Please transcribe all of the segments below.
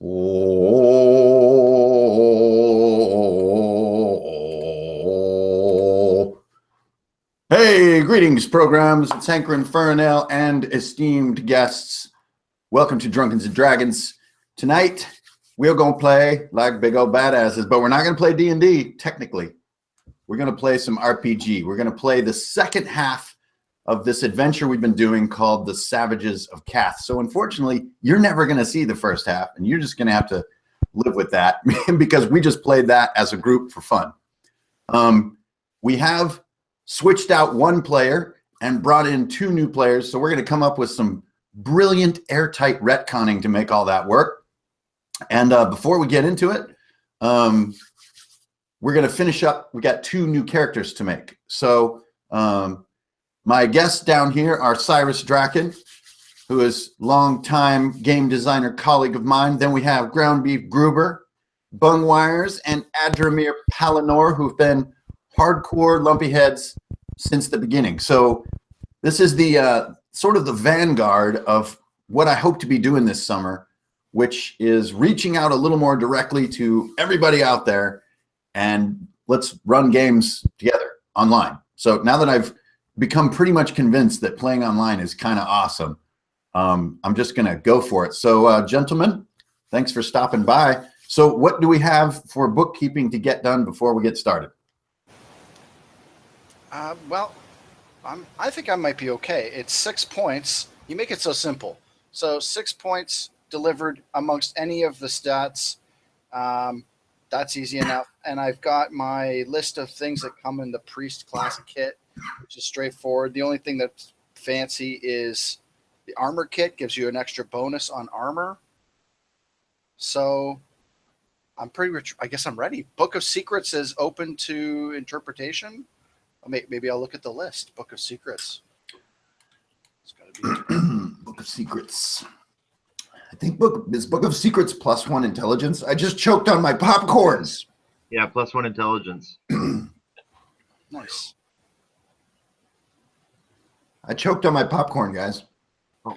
Oh. Hey, greetings, programs, Sankarin Fernell, and esteemed guests. Welcome to Drunken Dragons. Tonight, we're going to play like big old badasses, but we're not going to play D&D, technically. We're going to play some RPG. We're going to play the second half of this adventure we've been doing called The Savages of Kath. So unfortunately, you're never going to see the first half, and you're just going to have to live with that because we just played that as a group for fun. We have switched out one player and brought in two new players, so we're going to come up with some brilliant airtight retconning to make all that work. And before we get into it, we're going to finish up. We got two new characters to make. So my guests down here are Cyrus Draken, who is longtime game designer colleague of mine. Then we have Ground Beef Gruber, Bungwires, and Adramir Palinor, who've been hardcore lumpy heads since the beginning. So this is the sort of the vanguard of what I hope to be doing this summer, which is reaching out a little more directly to everybody out there and let's run games together online. So now that I've become pretty much convinced that playing online is kind of awesome, I'm just going to go for it. So gentlemen, thanks for stopping by. So what do we have for bookkeeping to get done before we get started? Well, I think I might be okay. It's 6 points. You make it so simple. So 6 points delivered amongst any of the stats. That's easy enough. And I've got my list of things that come in the priest class kit, which is straightforward. The only thing that's fancy is the armor kit gives you an extra bonus on armor. So I'm pretty rich. I guess I'm ready. Book of Secrets is open to interpretation. Maybe I'll look at the list. Book of Secrets. It's got to be Book of Secrets. I think Book of Secrets +1 intelligence. I just choked on my popcorn. Yeah, +1 intelligence. Nice. I choked on my popcorn, guys. Oh.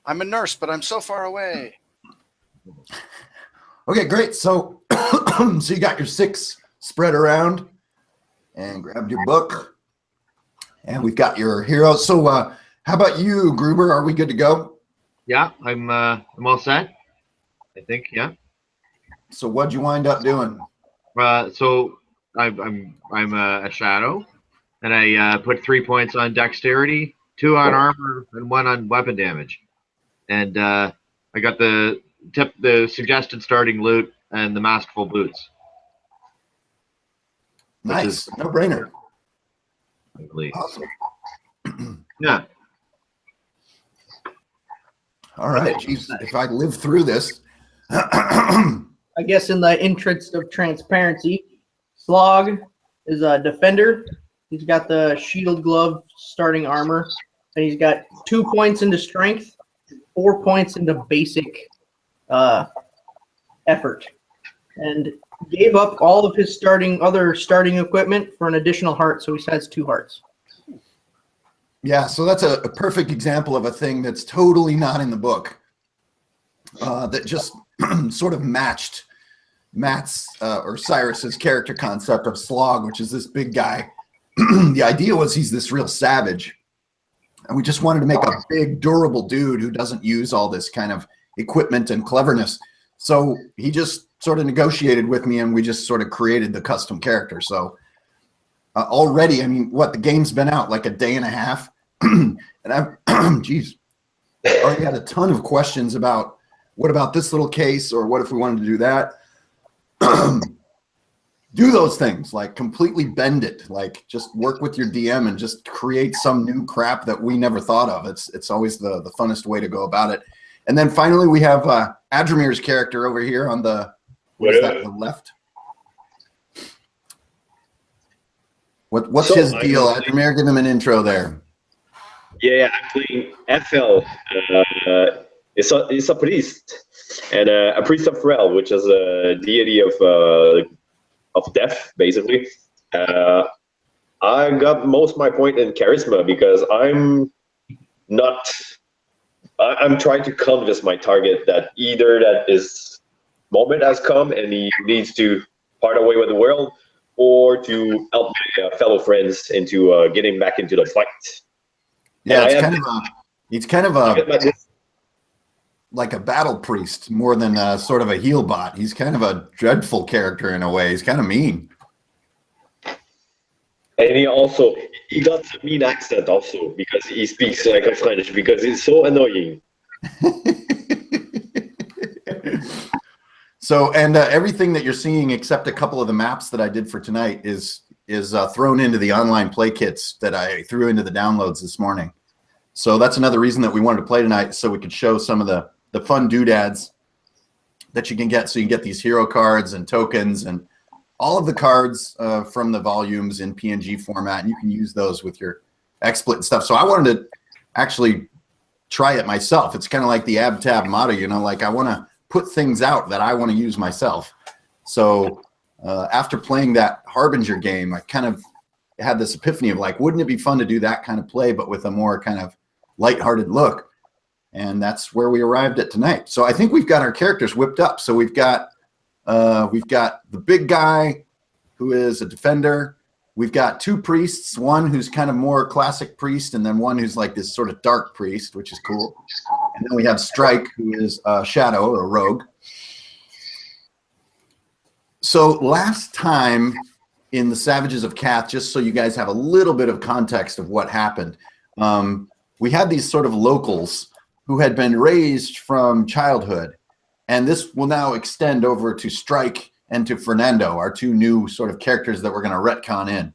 I'm a nurse, but I'm so far away. Okay, great. So, so you got your 6 spread around and grabbed your book, and we've got your heroes. So, how about you, Gruber? Are we good to go? Yeah, I'm all set. I think, yeah. So, what'd you wind up doing? So I'm a shadow, and I put 3 points on dexterity, 2 on armor, and 1 on weapon damage. And I got the suggested starting loot and the maskful boots. Nice, no brainer. Awesome. Yeah. All right, geez, if I live through this. I guess in the interest of transparency, Slog is a defender. He's got the shield glove starting armor, and he's got 2 points into strength, 4 points into basic effort, and gave up all of his other starting equipment for an additional heart, so he has 2 hearts. Yeah, so that's a perfect example of a thing that's totally not in the book. That just sort of matched Matt's or Cyrus's character concept of Slog, which is this big guy. The idea was he's this real savage, and we just wanted to make a big, durable dude who doesn't use all this kind of equipment and cleverness. So he just sort of negotiated with me, and we just sort of created the custom character. So already, I mean, the game's been out like a day and a half, and I've, geez, I already had a ton of questions about what about this little case, or what if we wanted to do that? Do those things, like completely bend it, like just work with your DM and just create some new crap that we never thought of. It's always the funnest way to go about it. And then finally we have Adramir's character over here on the the left. What's his deal? Adramir, give him an intro there. Yeah, I'm playing FL. It's a priest, and a priest of Rel, which is a deity of death, basically. I got most of my point in charisma because I'm not I'm trying to convince my target that either that his moment has come and he needs to part away with the world, or to help my fellow friends into getting back into the fight. Yeah, And it's kind of a like a battle priest more than sort of a heel bot. He's kind of a dreadful character in a way. He's kind of mean. And he got a mean accent also, because he speaks like a French, because it's so annoying. So, and everything that you're seeing, except a couple of the maps that I did for tonight, is thrown into the online play kits that I threw into the downloads this morning. So that's another reason that we wanted to play tonight, so we could show some of the fun doodads that you can get. So you can get these hero cards and tokens and all of the cards from the volumes in PNG format, and you can use those with your XSplit and stuff. So I wanted to actually try it myself. It's kind of like the ab-tab motto, you know, like I want to put things out that I want to use myself. So after playing that Harbinger game, I kind of had this epiphany of like, wouldn't it be fun to do that kind of play, but with a more kind of lighthearted look? And that's where we arrived at tonight. So I think we've got our characters whipped up. So we've got the big guy who is a defender. We've got two priests, one who's kind of more classic priest, and then one who's like this sort of dark priest, which is cool. And then we have Strike, who is a shadow or a rogue. So last time in the Savages of Kath, just so you guys have a little bit of context of what happened, we had these sort of locals who had been raised from childhood. And this will now extend over to Strike and to Fernando, our two new sort of characters that we're going to retcon in.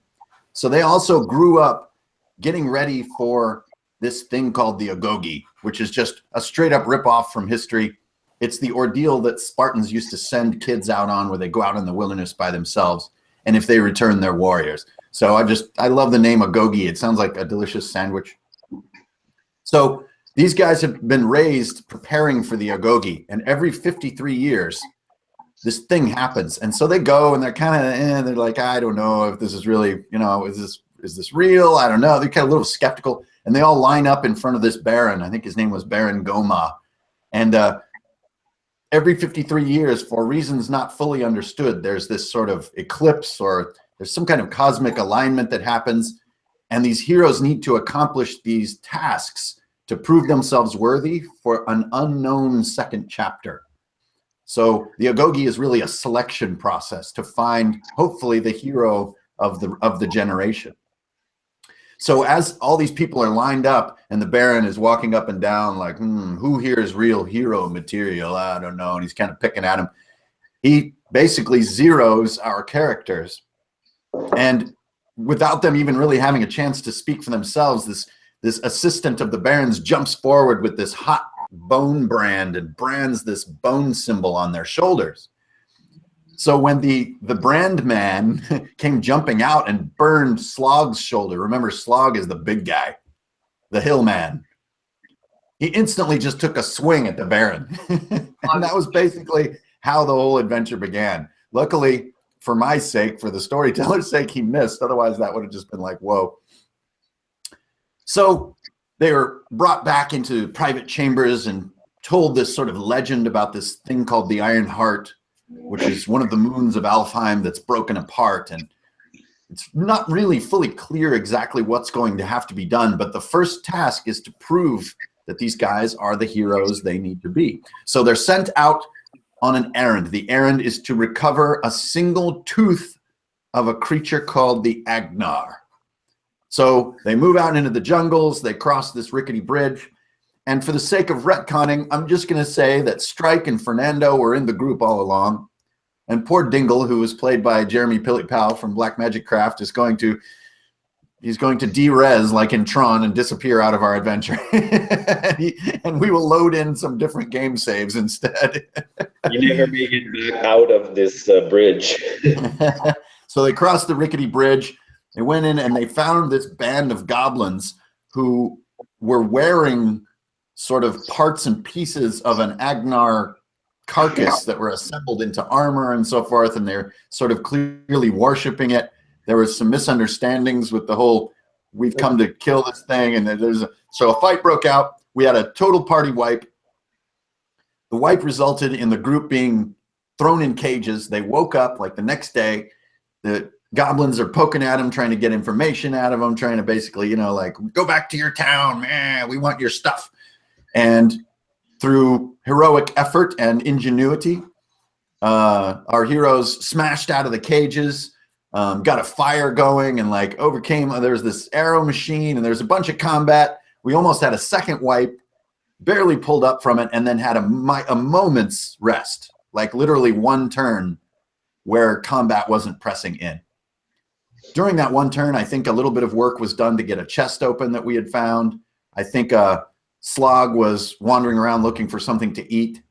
So they also grew up getting ready for this thing called the Agogi, which is just a straight up ripoff from history. It's the ordeal that Spartans used to send kids out on, where they go out in the wilderness by themselves, and if they return, they're warriors. So I love the name Agogi. It sounds like a delicious sandwich. So these guys have been raised preparing for the Agogi, and every 53 years, this thing happens. And so they go, and they're kind of, they're like, I don't know if this is really, you know, is this real? I don't know. They're kind of a little skeptical, and they all line up in front of this Baron. I think his name was Baron Goma. And every 53 years, for reasons not fully understood, there's this sort of eclipse, or there's some kind of cosmic alignment that happens, and these heroes need to accomplish these tasks to prove themselves worthy for an unknown second chapter. So the Agogi is really a selection process to find, hopefully, the hero of the generation. So as all these people are lined up, and the Baron is walking up and down like, who here is real hero material? I don't know. And he's kind of picking at him. He basically zeroes our characters. And without them even really having a chance to speak for themselves, this assistant of the Baron's jumps forward with this hot bone brand and brands this bone symbol on their shoulders. So when the brand man came jumping out and burned Slog's shoulder, remember Slog is the big guy, the hill man, he instantly just took a swing at the Baron. And that was basically how the whole adventure began. Luckily, for my sake, for the storyteller's sake, he missed. Otherwise, that would have just been like, whoa. So they were brought back into private chambers and told this sort of legend about this thing called the Iron Heart, which is one of the moons of Alfheim that's broken apart. And it's not really fully clear exactly what's going to have to be done, but the first task is to prove that these guys are the heroes they need to be. So they're sent out on an errand. The errand is to recover a single tooth of a creature called the AGNAR. So they move out into the jungles, they cross this rickety bridge, and for the sake of retconning, I'm just going to say that Strike and Fernando were in the group all along, and poor Dingle, who was played by Jeremy Pillipow from Black Magic Craft, is going to de-res like in Tron and disappear out of our adventure. And we will load in some different game saves instead. You never make it back out of this bridge. So they crossed the rickety bridge. They went in and they found this band of goblins who were wearing sort of parts and pieces of an AGNAR carcass that were assembled into armor and so forth, and they're sort of clearly worshiping it. There was some misunderstandings with the whole, we've come to kill this thing, and so a fight broke out. we had a total party wipe. The wipe resulted in the group being thrown in cages. They woke up like the next day. The goblins are poking at them, trying to get information out of them, trying to basically, you know, like, go back to your town, man. We want your stuff. And through heroic effort and ingenuity, our heroes smashed out of the cages, got a fire going, and like overcame. There's this arrow machine, and there's a bunch of combat. We almost had a second wipe, barely pulled up from it, and then had a moment's rest, like literally one turn where combat wasn't pressing in. During that one turn, I think a little bit of work was done to get a chest open that we had found. I think Slog was wandering around looking for something to eat.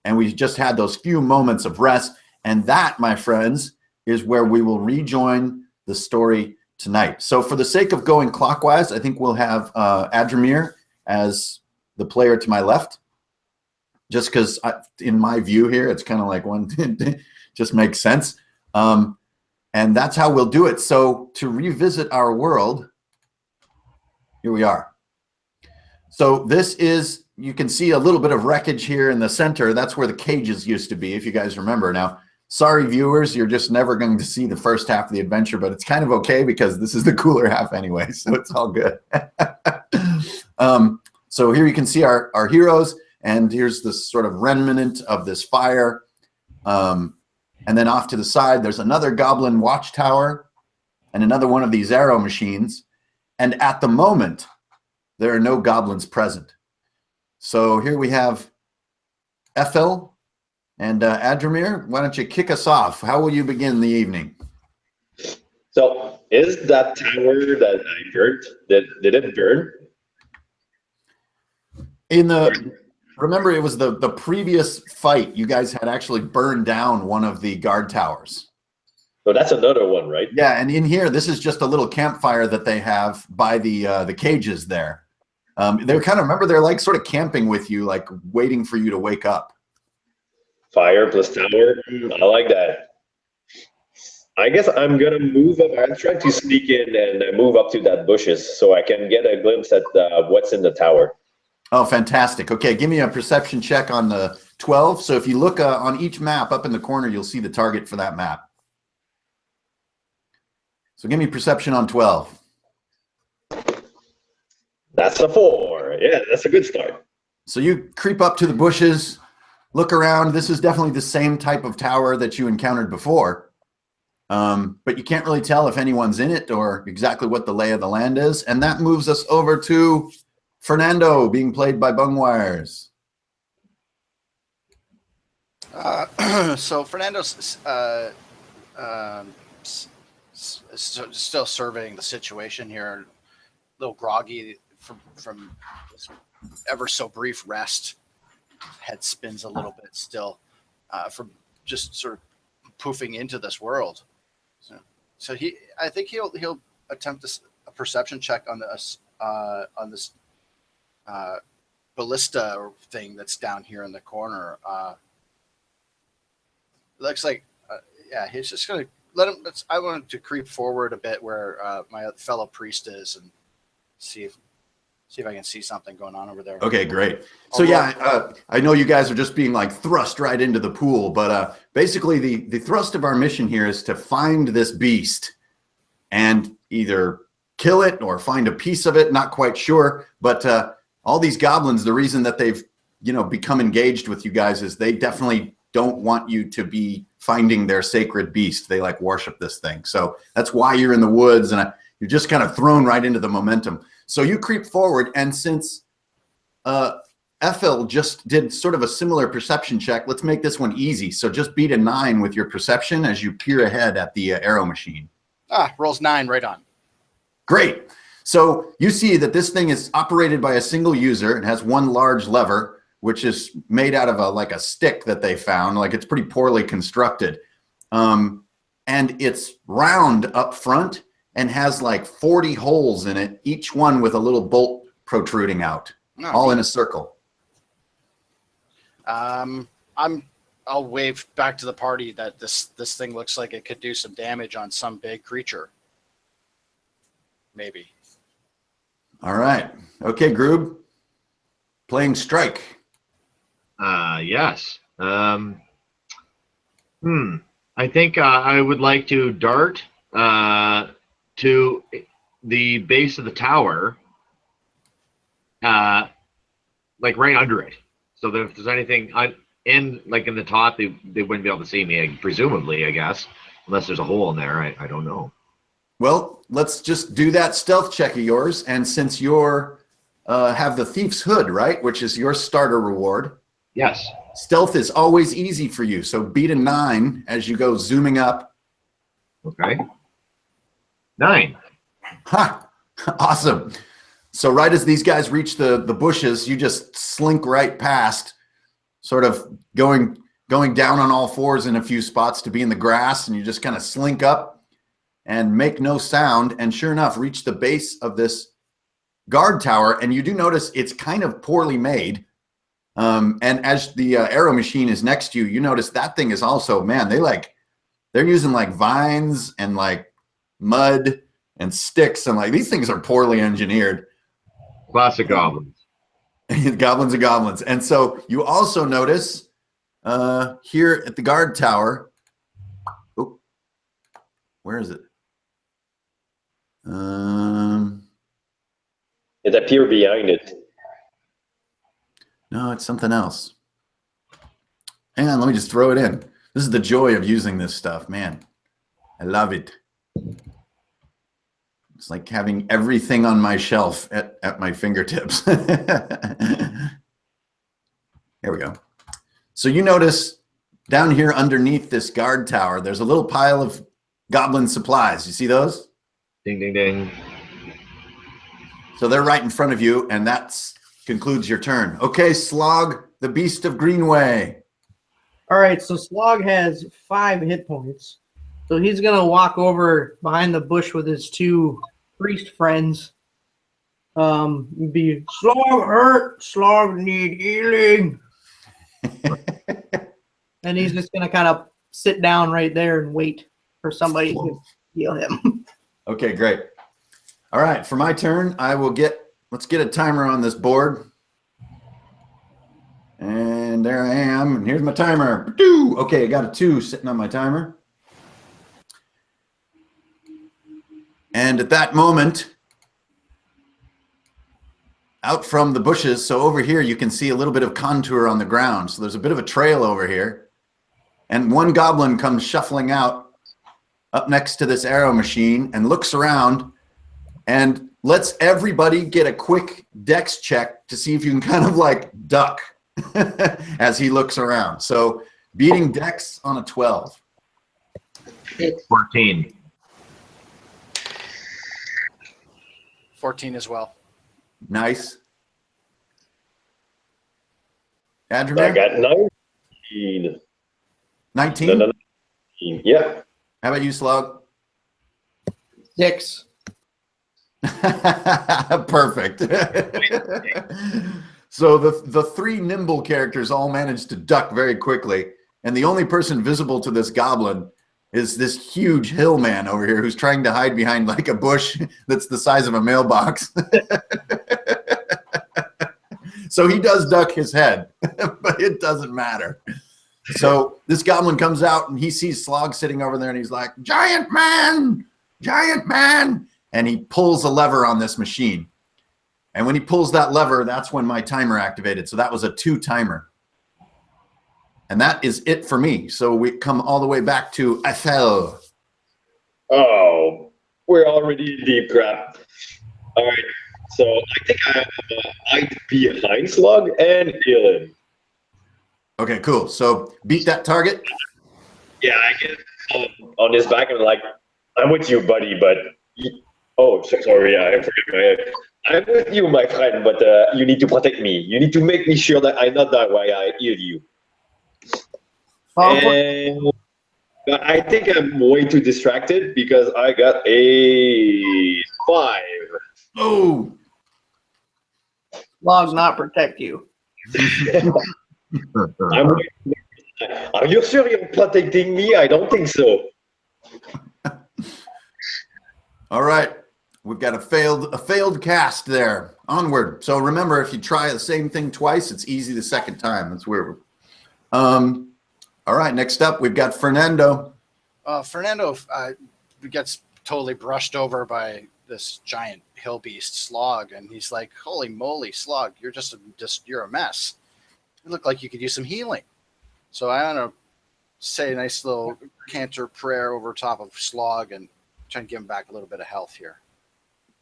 And we just had those few moments of rest. And that, my friends, is where we will rejoin the story tonight. So for the sake of going clockwise, I think we'll have Adramir as the player to my left. Just because in my view here, it's kind of like one, just makes sense. And that's how we'll do it. So to revisit our world, here we are. So this is, you can see a little bit of wreckage here in the center. That's where the cages used to be, if you guys remember. Now, sorry, viewers, you're just never going to see the first half of the adventure, but it's kind of okay because this is the cooler half anyway, so it's all good. So here you can see our heroes, and here's this sort of remnant of this fire. And then off to the side, there's another goblin watchtower and another one of these arrow machines. And at the moment, there are no goblins present. So here we have Ethel and Adramir. Why don't you kick us off? How will you begin the evening? So is that tower that I burnt, did it burn? Remember, it was the previous fight. You guys had actually burned down one of the guard towers. So that's another one, right? Yeah, and in here, this is just a little campfire that they have by the cages there. They're kind of, remember, they're like sort of camping with you, like waiting for you to wake up. Fire plus tower. I like that. I guess I'm gonna move up. I'm trying to sneak in and move up to that bushes so I can get a glimpse at what's in the tower. Oh, fantastic. Okay, give me a perception check on the 12. So if you look on each map up in the corner, you'll see the target for that map. So give me perception on 12. That's a 4. Yeah, that's a good start. So you creep up to the bushes, look around. This is definitely the same type of tower that you encountered before. But you can't really tell if anyone's in it or exactly what the lay of the land is. And that moves us over to Fernando, being played by Bungwires. So Fernando's still surveying the situation here, a little groggy from this ever so brief rest. Head spins a little bit still from just sort of poofing into this world. So I think he'll attempt a perception check on this ballista thing that's down here in the corner. Looks like, yeah, he's just gonna let him. I wanted to creep forward a bit where my fellow priest is and see if I can see something going on over there. Okay, great. So yeah, I know you guys are just being like thrust right into the pool, but basically the thrust of our mission here is to find this beast and either kill it or find a piece of it. Not quite sure, but all these goblins, the reason that they've become engaged with you guys is they definitely don't want you to be finding their sacred beast. They like worship this thing. So that's why you're in the woods, and you're just kind of thrown right into the momentum. So you creep forward, and since Ethel just did sort of a similar perception check, let's make this one easy. So just beat a 9 with your perception as you peer ahead at the arrow machine. Rolls 9 right on. Great. So you see that this thing is operated by a single user. It has one large lever, which is made out of a stick that they found. Like, it's pretty poorly constructed. And it's round up front and has like 40 holes in it, each one with a little bolt protruding out, all in a circle. I'll wave back to the party that this thing looks like it could do some damage on some big creature. Maybe. All right. Okay, Groob. playing strike. Yes. I think I would like to dart to the base of the tower, like right under it. So that if there's anything in the top, they wouldn't be able to see me, presumably, I guess, unless there's a hole in there. I don't know. Well, let's just do that stealth check of yours, and since you're have the thief's hood, right, which is your starter reward. Yes. Stealth is always easy for you, so beat a 9 as you go zooming up. Okay. 9. Ha! Awesome. So right as these guys reach the bushes, you just slink right past, sort of going down on all fours in a few spots to be in the grass, and you just kind of slink up and make no sound, and sure enough, reach the base of this guard tower, and you do notice it's kind of poorly made. And as the arrow machine is next to you, you notice that thing is also, man, they're using like vines and like mud and sticks, and like these things are poorly engineered. Classic goblins. Goblins and goblins. And so you also notice here at the guard tower, oh, where is it? It appeared behind it. No, it's something else. Hang on, let me just throw it in. This is the joy of using this stuff, man. I love it. It's like having everything on my shelf at my fingertips. Here we go. So you notice down here underneath this guard tower, there's a little pile of goblin supplies. You see those? Ding, ding, ding. So they're right in front of you, and that's concludes your turn. Okay, Slog, the Beast of Greenway. All right, so Slog has 5 hit points. So he's going to walk over behind the bush with his 2 priest friends. Be, Slog hurt, Slog need healing. And he's just going to kind of sit down right there and wait for somebody to heal him. Okay, great. All right, for my turn, let's get a timer on this board. And there I am, and here's my timer. Okay, I got a 2 sitting on my timer. And at that moment, out from the bushes, so over here you can see a little bit of contour on the ground. So there's a bit of a trail over here. And one goblin comes shuffling out up next to this arrow machine and looks around and lets everybody get a quick dex check to see if you can kind of like duck as he looks around. So beating dex on a 12. 14. 14 as well. Nice. I Adrian? got 19. 19? No. Yeah. How about you, Slug? 6. Perfect. So the 3 nimble characters all managed to duck very quickly, and the only person visible to this goblin is this huge hill man over here who's trying to hide behind like a bush that's the size of a mailbox. So he does duck his head, but it doesn't matter. So this goblin comes out and he sees Slog sitting over there and he's like, giant man, and he pulls a lever on this machine. And when he pulls that lever, that's when my timer activated. So that was a 2 timer. And that is it for me. So we come all the way back to Ethel. Oh, we're already in deep crap. All right. So I think I have I'd behind Slug and heal him. Okay, cool. So beat that target. Yeah, I get on his back and like, I'm with you, buddy, but sorry, yeah, I forget my head. I'm with you, my friend, but you need to protect me. You need to make me sure that I not die while I heal you. And I think I'm way too distracted because I got a 5. Oh. Slog not protect you. Are you sure you're protecting me? I don't think so. All right. we've got a failed cast there. Onward. So remember, if you try the same thing twice, it's easy the second time. That's where we're. All right, next up, we've got Fernando. Fernando gets totally brushed over by this giant hill beast Slog, and he's like, "Holy moly, Slog! You're a mess. You look like you could use some healing." So I don't know, say a nice little canter prayer over top of Slog and try and give him back a little bit of health here.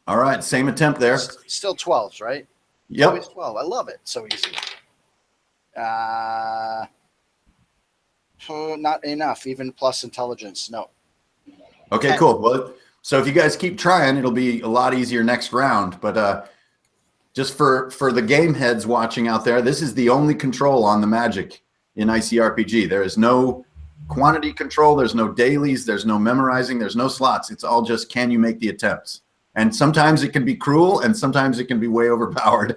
All right, same attempt there. Still 12s, right? Yep. Always 12. I love it. So easy. Not enough, even plus intelligence. No. Okay, cool. Well, so if you guys keep trying, it'll be a lot easier next round. But just for the game heads watching out there, this is the only control on the magic in ICRPG. There is no quantity control. There's no dailies. There's no memorizing. There's no slots. It's all just, can you make the attempts? And sometimes it can be cruel, and sometimes it can be way overpowered.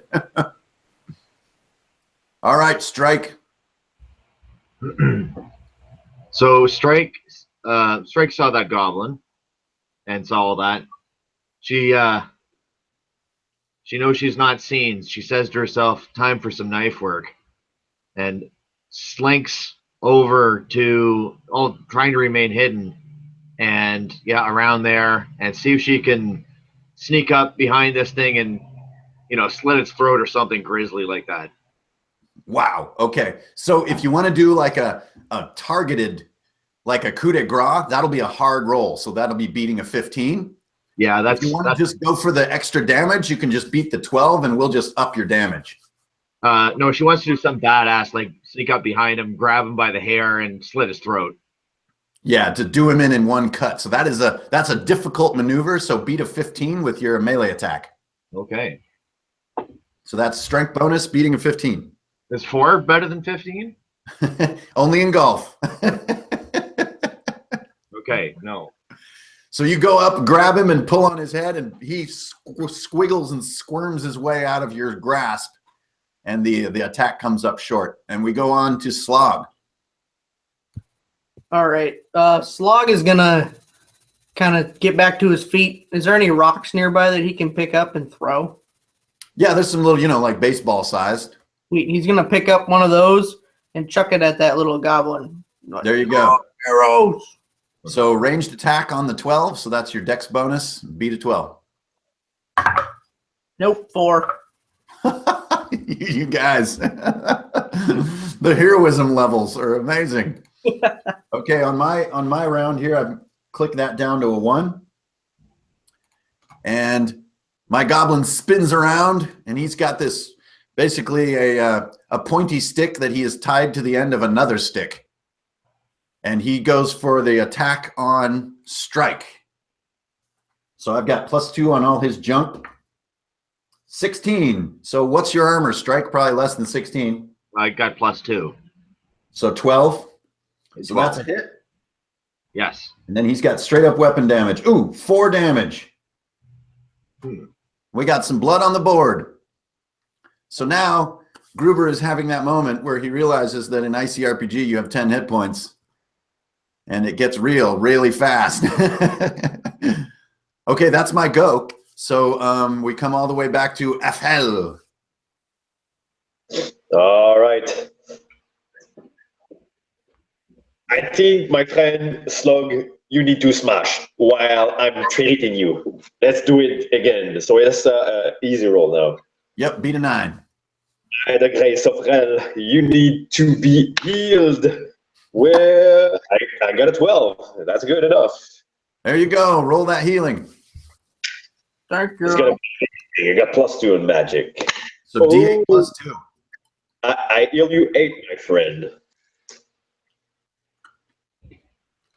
All right, Strike. So Strike saw that goblin and saw all that. She knows she's not seen. She says to herself, "Time for some knife work," and slinks over to trying to remain hidden, and around there, and see if she can sneak up behind this thing and slit its throat or something grisly like that. Wow. Okay. So if you want to do like a targeted, like a coup de grace, that'll be a hard roll. So that'll be beating a 15. Yeah, if you want to just go for the extra damage, you can just beat the 12 and we'll just up your damage. No, she wants to do something badass, like sneak up behind him, grab him by the hair, and slit his throat. Yeah, to do him in one cut. So that's a difficult maneuver. So beat a 15 with your melee attack. Okay. So that's strength bonus, beating a 15. Is 4 better than 15? Only in golf. Okay, no. So you go up, grab him, and pull on his head, and he squiggles and squirms his way out of your grasp, and the attack comes up short. And we go on to Slog. All right. Slog is gonna kind of get back to his feet. Is there any rocks nearby that he can pick up and throw? Yeah, there's some little, like baseball sized. He's gonna pick up one of those and chuck it at that little goblin. There you go. Arrows. So ranged attack on the 12. So that's your dex bonus. Beat a 12. Nope, 4. You guys, the heroism levels are amazing. Okay, on my round here, I click that down to a 1, and my goblin spins around, and he's got this basically a pointy stick that he is tied to the end of another stick, and he goes for the attack on Strike. So I've got +2 on all his junk. 16. So what's your armor, Strike? Probably less than 16. I got +2. So 12. So that's a hit. Yes. And then he's got straight up weapon damage. Ooh, 4 damage. We got some blood on the board. So now Gruber is having that moment where he realizes that in ICRPG you have 10 hit points. And it gets real really fast. Okay, that's my go. So we come all the way back to Afel. All right. I think, my friend Slug, you need to smash while I'm treating you. Let's do it again. So it's an easy roll now. Yep, beat a 9. By the grace of Rel, you need to be healed. Where I got a 12. That's good enough. There you go. Roll that healing. Thank It's you. gonna be, you got +2 in magic. So D8 +2. I heal you 8, my friend.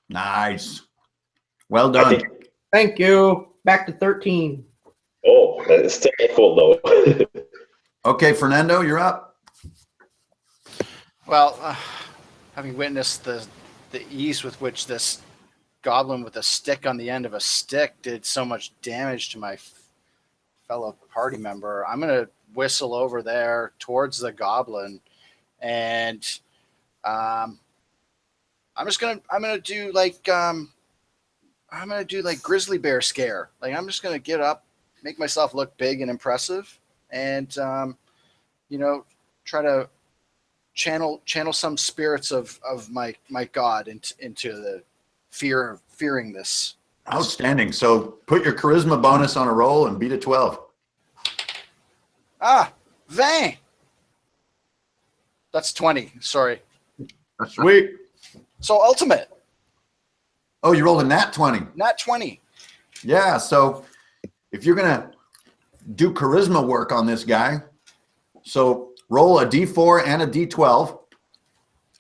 Nice. Well done. Thank you. Back to 13. Oh, it's still full though. Okay, Fernando, you're up. Well, having witnessed the ease with which this goblin with a stick on the end of a stick did so much damage to my fellow party member, I'm going to whistle over there towards the goblin, and I'm going to do like I'm gonna do like grizzly bear scare. Like I'm just gonna get up, make myself look big and impressive, and try to channel some spirits of my god into the fearing this. Outstanding. So put your charisma bonus on a roll and beat a 12. Vang. That's 20. Sorry. Sweet. So ultimate. Oh, you rolled a nat 20. Nat 20. Yeah, so if you're going to do charisma work on this guy, so roll a d4 and a d12.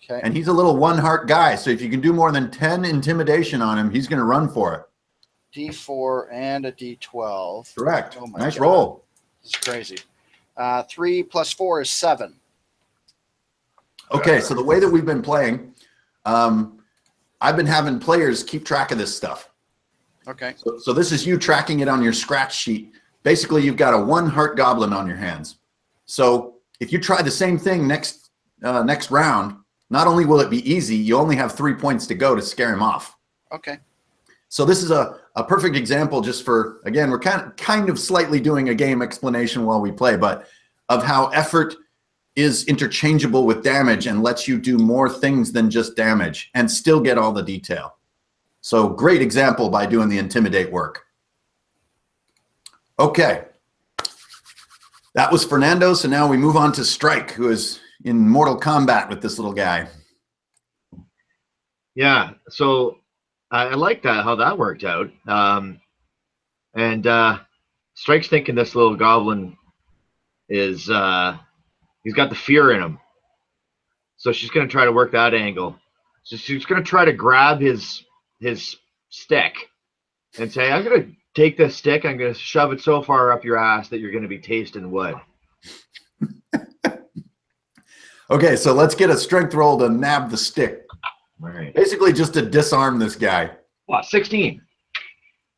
Okay. And he's a little one-heart guy, so if you can do more than 10 intimidation on him, he's going to run for it. D4 and a D12. Correct. Oh my Nice God. roll. This is crazy. 3 + 4 is 7. Okay, so the way that we've been playing, I've been having players keep track of this stuff. Okay. So this is you tracking it on your scratch sheet. Basically, you've got a one-heart goblin on your hands. So if you try the same thing next round, not only will it be easy, you only have 3 points to go to scare him off. Okay. So this is a perfect example just for, again, we're kind of slightly doing a game explanation while we play, but of how effort is interchangeable with damage and lets you do more things than just damage and still get all the detail. So great example by doing the intimidate work. Okay. That was Fernando. So now we move on to Strike, who is in Mortal Kombat with this little guy. Yeah. So I like that, how that worked out. And Strike's thinking this little goblin is, he's got the fear in him. So she's going to try to work that angle. So she's going to try to grab his stick and say, I'm going to take this stick, I'm going to shove it so far up your ass that you're going to be tasting wood. Okay, so let's get a strength roll to nab the stick. All right. Basically just to disarm this guy. What, 16?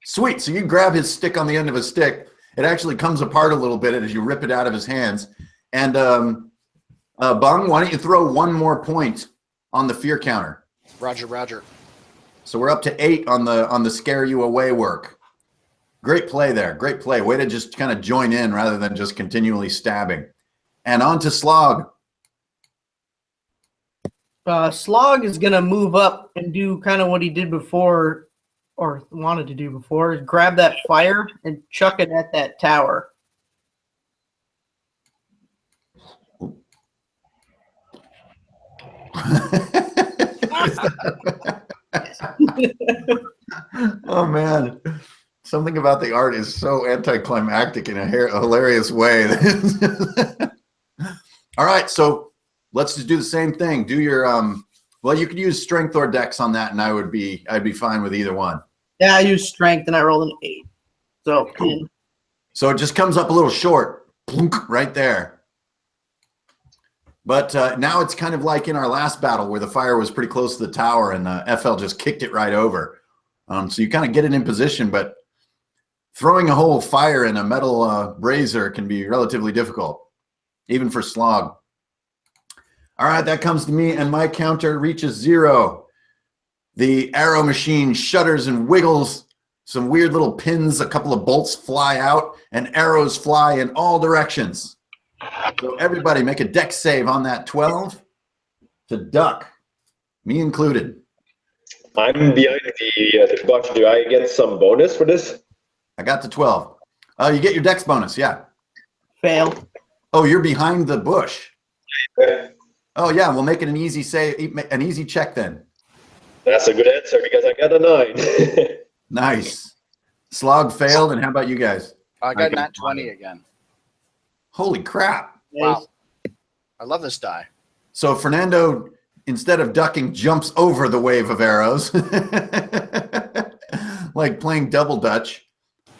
Sweet. So you grab his stick on the end of his stick. It actually comes apart a little bit as you rip it out of his hands. And Bung, why don't you throw one more point on the fear counter? Roger, roger. So we're up to 8 on the scare you away work. Great play there. Great play. Way to just kind of join in rather than just continually stabbing. And on to Slog. Slog is going to move up and do kind of what he did before, or wanted to do before, is grab that fire and chuck it at that tower. Oh, man. Something about the art is so anticlimactic in a hilarious way. All right, so let's just do the same thing. Do your well, you could use strength or dex on that, and I'd be fine with either one. Yeah, I used strength and I rolled an 8. So, So it just comes up a little short, plunk, right there. But now it's kind of like in our last battle where the fire was pretty close to the tower and FL just kicked it right over. So you kind of get it in position, but throwing a whole fire in a metal brazier can be relatively difficult, even for Slog. All right, that comes to me, and my counter reaches 0. The arrow machine shudders and wiggles. Some weird little pins, a couple of bolts fly out, and arrows fly in all directions. So everybody make a dex save on that 12 to duck, me included. I'm behind the bush. Do I get some bonus for this? I got to 12. You get your dex bonus, yeah. fail. Oh, you're behind the bush. Okay. Oh, yeah, we'll make it an easy an easy check then. That's a good answer because I got a 9. Nice. Slog failed, and how about you guys? I got nat 20 again. Holy crap. Wow. I love this die. So Fernando, instead of ducking, jumps over the wave of arrows. Like playing double dutch.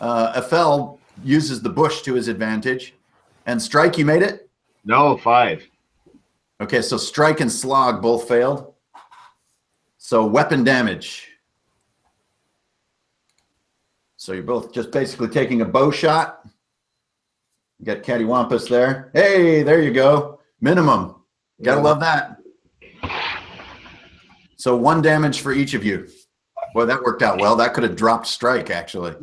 FL uses the bush to his advantage. And Strike, you made it? No, 5. Okay, so Strike and Slog both failed. So weapon damage. So you're both just basically taking a bow shot. You got cattywampus there. Hey, there you go. Minimum. Gotta love that. So 1 damage for each of you. Well, that worked out well. That could have dropped Strike, actually.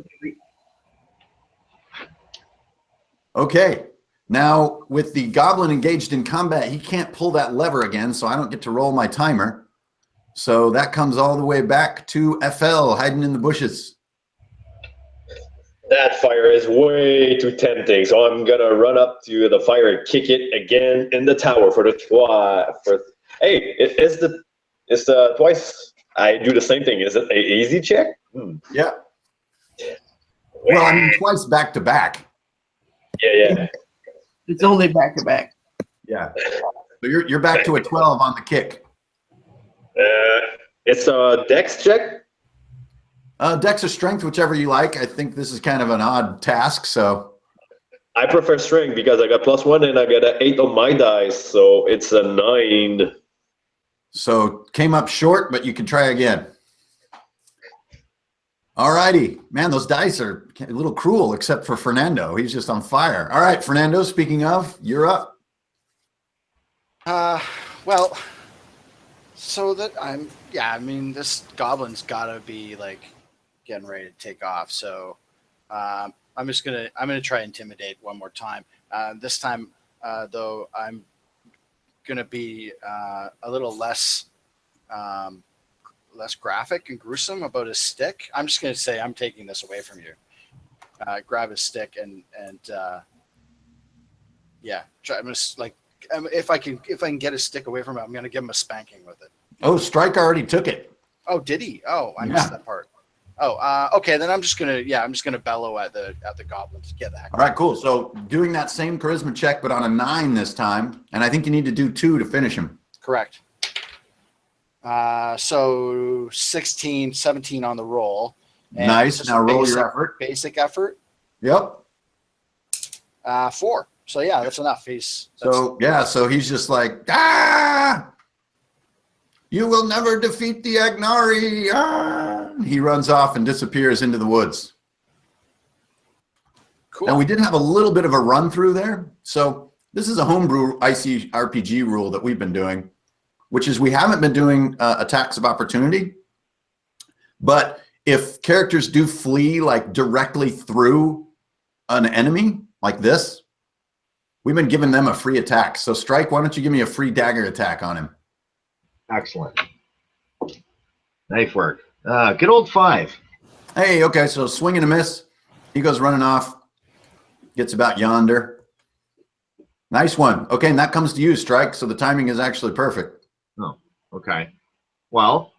Okay. Now, with the Goblin engaged in combat, he can't pull that lever again, so I don't get to roll my timer. So that comes all the way back to FL, hiding in the bushes. That fire is way too tempting, so I'm gonna run up to the fire and kick it again in the tower for the hey, it's the twice I do the same thing. Is it an easy check? Yeah. Well, I mean, twice back to back. Yeah. It's only back to back. Yeah. So you're back to a 12 on the kick. It's a dex check. Dex or strength, whichever you like. I think this is kind of an odd task, so. I prefer strength because I got +1 and I got an 8 on my dice, so it's a 9. So came up short, but you can try again. All righty. Man, those dice are a little cruel, except for Fernando. He's just on fire. All right, Fernando, speaking of, you're up. Well, so that I mean, this goblin's gotta be like getting ready to take off. So I'm gonna try intimidate one more time. This time, though, I'm gonna be a little less graphic and gruesome about his stick. I'm just gonna say I'm taking this away from you. Grab his stick and try. I'm just like if I can get his stick away from him, I'm gonna give him a spanking with it. Oh, Strike already took it. Oh, did he? Oh, I missed that part. Oh, okay. Then I'm just gonna bellow at the goblins. Get the heck. All right, cool. So doing that same charisma check, but on a 9 this time, and I think you need to do 2 to finish him. Correct. So 16, 17 on the roll. And nice. Now roll your effort. Basic effort. Yep. 4. So yeah, that's enough. So he's just like, you will never defeat the AGNAR. He runs off and disappears into the woods. Cool. Now we did have a little bit of a run through there. So this is a homebrew ICRPG rule that we've been doing, which is we haven't been doing attacks of opportunity. But if characters do flee like directly through an enemy like this, we've been giving them a free attack. So Strike, why don't you give me a free dagger attack on him? Excellent. Knife work. Good old 5. Hey, okay, so swing and a miss. He goes running off, gets about yonder. Nice one. Okay, and that comes to you, Strike, so the timing is actually perfect. Oh, okay. Well,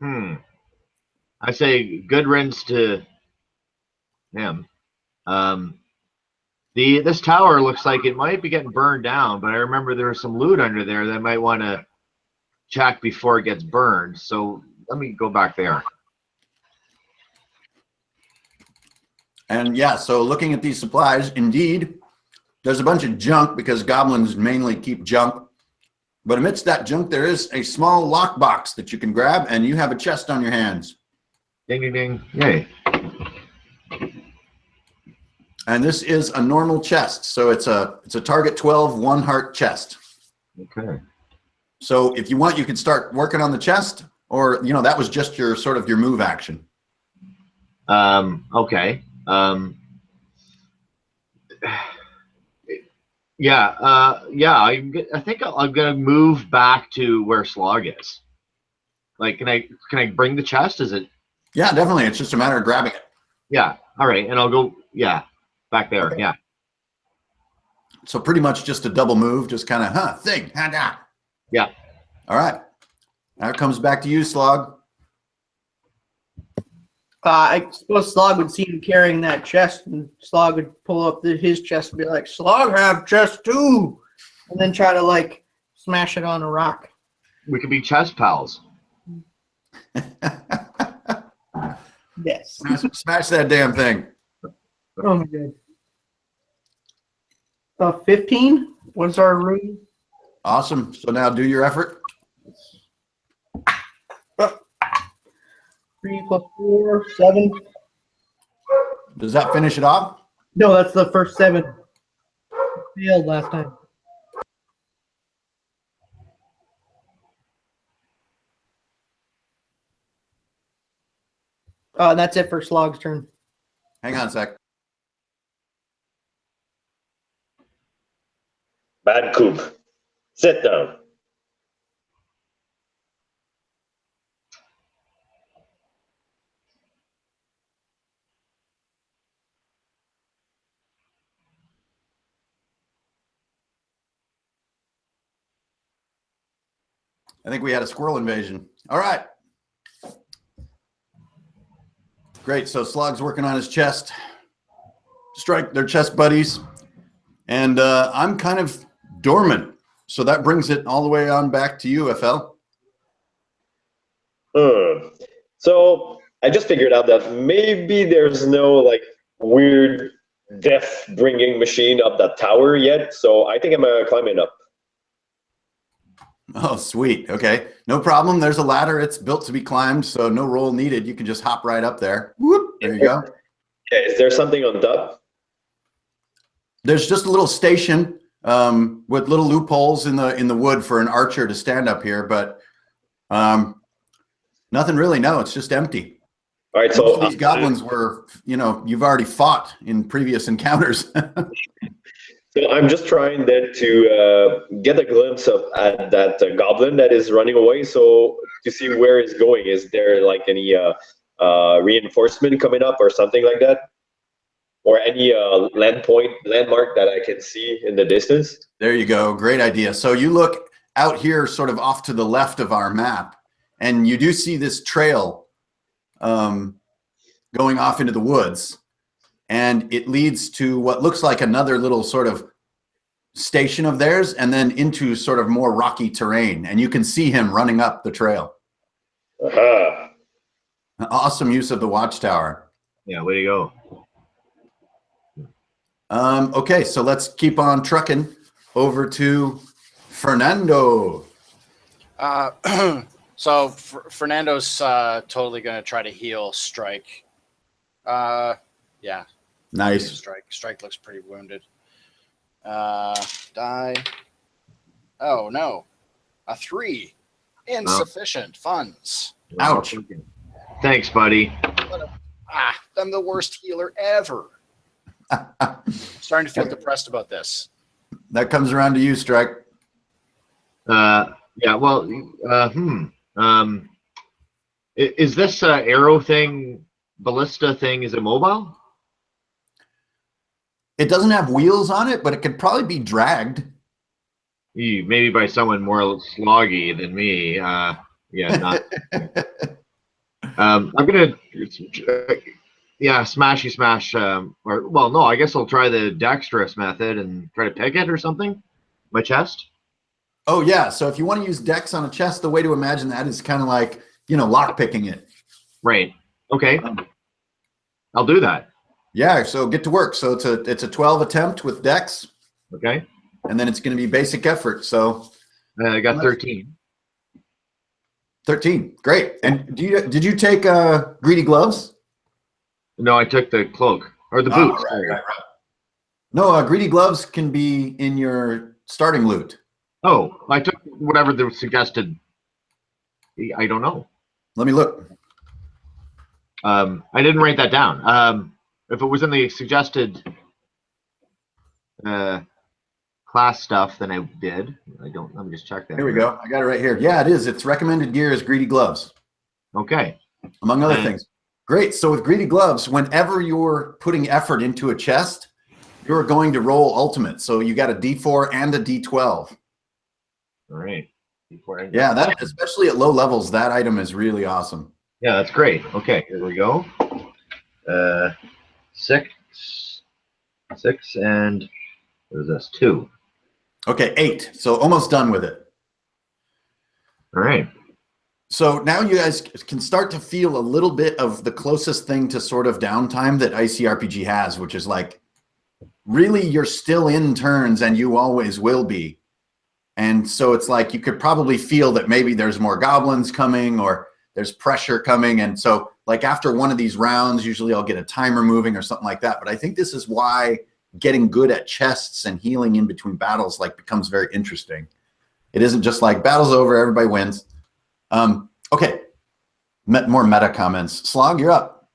I say good riddance to him. This tower looks like it might be getting burned down, but I remember there was some loot under there that I might want to check before it gets burned. So let me go back there. And yeah, so looking at these supplies, indeed, there's a bunch of junk because goblins mainly keep junk. But amidst that junk, there is a small lockbox that you can grab, and you have a chest on your hands. Ding, ding, ding. Yay. And this is a normal chest. So it's a target 12 1 heart chest. Okay. So if you want, you can start working on the chest, or, that was just your sort of your move action. Okay. I think I'm gonna move back to where Slog is. Like, can I bring the chest? Is it? Yeah, definitely. It's just a matter of grabbing it. Yeah. All right, and I'll go. Yeah, back there. Okay. Yeah. So pretty much just a double move, just kind of thing. Yeah. All right. Now it comes back to you, Slog. I suppose Slog would see him carrying that chest, and Slog would pull up his chest and be like, Slog have chest too! And then try to, smash it on a rock. We could be chest pals. Yes. Smash that damn thing. Oh, my God. 15? What's our room? Awesome. So now do your effort. 3 + 4, 7. Does that finish it off? No, that's the first 7. Failed last time. That's it for Slog's turn. Hang on a sec. Bad Coop, sit down. I think we had a squirrel invasion. All right. Great. So Slog's working on his chest. Strike, their chest buddies. And I'm kind of dormant. So that brings it all the way on back to you, FL. So I just figured out that maybe there's no like weird death bringing machine up that tower yet. So I think I'm climbing up. Oh, sweet. Okay. No problem. There's a ladder. It's built to be climbed, so no roll needed. You can just hop right up there. Whoop. There you go. Yeah, is there something on top? There's just a little station with little loopholes in the wood for an archer to stand up here, but nothing really. No, it's just empty. All right. Most So of these goblins were, you've already fought in previous encounters. So I'm just trying then to get a glimpse of that goblin that is running away. So to see where it's going, is there like any reinforcement coming up or something like that, or any landmark that I can see in the distance? There you go. Great idea. So you look out here, sort of off to the left of our map, and you do see this trail going off into the woods. And it leads to what looks like another little sort of station of theirs, and then into sort of more rocky terrain. And you can see him running up the trail. Uh-huh. Awesome use of the watchtower. Yeah, way to go. Okay, so let's keep on trucking over to Fernando. So Fernando's totally going to try to heal Strike. Yeah. Nice. Strike looks pretty wounded. Die. Oh, no. A 3. Insufficient funds. Ouch. Thanks, buddy. I'm the worst healer ever. Starting to feel depressed about this. That comes around to you, Strike. Yeah, well, is this arrow thing, ballista thing, is it mobile? It doesn't have wheels on it, but it could probably be dragged. Maybe by someone more sloggy than me. Yeah, not. I'm gonna, smashy smash. No, I guess I'll try the dexterous method and try to pick it or something. My chest. Oh yeah. So if you want to use dex on a chest, the way to imagine that is kind of like lock picking it. Right. Okay. I'll do that. Yeah. So get to work. So it's a 12 attempt with dex. Okay. And then it's going to be basic effort. So I got 13. 13. Great. And did you take greedy gloves? No, I took the cloak or the boots. Right. No, greedy gloves can be in your starting loot. Oh, I took whatever the suggested. I don't know. Let me look. I didn't write that down. If it was in the suggested class stuff, then I did. I don't. Let me just check that. Here we go. I got it right here. Yeah, it is. It's recommended gear is greedy gloves. Okay. Among other things. Great. So with greedy gloves, whenever you're putting effort into a chest, you're going to roll ultimate. So you got a D4 and a D12. All right. Yeah, that especially at low levels, that item is really awesome. Yeah, that's great. Okay, here we go. 6, and what is this? 2. Okay, 8. So almost done with it. All right. So now you guys can start to feel a little bit of the closest thing to sort of downtime that ICRPG has, which is like, really, you're still in turns and you always will be. And so it's like you could probably feel that maybe there's more goblins coming or there's pressure coming. And so like after one of these rounds, usually I'll get a timer moving or something like that. But I think this is why getting good at chests and healing in between battles like becomes very interesting. It isn't just like battle's over, everybody wins. Okay, more meta comments. Slog, you're up.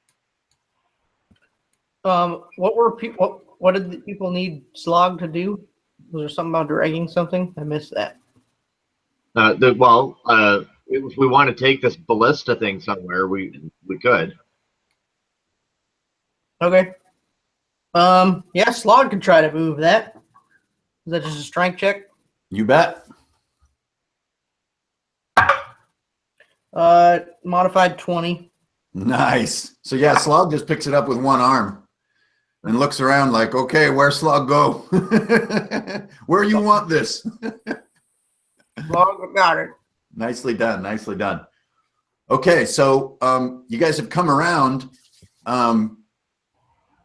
What did the people need Slog to do? Was there something about dragging something? I missed that. If we want to take this ballista thing somewhere, we could. Okay. Yeah, Slog could try to move that. Is that just a strength check? You bet. Modified 20. Nice. So yeah, Slog just picks it up with one arm and looks around like, okay, where's Slog go? Where you want this? Slog got it. Nicely done. Nicely done. Okay, so you guys have come around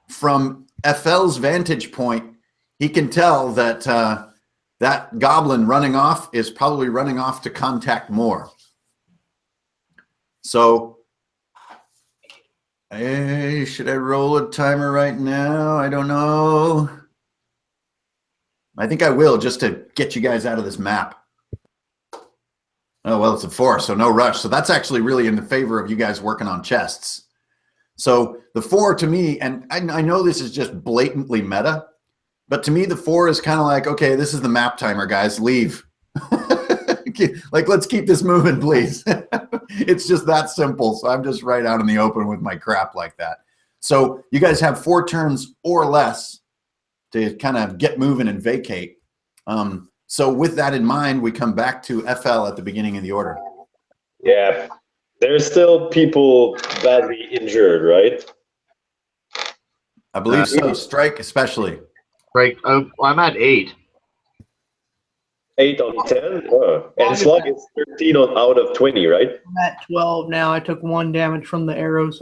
from FL's vantage point. He can tell that that goblin running off is probably running off to contact more. So, hey, should I roll a timer right now? I don't know. I think I will, just to get you guys out of this map. Oh, well, it's a 4, so no rush. So that's actually really in the favor of you guys working on chests. So the 4 to me, and I know this is just blatantly meta, but to me, the 4 is kind of like, okay, this is the map timer, guys. Leave. Like, let's keep this moving, please. It's just that simple. So I'm just right out in the open with my crap like that. So you guys have 4 turns or less to kind of get moving and vacate. So with that in mind, we come back to FL at the beginning of the order. Yeah, there's still people badly injured, right? I believe so. Strike especially. Right. I'm at 8. 8 on 10? And Slug is 13 out of 20, right? I'm at 12 now. I took 1 damage from the arrows.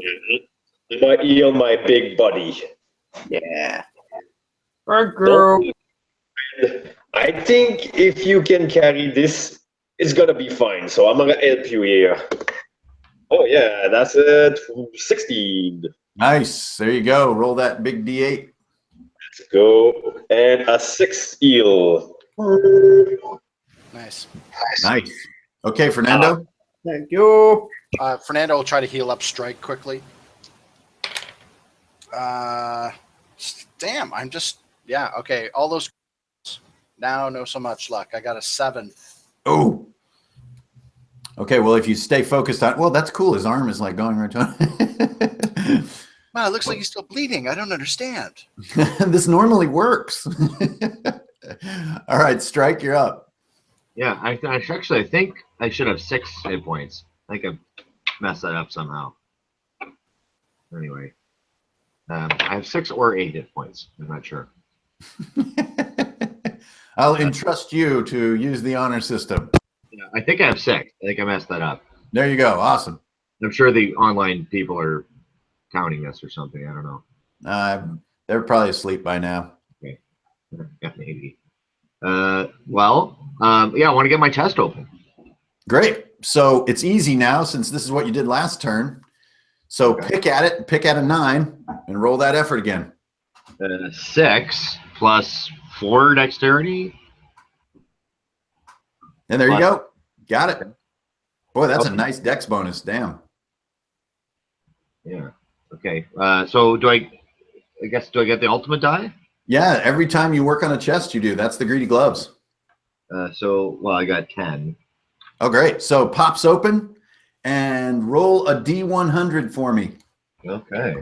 I might heal my big buddy. Yeah. Girl. I think if you can carry this, it's gonna be fine. So I'm gonna help you here. Oh yeah, that's it. 16. Nice. There you go. Roll that big D8. Let's go. And a 6 heal. Nice. Nice. Okay, Fernando. Thank you. Fernando will try to heal up Strike quickly. Damn, I'm just, yeah, okay. All those now, no so much luck. I got a 7. Oh. Okay, well, if you stay focused on, well, that's cool. His arm is like going right to him. Man, it looks like he's still bleeding. I don't understand. This normally works. All right, Strike, you're up. Yeah, I think I should have 6 hit points. I think I messed that up somehow. Anyway, I have 6 or 8 hit points. I'm not sure. I'll entrust you to use the honor system. Yeah, I think I have 6. I think I messed that up. There you go. Awesome. I'm sure the online people are counting us or something. I don't know. They're probably asleep by now. Okay. Yeah, maybe. Yeah, I want to get my chest open. Great. So it's easy now since this is what you did last turn. So pick at it, pick at a 9, and roll that effort again. 6 plus 4 dexterity. And there you go. Got it. Boy, that's a nice dex bonus. Damn. Yeah. Okay. So do I get the ultimate die? Yeah, every time you work on a chest, you do. That's the greedy gloves. I got 10. Oh, great. So pops open and roll a D100 for me. Okay.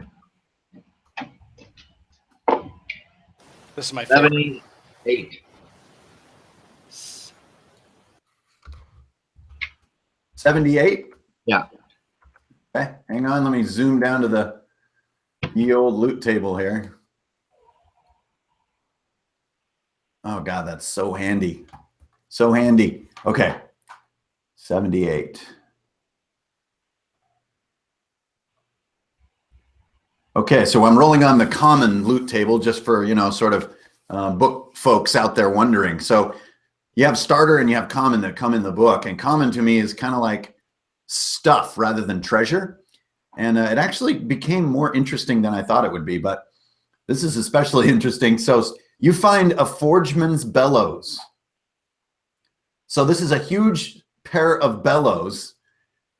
This is my favorite. 78. 78? Yeah. Okay, hang on. Let me zoom down to the old loot table here. Oh, God, that's so handy. So handy. Okay. 78. Okay, so I'm rolling on the common loot table just for, sort of book folks out there wondering. So you have starter and you have common that come in the book. And common to me is kind of like stuff rather than treasure. And it actually became more interesting than I thought it would be. But this is especially interesting. So you find a forgeman's bellows. So this is a huge pair of bellows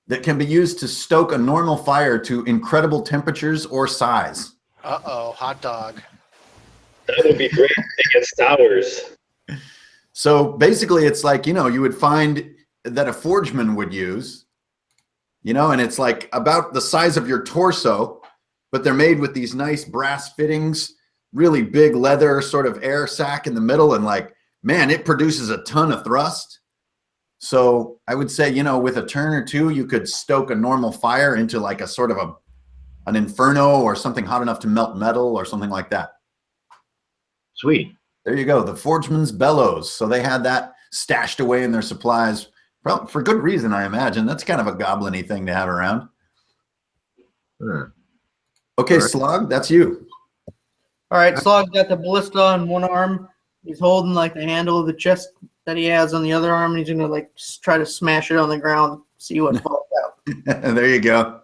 that can be used to stoke a normal fire to incredible temperatures or size. Uh-oh, hot dog. That would be great against towers. So basically, it's like, you would find that a forgeman would use, and it's like about the size of your torso, but they're made with these nice brass fittings, really big leather sort of air sac in the middle. And like, man, it produces a ton of thrust. So I would say, with a turn or two, you could stoke a normal fire into like a sort of an inferno or something hot enough to melt metal or something like that. Sweet. There you go. The Forgeman's Bellows. So they had that stashed away in their supplies, probably for good reason, I imagine. That's kind of a goblin-y thing to have around. Okay, Right. Slog, that's you. All right, Slog's got the ballista on one arm. He's holding like the handle of the chest that he has on the other arm, and he's gonna like try to smash it on the ground, see what falls out. There you go.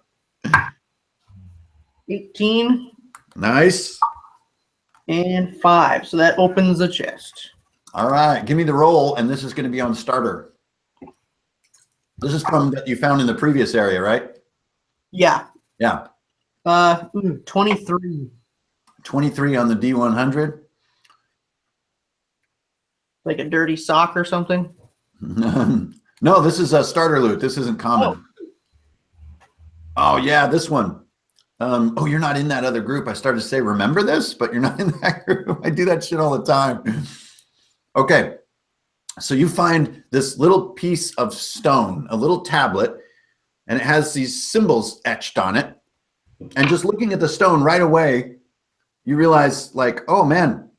18 Nice. and 5. So that opens the chest. All right, give me the roll, and this is going to be on starter. This is from that you found in the previous area, right? Yeah. Yeah. 23. 23 on the D100. Like a dirty sock or something. No, this is a starter loot. This isn't common. Oh yeah, this one. Oh, you're not in that other group. I started to say, remember this, but you're not in that group. I do that shit all the time. Okay. So you find this little piece of stone, a little tablet, and it has these symbols etched on it. And just looking at the stone right away, you realize like, oh man,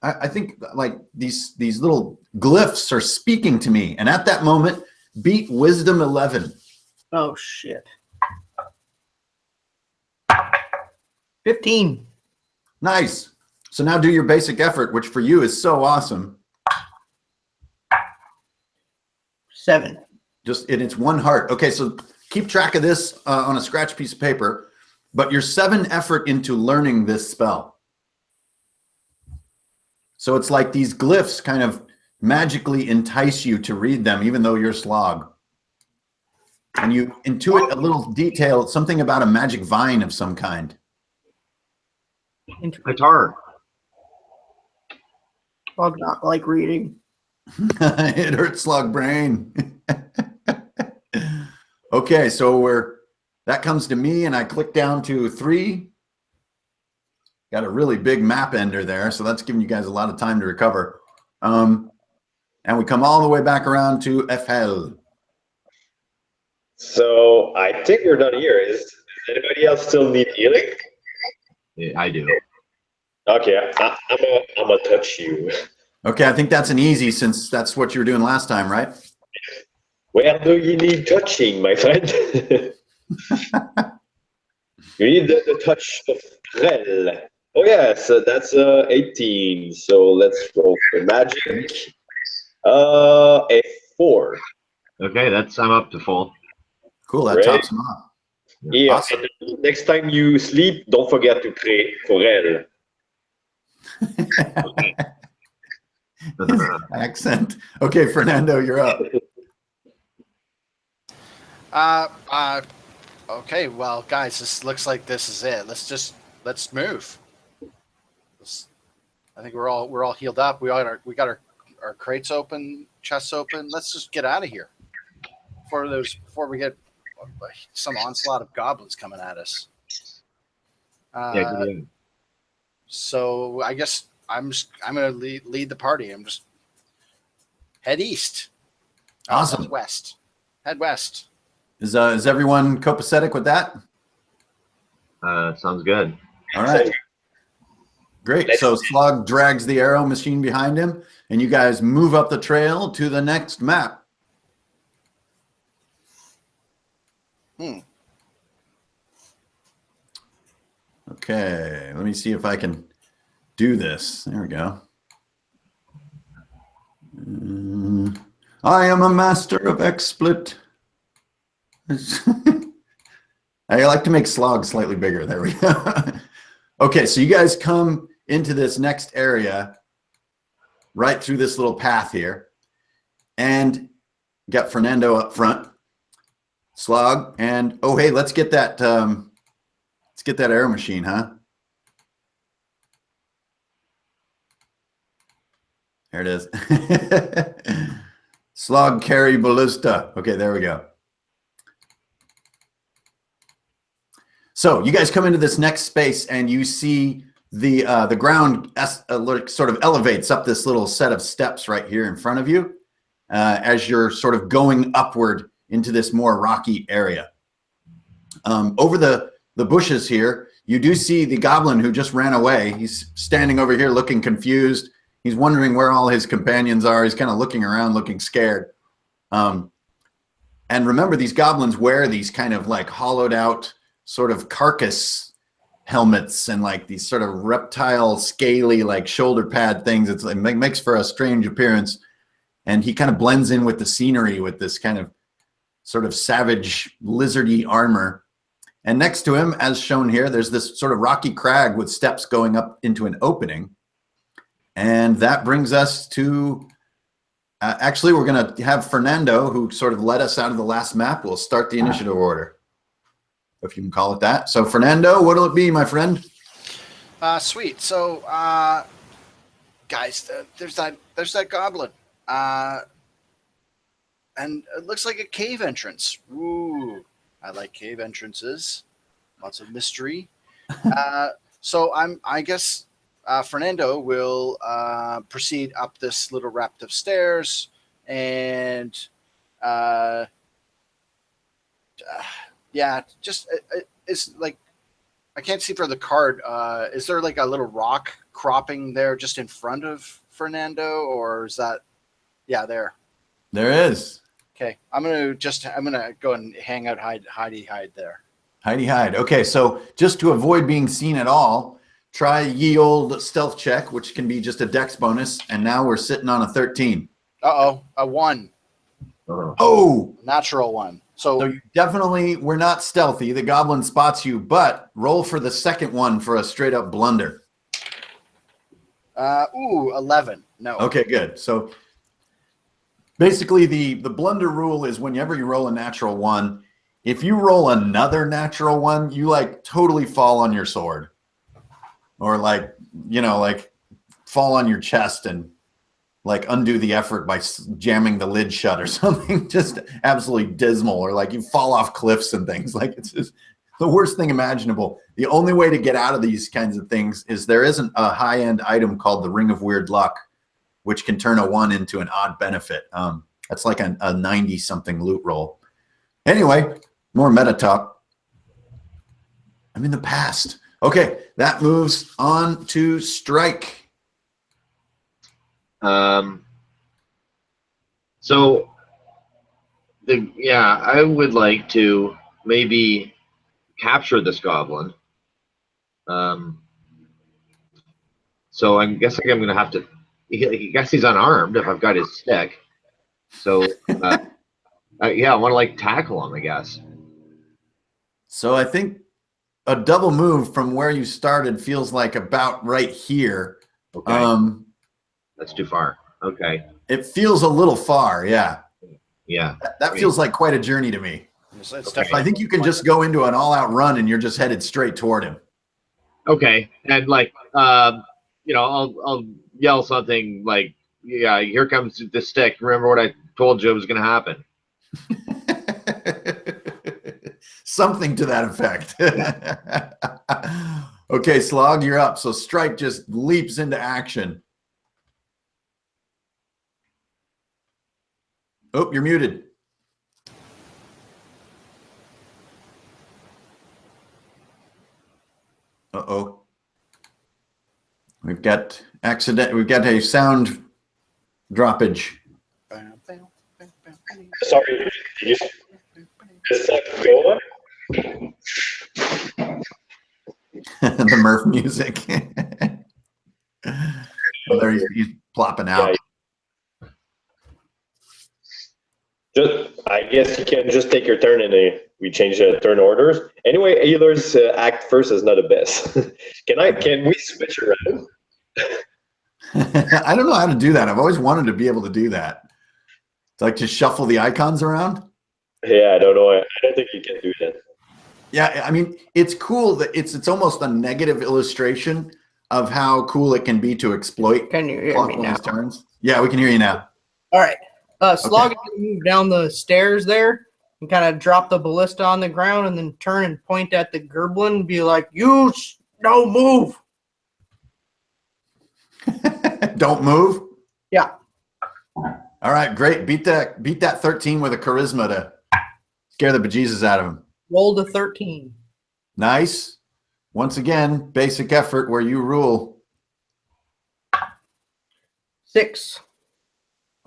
I think like these little glyphs are speaking to me. And at that moment, beat Wisdom 11. Oh shit. 15. Nice. So now do your basic effort, which for you is so awesome. 7. And it's 1 heart. Okay, so keep track of this on a scratch piece of paper, but your 7 effort into learning this spell. So it's like these glyphs kind of magically entice you to read them, even though you're Slog. And you intuit a little detail, something about a magic vine of some kind. Guitar. Slog not like reading. It hurts Slog brain. Okay, so that comes to me, and I click down to 3. Got a really big map ender there, so that's giving you guys a lot of time to recover. And we come all the way back around to FL. So I think we're done here. Does anybody else still need healing? Yeah, I do. Okay, I'm gonna touch you. Okay, I think that's an easy, since that's what you were doing last time, right? Where do you need touching, my friend? You need the touch of Rel. Oh yes, that's 18. So let's roll for magic. A 4. Okay, I'm up to full. Cool, that Great. tops them off. Yeah, Awesome. and next time you sleep, don't forget to pray for Rel. Accent. Okay, Fernando, you're up. Okay, well, guys, this looks like this is it. Let's move. I think we're all healed up. We got our crates open, chests open. Let's just get out of here before we get some onslaught of goblins coming at us. Yeah, good. So I guess I'm gonna lead the party. I'm just head east. Awesome. West. Head west. Is everyone copacetic with that? Sounds good. All right. Great. So Slug drags the arrow machine behind him, and you guys move up the trail to the next map. Okay, let me see if I can do this. There we go. I am a master of XSplit. I like to make Slog slightly bigger. There we go. Okay, so you guys come into this next area right through this little path here, and got Fernando up front, Slog, and oh hey, let's get that arrow machine, huh? There it is. Slog carry ballista. Okay, there we go. So you guys come into this next space and you see the ground sort of elevates up this little set of steps right here in front of you as you're sort of going upward into this more rocky area. Over the bushes here, you do see the goblin who just ran away. He's standing over here looking confused. He's wondering where all his companions are. He's kind of looking around, looking scared. And remember, these goblins wear these kind of like hollowed out sort of carcass helmets and like these sort of reptile, scaly, like shoulder pad things. It makes for a strange appearance. And he kind of blends in with the scenery with this kind of sort of savage, lizardy armor. And next to him, as shown here, there's this sort of rocky crag with steps going up into an opening. And that brings us to, actually, we're going to have Fernando, who sort of led us out of the last map. We'll start the initiative order, if you can call it that. So, Fernando, what'll it be, my friend? Sweet. So, guys, there's that goblin. And it looks like a cave entrance. Ooh, I like cave entrances. Lots of mystery. So I guess Fernando will proceed up this little raft of stairs, and yeah, just it's like I can't see for the card. Is there like a little rock cropping there just in front of Fernando, or is that? Yeah, there. There is. Okay, I'm gonna go and hang out, hide there. Hide. Okay, so just to avoid being seen at all, try ye old stealth check, which can be just a dex bonus, and now we're sitting on a 13. Uh-oh, a 1. Oh! Natural 1. So you definitely were not stealthy. The goblin spots you, but roll for the second one for a straight up blunder. 11. No. Okay, good. So basically the blunder rule is whenever you roll a natural 1, if you roll another natural 1, you like totally fall on your sword. Or like, you know, like fall on your chest and like undo the effort by jamming the lid shut or something. Just absolutely dismal. Or like you fall off cliffs and things. Like it's just the worst thing imaginable. The only way to get out of these kinds of things is there isn't a high-end item called the Ring of Weird Luck, which can turn a 1 into an odd benefit. That's like a 90-something loot roll. Anyway, more meta talk. I'm in the past. Okay, that moves on to Strike. So, I would like to maybe capture this goblin. So I'm guessing I'm going to have to. I guess he's unarmed if I've got his stick. So, I want to like tackle him, I guess. So I think a double move from where you started feels like about right here. Okay. That's too far. Okay. It feels a little far, yeah. Yeah. That feels like quite a journey to me. Okay. I think you can just go into an all-out run and you're just headed straight toward him. Okay. And like, I'll yell something like, "Yeah, here comes the stick. Remember what I told you was going to happen." Something to that effect. Okay, Slog, you're up. So Strike just leaps into action. Oh, you're muted. Uh-oh. We've got a sound droppage. Sorry, is that going? The Murph music. Oh, there he's plopping out. I guess you can just take your turn and we change the turn orders. Anyway, healers act first is not the best. Can we switch around? I don't know how to do that. I've always wanted to be able to do that. It's like to shuffle the icons around. Yeah, I don't know. I don't think you can do that. Yeah, I mean, it's cool that it's almost a negative illustration of how cool it can be to exploit Can you hear clock me one now? of his turns. Yeah, we can hear you now. All right. Slog is going to move down the stairs there and kind of drop the ballista on the ground and then turn and point at the Goblin and be like, "You don't move." Don't move. Yeah. All right, great. Beat that 13 with a charisma to scare the bejesus out of him. Roll to 13. Nice. Once again, basic effort where you rule. 6.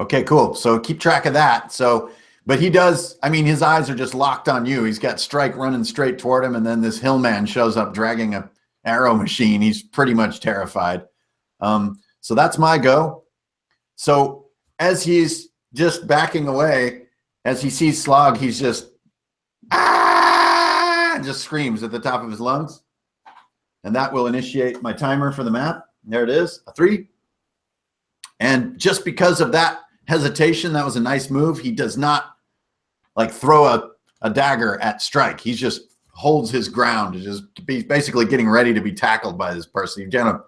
Okay, cool. So keep track of that. So, but he does, I mean, his eyes are just locked on you. He's got Strike running straight toward him, and then this hillman shows up dragging a arrow machine. He's pretty much terrified. So that's my go. So as he's just backing away, as he sees Slog, he's just, and just screams at the top of his lungs. And that will initiate my timer for the map. There it is, a 3. And just because of that hesitation, that was a nice move. He does not like throw a dagger at Strike. He just holds his ground. He's basically getting ready to be tackled by this person. He kind of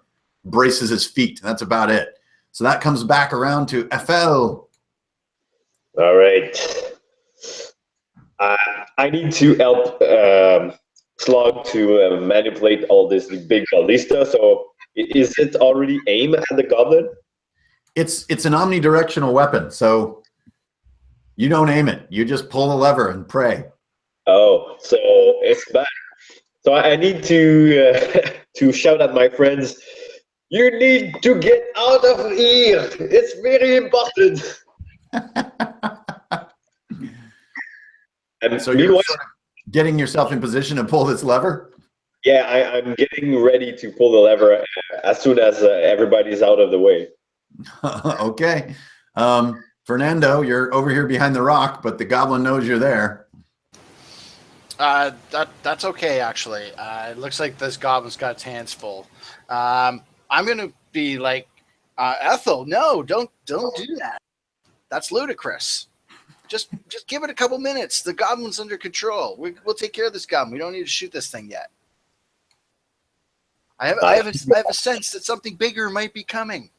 braces his feet. That's about it. So that comes back around to FL. All right. I need to help Slug to manipulate all this big ballista. So is it already aimed at the goblin? It's an omnidirectional weapon, so you don't aim it. You just pull the lever and pray. Oh, so it's bad. So I need to to shout at my friends, "You need to get out of here. It's very important." And So you're meanwhile, sort of getting yourself in position to pull this lever? yeah, I'm getting ready to pull the lever as soon as everybody's out of the way. Okay. Fernando, you're over here behind the rock, but the goblin knows you're there. That's okay, actually. It looks like this goblin's got its hands full. I'm gonna be like, Ethel, no, don't do that. That's ludicrous. Just give it a couple minutes. The goblin's under control. We'll take care of this goblin. We don't need to shoot this thing yet. I have a sense that something bigger might be coming.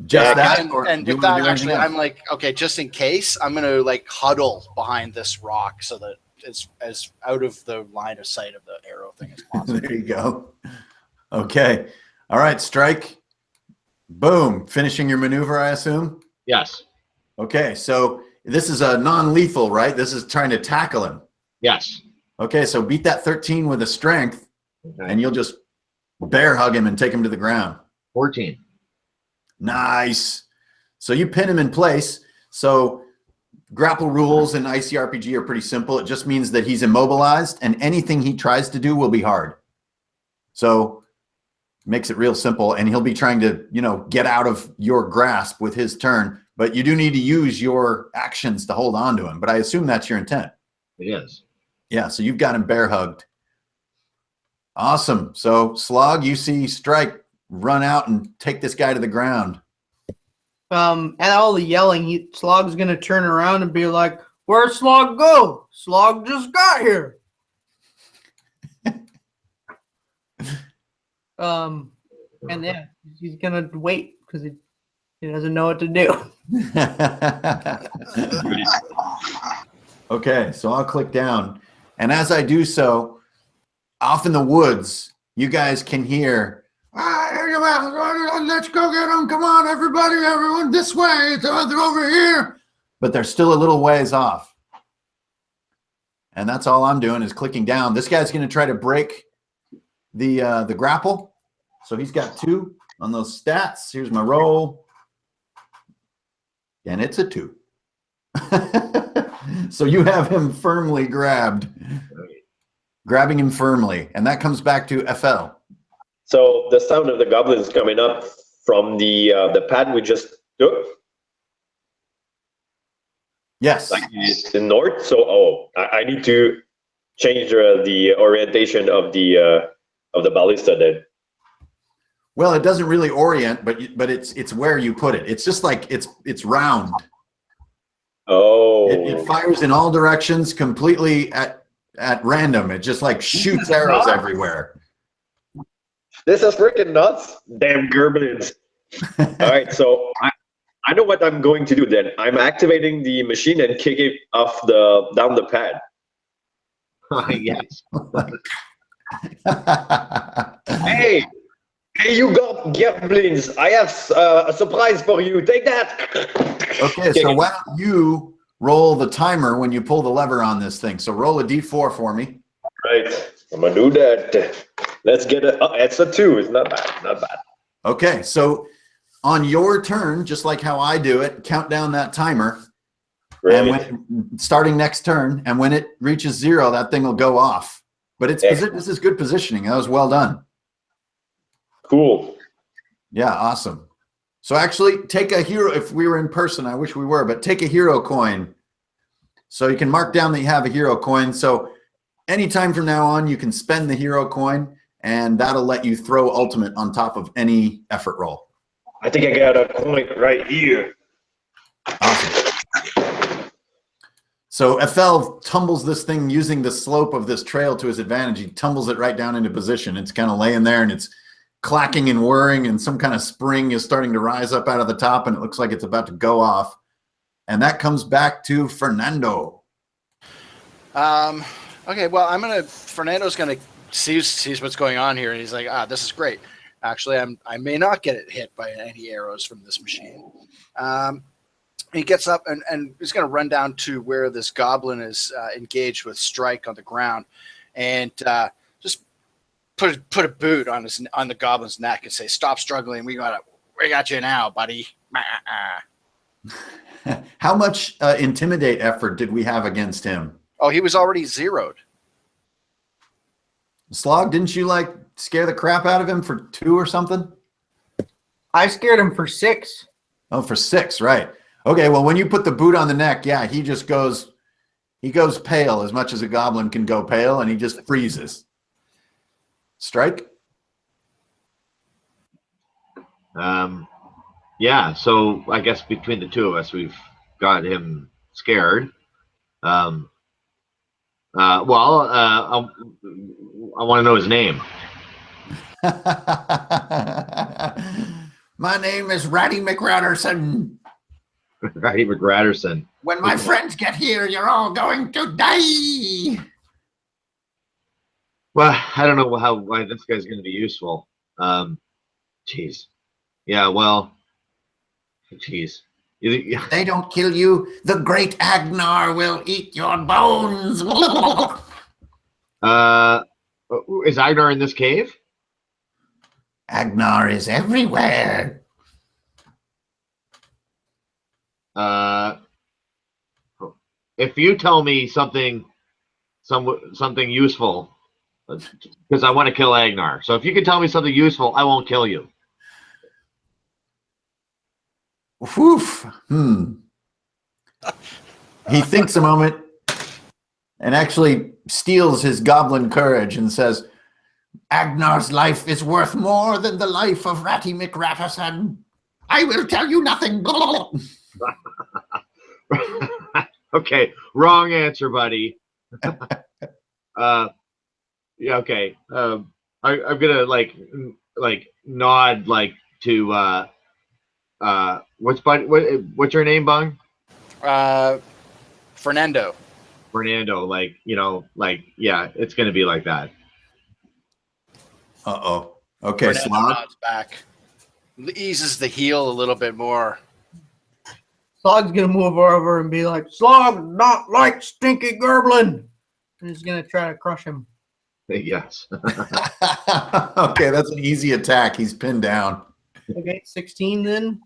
Just that, and or and do you with wanna that, do anything actually, else? I'm like, okay, just in case, I'm gonna like huddle behind this rock so that it's as out of the line of sight of the arrow thing as possible. There you go. Okay. All right, Strike. Boom. Finishing your maneuver, I assume? Yes. Okay, so this is a non-lethal, right? This is trying to tackle him. Yes. Okay, so beat that 13 with a strength, and you'll just bear hug him and take him to the ground. 14. Nice. So you pin him in place. So grapple rules in ICRPG are pretty simple. It just means that he's immobilized, and anything he tries to do will be hard. So makes it real simple, and he'll be trying to, get out of your grasp with his turn, but you do need to use your actions to hold on to him. But I assume that's your intent. It is. Yeah, so you've got him bear hugged. Awesome. So Slog, you see Strike run out and take this guy to the ground. And all the yelling, Slog's going to turn around and be like, "Where'd Slog go? Slog just got here." And yeah, he's going to wait because he doesn't know what to do. Okay, so I'll click down. And as I do so, off in the woods, you guys can hear, "Let's go get them. Come on, everyone this way. They're over here." But they're still a little ways off. And that's all I'm doing is clicking down. This guy's going to try to break the grapple. So he's got 2 on those stats. Here's my roll. And it's a 2. So you have him firmly grabbed. Grabbing him firmly. And that comes back to FL. So the sound of the goblin is coming up from the pad we just took. Yes. Like the north. So I need to change the orientation of the ballista then. Well, it doesn't really orient, but it's where you put it. It's just like it's round. Oh. It fires in all directions completely at at random. It just like shoots arrows everywhere. This is freaking nuts. Damn goblins. All right, so I know what I'm going to do then. I'm activating the machine and kick it off down the pad. Yes. Hey, you got goblins. I have a surprise for you. Take that. Okay, so why don't you roll the timer when you pull the lever on this thing? So roll a d4 for me. Right, I'm gonna do that. Let's get it. Oh, it's a 2. It's not bad. Not bad. Okay, so on your turn, just like how I do it, count down that timer. Right. And starting next turn, and when it reaches 0, that thing will go off. But this is good positioning. That was well done. Cool. Yeah, awesome. So actually, take a hero. If we were in person, I wish we were, but take a hero coin. So you can mark down that you have a hero coin. So anytime from now on, you can spend the hero coin, and that'll let you throw ultimate on top of any effort roll. I think I got a coin right here. Awesome. So FL tumbles this thing using the slope of this trail to his advantage. He tumbles it right down into position. It's kind of laying there, and it's clacking and whirring, and some kind of spring is starting to rise up out of the top, and it looks like it's about to go off. And that comes back to Fernando. Okay, well, Fernando's gonna sees what's going on here, and he's like, this is great. Actually, I may not get hit by any arrows from this machine. He gets up and he's going to run down to where this goblin is engaged with Strike on the ground, and just put a boot on the goblin's neck and say, "Stop struggling. We got you now, buddy." How much intimidate effort did we have against him? Oh, he was already zeroed. Slog, didn't you like scare the crap out of him for 2 or something? I scared him for 6. Oh, for 6, right. Okay, well, when you put the boot on the neck, yeah, he goes pale as much as a goblin can go pale, and he just freezes. Strike? Yeah, so I guess between the two of us, we've got him scared. I want to know his name. My name is Ratty McRatterson. Ratty McRatterson. When my friends get here, you're all going to die. Well, I don't know why this guy's going to be useful. Jeez. Yeah, well, jeez. If they don't kill you, the great AGNAR will eat your bones. Is AGNAR in this cave? AGNAR is everywhere. If you tell me something useful, because I want to kill AGNAR. So if you can tell me something useful, I won't kill you. Woof. He thinks a moment and actually steals his goblin courage and says, "AGNAR's life is worth more than the life of Ratty McRatterson. I will tell you nothing." Okay, wrong answer, buddy. Yeah, okay. I'm gonna like nod to what's your name, Bung? Fernando. Fernando, yeah, it's gonna be like that. Uh-oh. Okay, Fernando Slog. nods back. Eases the heel a little bit more. Slog's gonna move over and be like, "Slog, not like stinky goblin," and he's gonna try to crush him. Yes. Okay, that's an easy attack. He's pinned down. Okay, 16 then,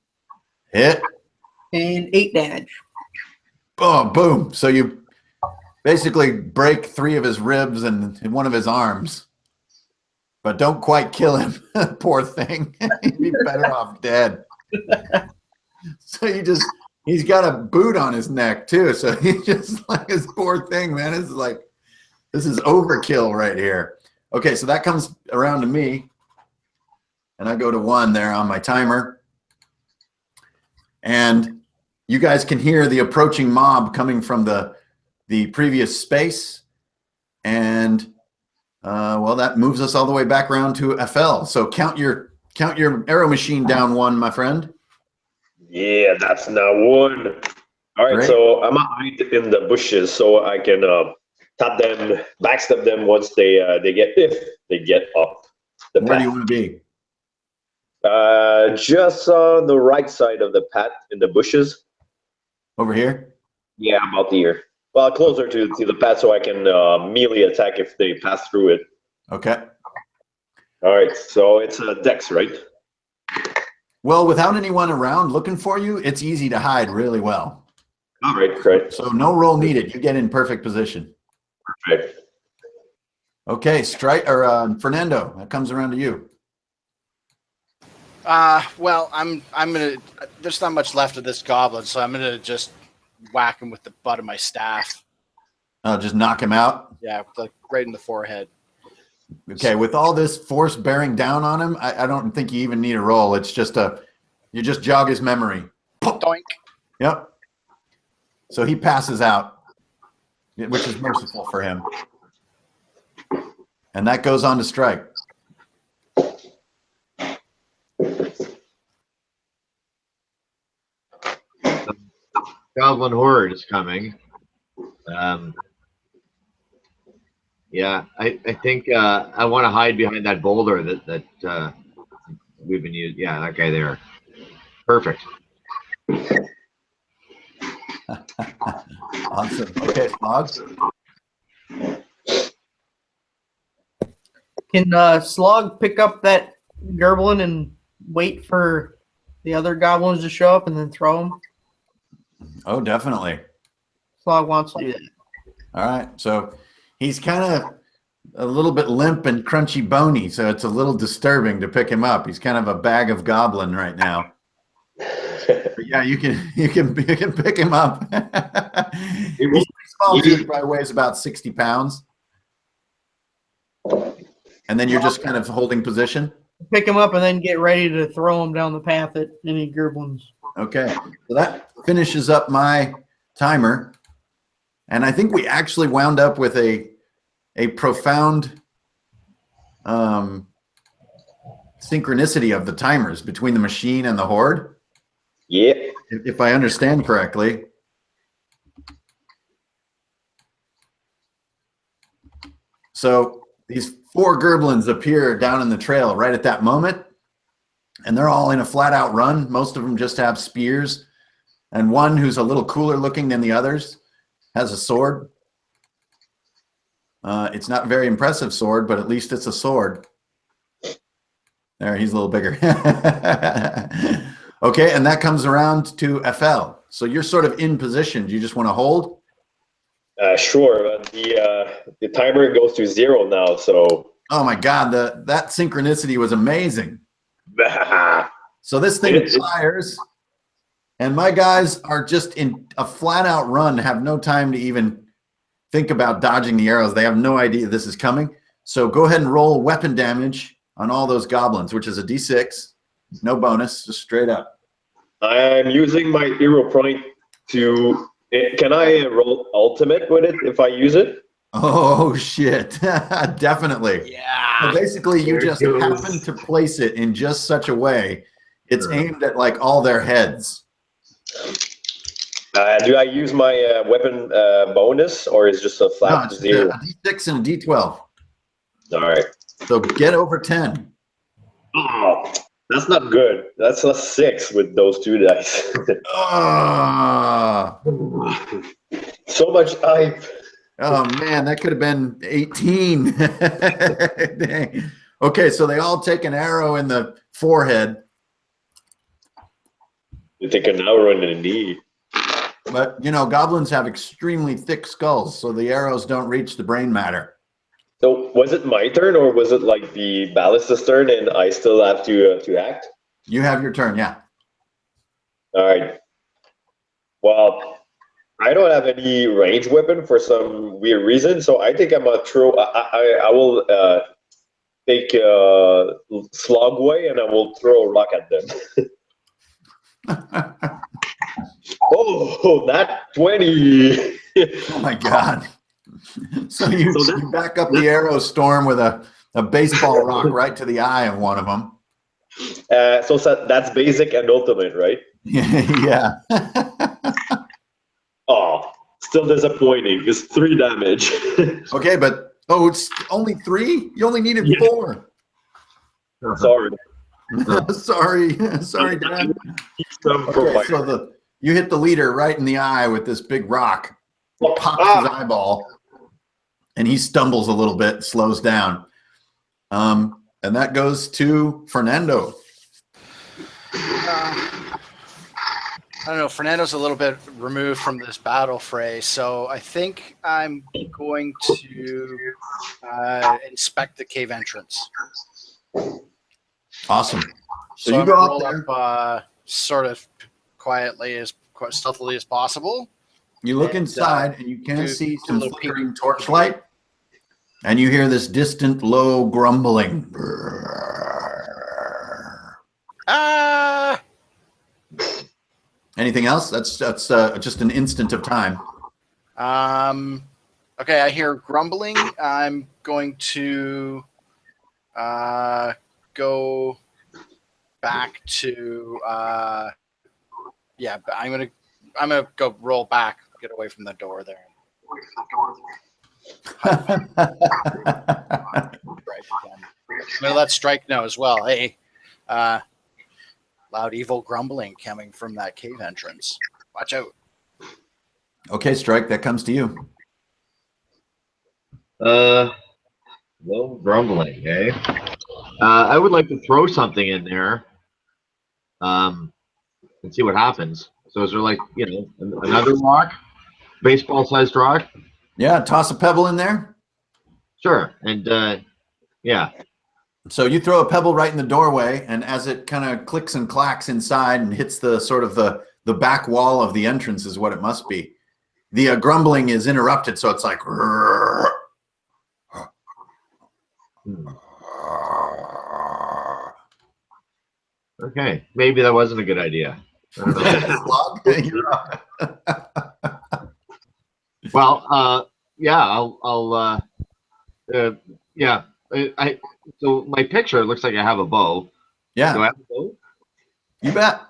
Hit. and 8 damage. Oh, boom. So you basically break 3 of his ribs and 1 of his arms. But don't quite kill him. Poor thing. He'd be better off dead. So he's got a boot on his neck too. So he's just like this poor thing, man. This is overkill right here. Okay, so that comes around to me. And I go to 1 there on my timer. And you guys can hear the approaching mob coming from the previous space. And well, that moves us all the way back around to FL. So count your arrow machine down 1, my friend. Yeah, that's now 1. All right, Great. so I'm gonna hide in the bushes so I can tap them, backstab them once they get up the Where do you path. want to be? Just on the right side of the path in the bushes. Over here? Yeah, about here. Well, closer to the path so I can melee attack if they pass through it. Okay. All right, so it's a dex, right? Well, without anyone around looking for you, it's easy to hide really well. All right, great. So no roll needed. You get in perfect position. Perfect. Okay, Fernando, that comes around to you. Well, I'm gonna. There's not much left of this goblin, so I'm gonna just whack him with the butt of my staff. Just knock him out. Yeah, like right in the forehead. Okay, with all this force bearing down on him, I don't think you even need a roll. It's just you just jog his memory. Doink. Yep. So he passes out, which is merciful for him. And that goes on to strike. Goblin horde is coming. Yeah, I think I want to hide behind that boulder that we've been using. Yeah, that guy there. Perfect. Awesome. Okay, Slog. Can Slog pick up that Goblin and wait for the other goblins to show up and then throw them? Oh, definitely. Slog wants to do that. All right. So he's kind of a little bit limp and crunchy bony, so it's a little disturbing to pick him up. He's kind of a bag of goblin right now. But yeah, you can pick him up. He's pretty small too. He probably weighs about 60 pounds. And then you're just kind of holding position. Pick him up and then get ready to throw him down the path at any goblins. Okay, so that finishes up my timer. And I think we actually wound up with a profound synchronicity of the timers between the machine and the horde. Yeah. If I understand correctly. So these 4 Gerblins appear down in the trail right at that moment, and they're all in a flat-out run. Most of them just have spears, and one who's a little cooler looking than the others has a sword. It's not a very impressive sword, but at least it's a sword. There, he's a little bigger. Okay, and that comes around to FL. So you're sort of in position. Do you just want to hold? Sure. The timer goes to 0 now, so. Oh my God, that synchronicity was amazing. So this thing fires, and my guys are just in a flat-out run, have no time to even think about dodging the arrows. They have no idea this is coming. So go ahead and roll weapon damage on all those goblins, which is a D6. No bonus, just straight up. I'm using my hero point to. Can I roll ultimate with it if I use it? Oh shit! Definitely. Yeah. So basically, you just happen to place it in just such a way. It's aimed at like all their heads. Do I use my weapon bonus, or is it just a flat 0? A D6 and a D12. All right. So get over 10. Oh, that's not good. That's a 6 with those 2 dice. So much hype. Oh man, that could have been 18. Dang. Okay, so they all take an arrow in the forehead. You take an arrow in the knee. But you know, goblins have extremely thick skulls, so the arrows don't reach the brain matter. So was it my turn, or was it like the ballista's turn, and I still have to act? You have your turn, yeah. All right. Well, I don't have any ranged weapon for some weird reason, so I think I'm gonna throw. I will take slog away, and I will throw a rock at them. Oh, not 20. Oh my God. So you back up the arrow storm with a baseball rock right to the eye of one of them. So that's basic and ultimate, right? Yeah. Oh, still disappointing. It's 3 damage. Okay, but it's only 3? You only needed 4. Sorry. Sorry, Dad. Okay, so you hit the leader right in the eye with this big rock. Pops his eyeball, and he stumbles a little bit, slows down. And that goes to Fernando. I don't know. Fernando's a little bit removed from this battle fray, so I think I'm going to inspect the cave entrance. Awesome. So So you I'm go gonna up roll there. up sort of quietly, quite stealthily as possible. You look and, inside, and you can do see a some little peek. flickering torchlight, and you hear this distant, low grumbling. Ah! Anything else? That's just an instant of time. Okay, I hear grumbling. I'm going to go back to I'm gonna go roll back, get away from the door there. Strike again. I'm gonna let Strike know as well. Hey, loud evil grumbling coming from that cave entrance. Watch out. Okay, Strike, that comes to you. Low grumbling, eh? I would like to throw something in there, and see what happens. So is there like, another rock, baseball-sized rock? Yeah, toss a pebble in there. Sure, and yeah. So you throw a pebble right in the doorway, and as it kind of clicks and clacks inside and hits the sort of the back wall of the entrance is what it must be. The grumbling is interrupted, so it's like. Okay, maybe that wasn't a good idea. I don't know. Well, yeah, I'll yeah. So my picture looks like I have a bow. Yeah. Do I have a bow? You bet.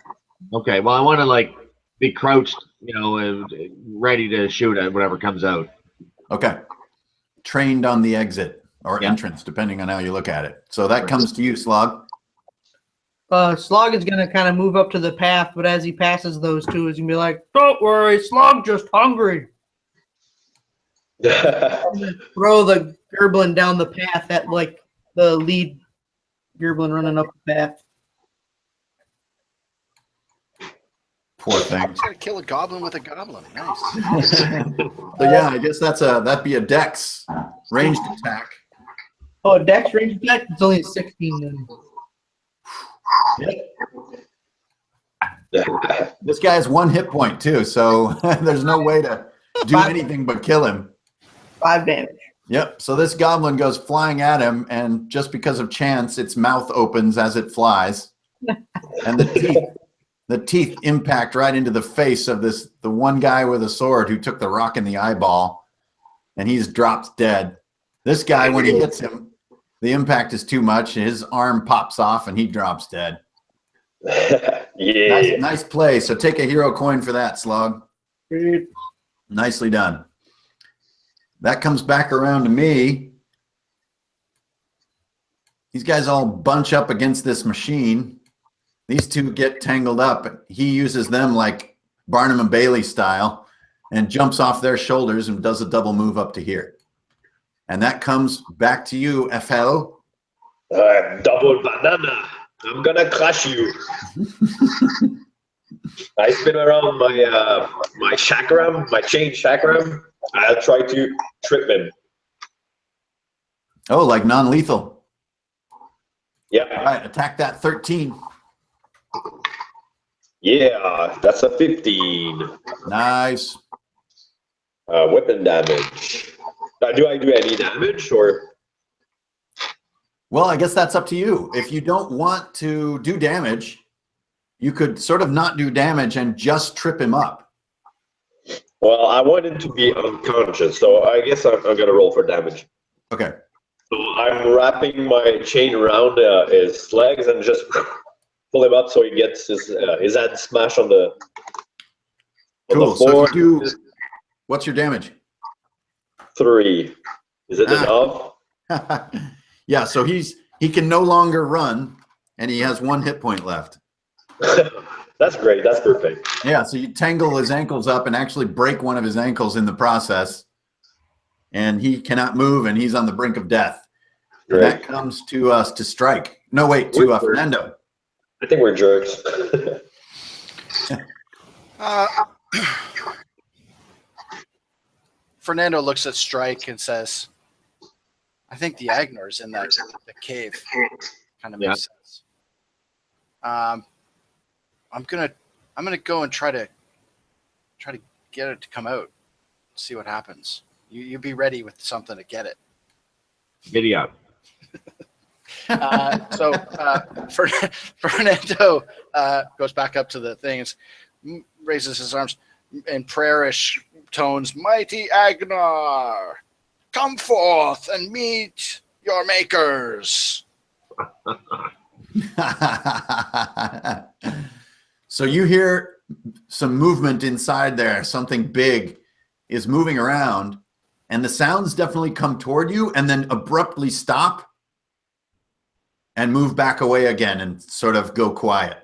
Okay. Well, I want to like be crouched, ready to shoot at whatever comes out. Okay. Trained on the exit or entrance, depending on how you look at it. So that comes to you, Slog. Slog is going to kind of move up to the path, but as he passes those two, he's going to be like, "Don't worry, Slog just hungry." Throw the Goblin down the path at like the lead Goblin running up the path. Poor thing. I'm just gonna kill a goblin with a goblin. Nice. So yeah, I guess that'd be a Dex ranged attack. Oh, Dex range attack? It's only a 16 then. This guy has 1 hit point too, so there's no way to do anything but kill him. 5 damage. Yep. So this goblin goes flying at him, and just because of chance, its mouth opens as it flies, and the teeth impact right into the face of the one guy with a sword who took the rock in the eyeball, and he's dropped dead. This guy, when he hits him, the impact is too much. His arm pops off, and he drops dead. Yeah. Nice play. So take a hero coin for that, Slug. Great. Nicely done. That comes back around to me. These guys all bunch up against this machine. These two get tangled up. He uses them like Barnum and Bailey style and jumps off their shoulders and does a double move up to here. And that comes back to you, FL. Double banana. I'm gonna crush you. I spin around my chakram, my chain chakram. I'll try to trip him. Oh, like non-lethal. Yeah. All right, attack that 13. Yeah, that's a 15. Nice. Weapon damage. Do I do any damage or? Well, I guess that's up to you. If you don't want to do damage, you could sort of not do damage and just trip him up. Well, I want him to be unconscious, so I guess I'm gonna roll for damage. Okay. So I'm wrapping my chain around his legs and just pull him up so he gets his head smashed on the Cool. floor. So you do, what's your damage? 3. Is it enough? Yeah, so he can no longer run, and he has 1 hit point left. That's great. That's perfect. Yeah, so you tangle his ankles up and actually break one of his ankles in the process, and he cannot move, and he's on the brink of death. And that comes to us to Strike. No, wait, to Fernando. I think we're jerks. Fernando looks at Strike and says, I think the AGNAR's in the cave. Kind of makes sense. I'm gonna go and try to get it to come out. See what happens. You be ready with something to get it. Giddy up. Fernando goes back up to the thing and raises his arms in prayer-ish tones. Mighty AGNAR, come forth and meet your makers. So you hear some movement inside there. Something big is moving around, and the sounds definitely come toward you and then abruptly stop and move back away again and sort of go quiet.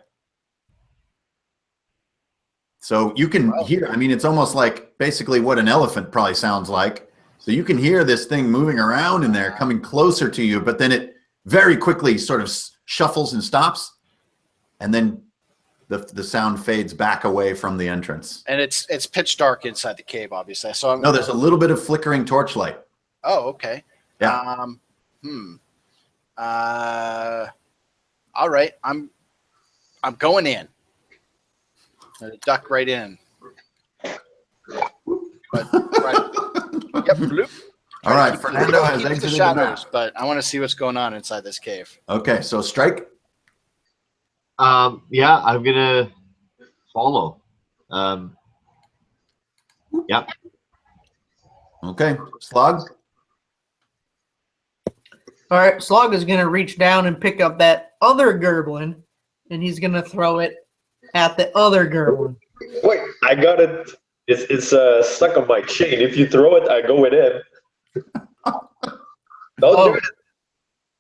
So you can hear, I mean, it's almost like basically what an elephant probably sounds like. So you can hear this thing moving around in there, coming closer to you, but then it very quickly sort of shuffles and stops, and then the sound fades back away from the entrance. And it's pitch dark inside the cave, obviously. So No, there's a little bit of flickering torchlight. Oh, okay. Yeah. All right. I'm going in. I'm gonna duck right in. But yep, bloop. All right, Fernando has Keep the exited the shadows, map. but I want to see what's going on inside this cave. Okay, so Strike. Yeah, I'm gonna follow. Yep. Okay, Slug. All right, Slug is going to reach down and pick up that other Goblin, and he's going to throw it at the other Goblin. Wait, I got it. It's stuck on my chain. If you throw it, I go it in. Don't do it.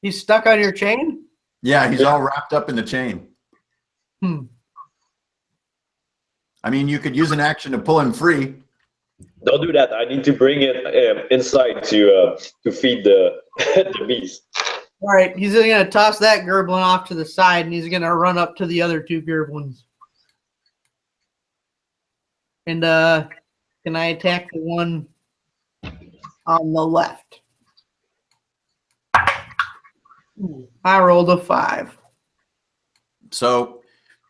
He's stuck on your chain? Yeah, he's all wrapped up in the chain. I mean, you could use an action to pull him free. Don't do that. I need to bring it inside to feed the the beast. All right, he's going to toss that Goblin off to the side, and he's going to run up to the other 2 Goblins. And can I attack the one on the left? I rolled a 5. So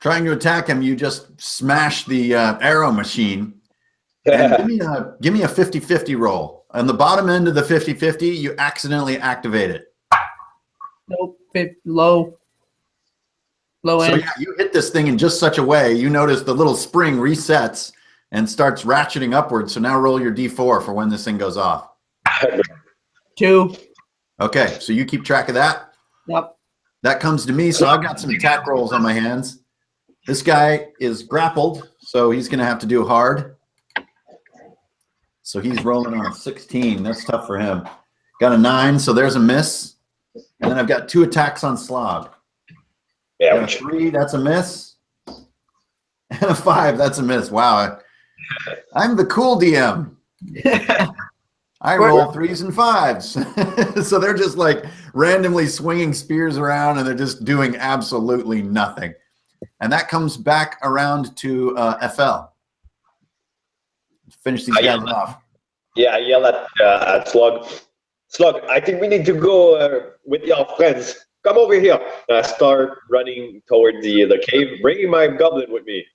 trying to attack him, you just smash the arrow machine. And give me a 50-50 roll. On the bottom end of the 50-50, you accidentally activate it. Nope, low So end. yeah, you hit this thing in just such a way, you notice the little spring resets and starts ratcheting upwards. So now roll your D4 for when this thing goes off. 2. Okay, so you keep track of that. Yep. That comes to me, so I've got some attack rolls on my hands. This guy is grappled, so he's going to have to do hard. So he's rolling on a 16. That's tough for him. Got a 9, so there's a miss. And then I've got 2 attacks on Slog. Yeah, Got a 3, that's a miss. And a 5, that's a miss. Wow. I'm the cool DM. I roll 3s and 5s. So they're just like randomly swinging spears around, and they're just doing absolutely nothing. And that comes back around to FL. Finish these guys off. Yeah, I yell at Slug. Slug, I think we need to go with your friends. Come over here. And I start running toward the cave, bringing my goblin with me.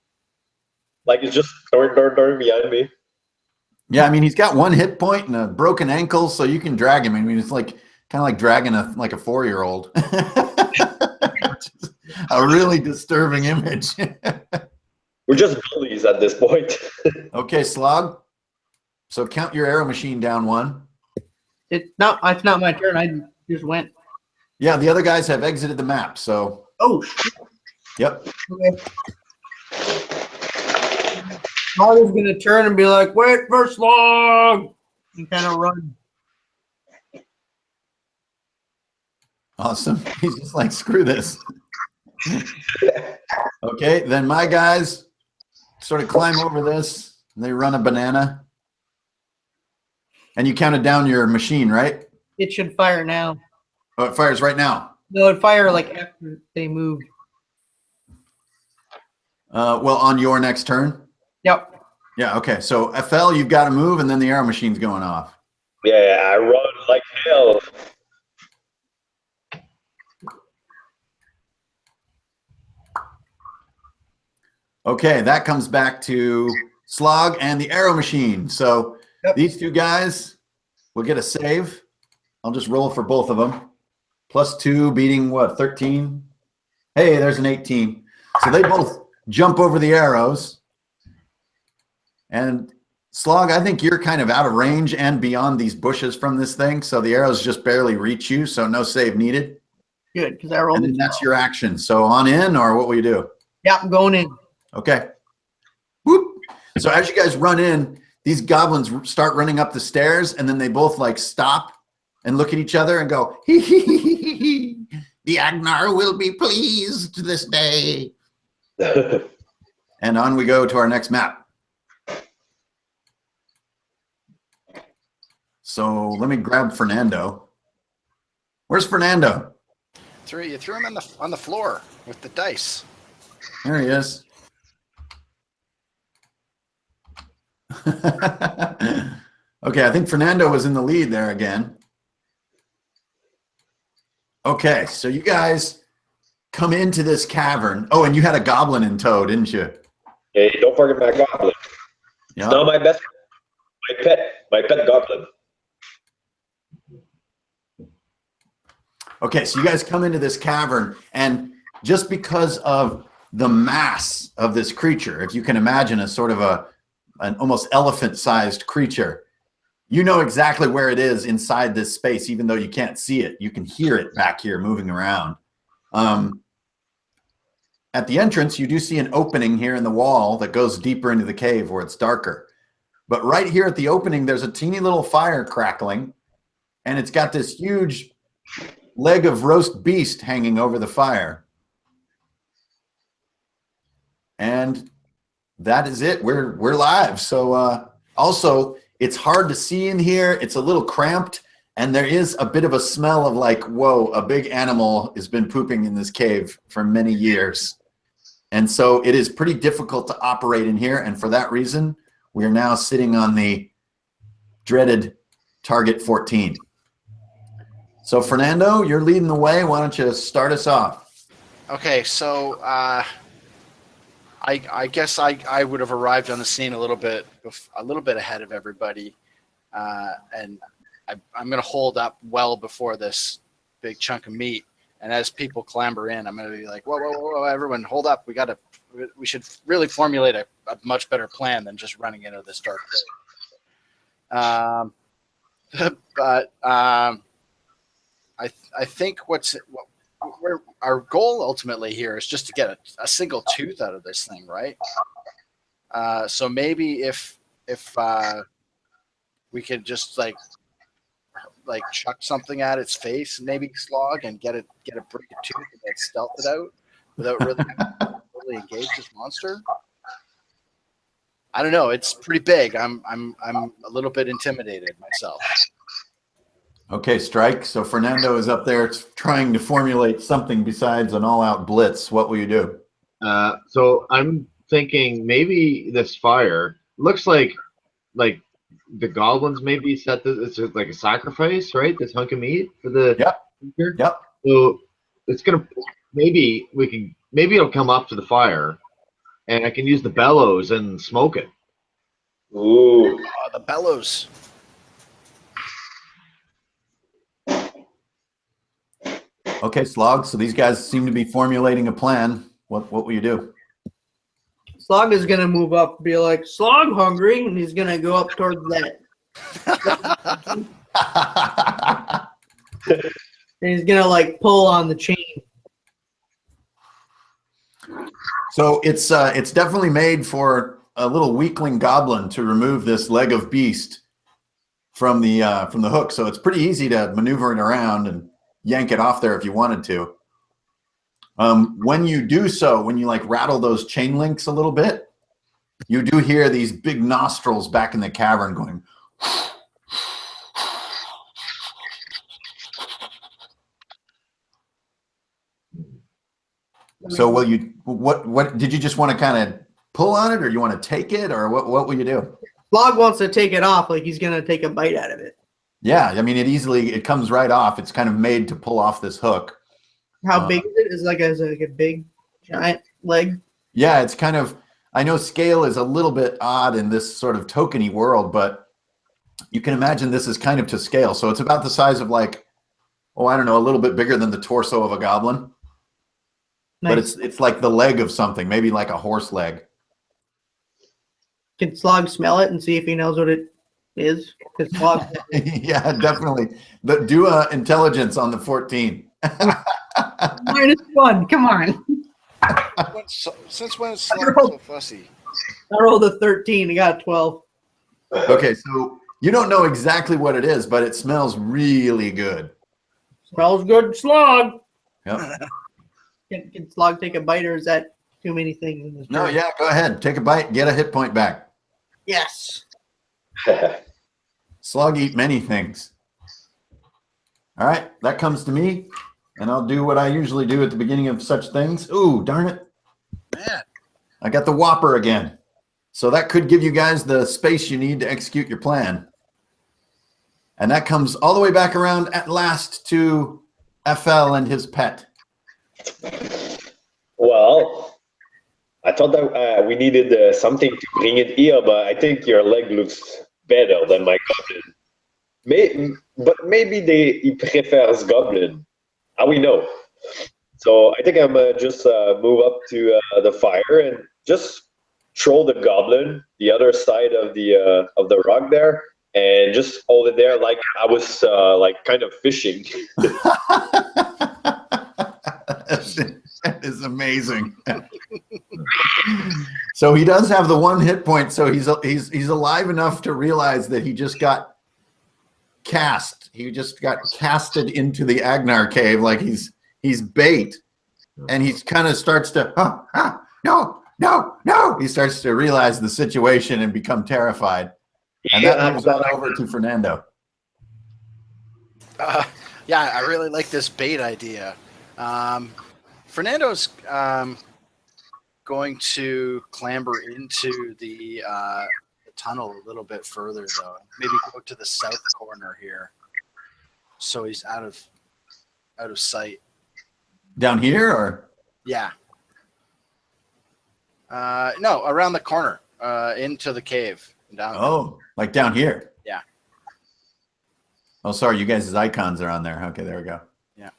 Like it's just behind me. Yeah, I mean, he's got 1 hit point and a broken ankle, so you can drag him. I mean, it's like kind of like dragging a 4-year-old. A really disturbing image. We're just bullies at this point. Okay, Slog. So count your arrow machine down 1. It's not my turn. I just went. Yeah, the other guys have exited the map. So. Oh shit. Yep. Okay. I was gonna turn and be like, "Wait for Slog," and kind of run. Awesome. He's just like, screw this. Okay, then my guys sort of climb over this. And they run a banana. And you counted down your machine, right? It should fire now. Oh, it fires right now. No, it fire like after they moved. Well, on your next turn? Yep. Yeah, okay. So, FL, you've got to move, and then the arrow machine's going off. Yeah, I run like hell. Okay, that comes back to Slog and the arrow machine. So, these two guys will get a save. I'll just roll for both of them. +2, beating what, 13? Hey, there's an 18. So they both jump over the arrows. And Slog, I think you're kind of out of range and beyond these bushes from this thing. So the arrows just barely reach you. So no save needed. Good, because I rolled. And then that's your action. So on in, or what will you do? Yeah, I'm going in. Okay. Whoop. So as you guys run in, these goblins start running up the stairs, and then they both like stop and look at each other and go, hee hee hee hee hee. The AGNAR will be pleased this day. And on we go to our next map. So let me grab Fernando. Where's Fernando? You threw him on the floor with the dice. There he is. Okay, I think Fernando was in the lead there again. Okay, so you guys come into this cavern. Oh, and you had a goblin in tow, didn't you? Hey, don't forget my goblin. Yeah. It's not my best friend. My pet goblin. Okay, so you guys come into this cavern, and just because of the mass of this creature, if you can imagine a sort of an almost elephant-sized creature, you know exactly where it is inside this space, even though you can't see it. You can hear it back here moving around. At the entrance, you do see an opening here in the wall that goes deeper into the cave where it's darker. But right here at the opening, there's a teeny little fire crackling, and it's got this huge leg of roast beast hanging over the fire. And that is it. We're live. So also, it's hard to see in here. It's a little cramped, and there is a bit of a smell of like, whoa, a big animal has been pooping in this cave for many years. And so it is pretty difficult to operate in here. And for that reason, we are now sitting on the dreaded target 14. So Fernando, you're leading the way. Why don't you start us off? Okay, so I guess I would have arrived on the scene a little bit ahead of everybody, and I'm going to hold up well before this big chunk of meat. And as people clamber in, I'm going to be like, whoa, everyone, hold up! We should really formulate a much better plan than just running into this dark place. But I think where our goal ultimately here is just to get a single tooth out of this thing, right? So maybe if we could just like chuck something at its face, maybe Slog, and get a break a tooth and then stealth it out without really engage this monster. I don't know. It's pretty big. I'm a little bit intimidated myself. Okay, Strike. So Fernando is up there trying to formulate something besides an all-out blitz. What will you do? So I'm thinking maybe this fire looks like the goblins maybe set this. It's like a sacrifice, right? This hunk of meat for the creature. Yep. So it's gonna maybe it'll come up to the fire, and I can use the bellows and smoke it. Ooh. The bellows. Okay, Slog. So these guys seem to be formulating a plan. What will you do? Slog is gonna move up, be like, Slog hungry, and he's gonna go up towards that And he's gonna like pull on the chain. So it's definitely made for a little weakling goblin to remove this leg of beast from the hook. So it's pretty easy to maneuver it around and yank it off there if you wanted to. When you do so, when you like rattle those chain links a little bit, you do hear these big nostrils back in the cavern going. So will you? What did you just want to kind of pull on it, or you want to take it, or what will you do? Slog wants to take it off, like he's gonna take a bite out of it. Yeah, I mean it comes right off. It's kind of made to pull off this hook. How big is it? Is like a big giant leg? Yeah, it's kind of. I know scale is a little bit odd in this sort of tokeny world, but you can imagine this is kind of to scale. So it's about the size of like, I don't know, a little bit bigger than the torso of a goblin. Nice. But it's like the leg of something, maybe like a horse leg. Can Slog smell it and see if he knows what it is? Because Slog. Yeah, definitely. Do a intelligence on the 14. -1. Come on. Since when is Slog so fussy? I rolled a 13. I got a 12. Okay, so you don't know exactly what it is, but it smells really good. Smells good, Slog. Yep. Can Slog take a bite, or is that too many things in this? No, yeah, go ahead. Take a bite. Get a hit point back. Yes. Slog eat many things. All right, that comes to me, and I'll do what I usually do at the beginning of such things. Ooh, darn it. Man. I got the Whopper again. So that could give you guys the space you need to execute your plan. And that comes all the way back around at last to FL and his pet. Well, I thought that we needed something to bring it here, but I think your leg looks better than my goblin. But maybe he prefers goblin. How we know? So I think I'm just move up to the fire and just throw the goblin the other side of the rock there, and just hold it there like I was like kind of fishing. That is amazing. So he does have the 1 hit point. So he's alive enough to realize that he just got cast. He just got casted into the AGNAR cave like he's bait, and he kind of starts to no. He starts to realize the situation and become terrified, and that moves on over to Fernando. Yeah, I really like this bait idea. Fernando's going to clamber into the tunnel a little bit further, though. Maybe go to the south corner here, so he's out of sight. Down here, or yeah, no, around the corner, into the cave. Down. Oh, like down here. Yeah. Oh, sorry, you guys' icons are on there. Okay, there we go. Yeah.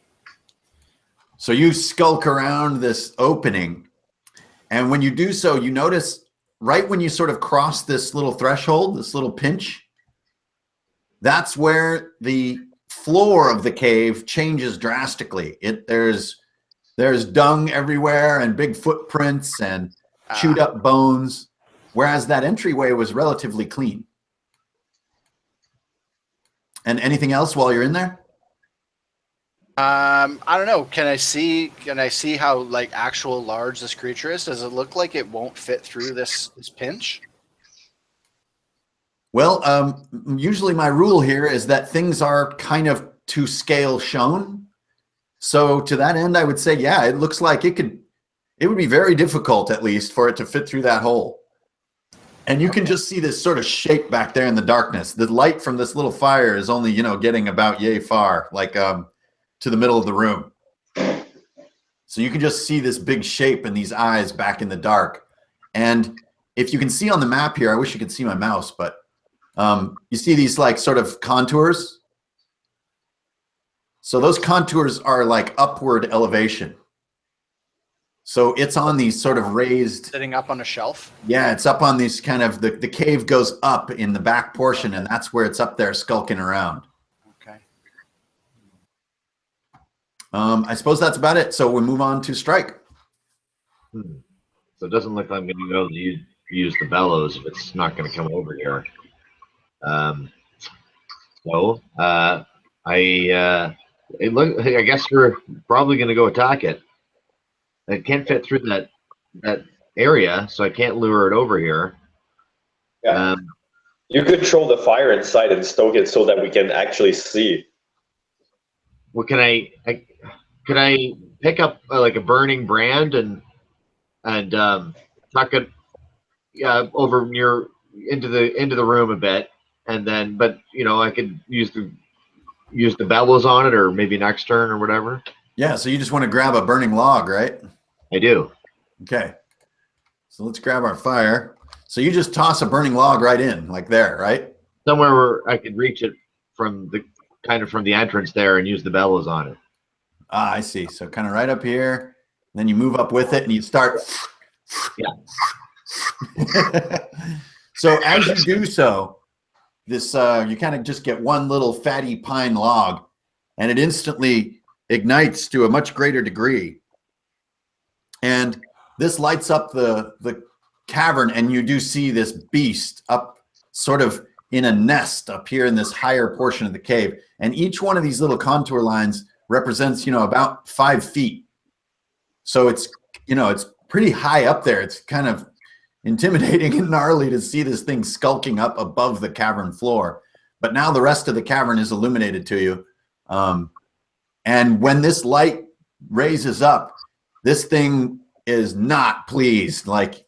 So you skulk around this opening, and when you do so, you notice right when you sort of cross this little threshold, this little pinch, that's where the floor of the cave changes drastically. There's dung everywhere and big footprints and chewed up bones, whereas that entryway was relatively clean. And anything else while you're in there? I don't know. Can I see how like actual large this creature is? Does it look like it won't fit through this pinch? Well, usually my rule here is that things are kind of to scale shown. So to that end, I would say, yeah, it looks like it would be very difficult, at least, for it to fit through that hole. And you can just see this sort of shape back there in the darkness. The light from this little fire is only, getting about yay far, like to the middle of the room. So you can just see this big shape and these eyes back in the dark. And if you can see on the map here, I wish you could see my mouse, but you see these like sort of contours. So those contours are like upward elevation. So it's on these sort of raised. Sitting up on a shelf. Yeah, it's up on these kind of the cave goes up in the back portion, and that's where it's up there skulking around. Okay. I suppose that's about it. So we move on to strike. So it doesn't look like I'm going to be able to use the bellows if it's not going to come over here. I guess we're probably going to go attack it. It can't fit through that area, so I can't lure it over here. Yeah. You control the fire inside and stoke it so that we can actually see. Well, can I pick up like a burning brand and tuck it over near into the room a bit, and then I could use the bellows on it, or maybe next turn or whatever. Yeah, so you just want to grab a burning log, right? I do. Okay. So let's grab our fire. So you just toss a burning log right in, like there, right? Somewhere where I could reach it from the entrance there and use the bellows on it. Ah, I see. So kind of right up here. Then you move up with it and you start. Yeah. So as you do so, this you kind of just get one little fatty pine log, and it instantly ignites to a much greater degree. And this lights up the cavern, and you do see this beast up sort of in a nest up here in this higher portion of the cave. And each one of these little contour lines represents, about 5 feet. So it's pretty high up there. It's kind of intimidating and gnarly to see this thing skulking up above the cavern floor. But now the rest of the cavern is illuminated to you. And when this light raises up, this thing is not pleased. Like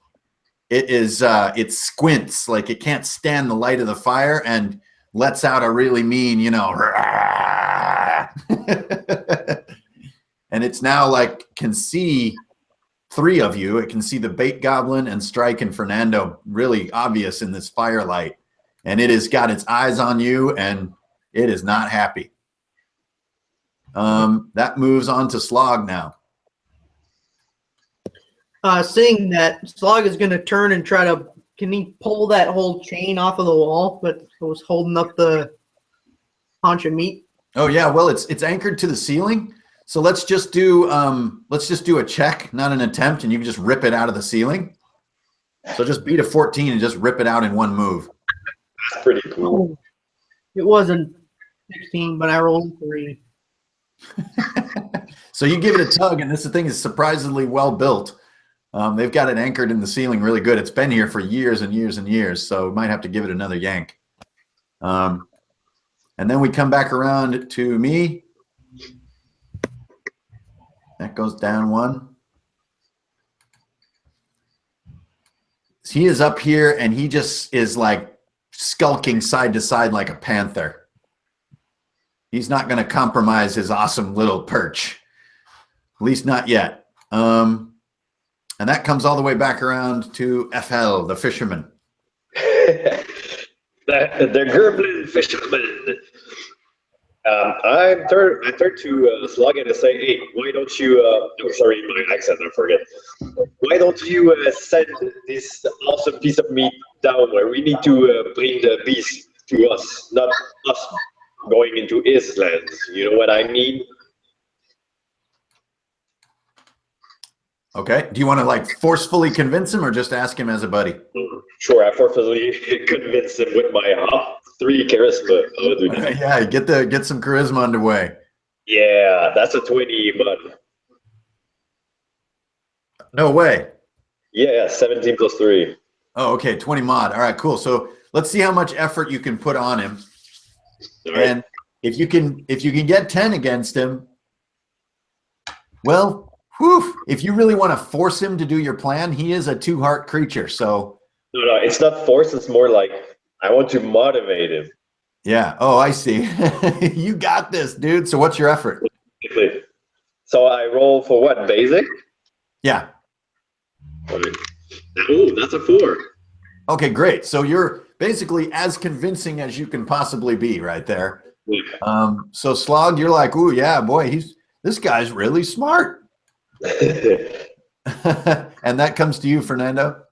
it squints, like it can't stand the light of the fire, and lets out a really mean, and it's now like can see 3 of you. It can see the bait goblin and Strike and Fernando really obvious in this firelight, and it has got its eyes on you, and it is not happy. That moves on to Slog now. Seeing that, Slog is going to turn and try to. Can he pull that whole chain off of the wall that was holding up the haunch of meat? Oh yeah, well it's anchored to the ceiling. So let's just do a check, not an attempt, and you can just rip it out of the ceiling. So just beat a 14 and just rip it out in one move. That's pretty cool. It wasn't 16, but I rolled 3. So you give it a tug, and this thing is surprisingly well built. They've got it anchored in the ceiling really good. It's been here for years and years and years, so we might have to give it another yank. And then we come back around to me. That goes down 1. He is up here, and he just is like skulking side to side like a panther. He's not going to compromise his awesome little perch. At least not yet. And that comes all the way back around to FL, the fisherman. the Goblin fisherman. I turn to Slug and say, hey, why don't you, sorry, my accent, I forget. Why don't you send this awesome piece of meat down where we need to bring the beast to us, not us going into his lands. You know what I mean? Okay. Do you want to like forcefully convince him or just ask him as a buddy? Sure, I forcefully convince him with my 3 charisma. Okay, yeah, get some charisma underway. Yeah, that's a 20, but no way. Yeah, 17 plus 3. Oh, okay, 20 mod. All right, cool. So let's see how much effort you can put on him. All right. And if you can get 10 against him, well, whew, if you really want to force him to do your plan, he is a 2-heart creature. So no, it's not force. It's more like I want to motivate him. Yeah. Oh, I see. You got this, dude. So what's your effort? So I roll for what? Basic? Yeah. Oh, that's a 4. Okay, great. So you're basically as convincing as you can possibly be right there. Yeah. So Slog, you're like, ooh, yeah, boy, this guy's really smart. And that comes to you, Fernando.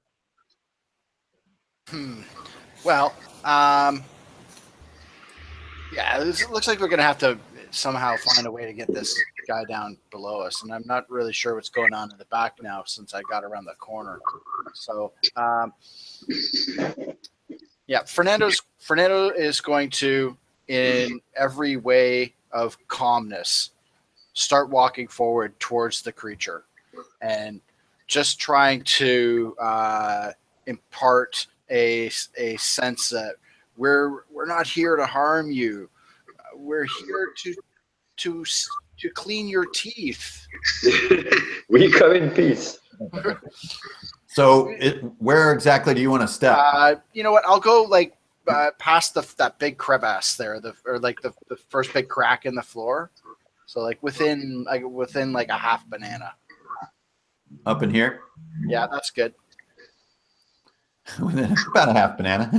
Well, yeah, it looks like we're going to have to somehow find a way to get this guy down below us. And I'm not really sure what's going on in the back now since I got around the corner. So, yeah, Fernando is going to, in every way of calmness, start walking forward towards the creature and just trying to impart a sense that we're not here to harm you. We're here to clean your teeth. We come in peace. So, where exactly do you want to step? You know what? I'll go like past that big crevasse there, the first big crack in the floor. So like within like a half banana. Up in here? Yeah, that's good. About a half banana.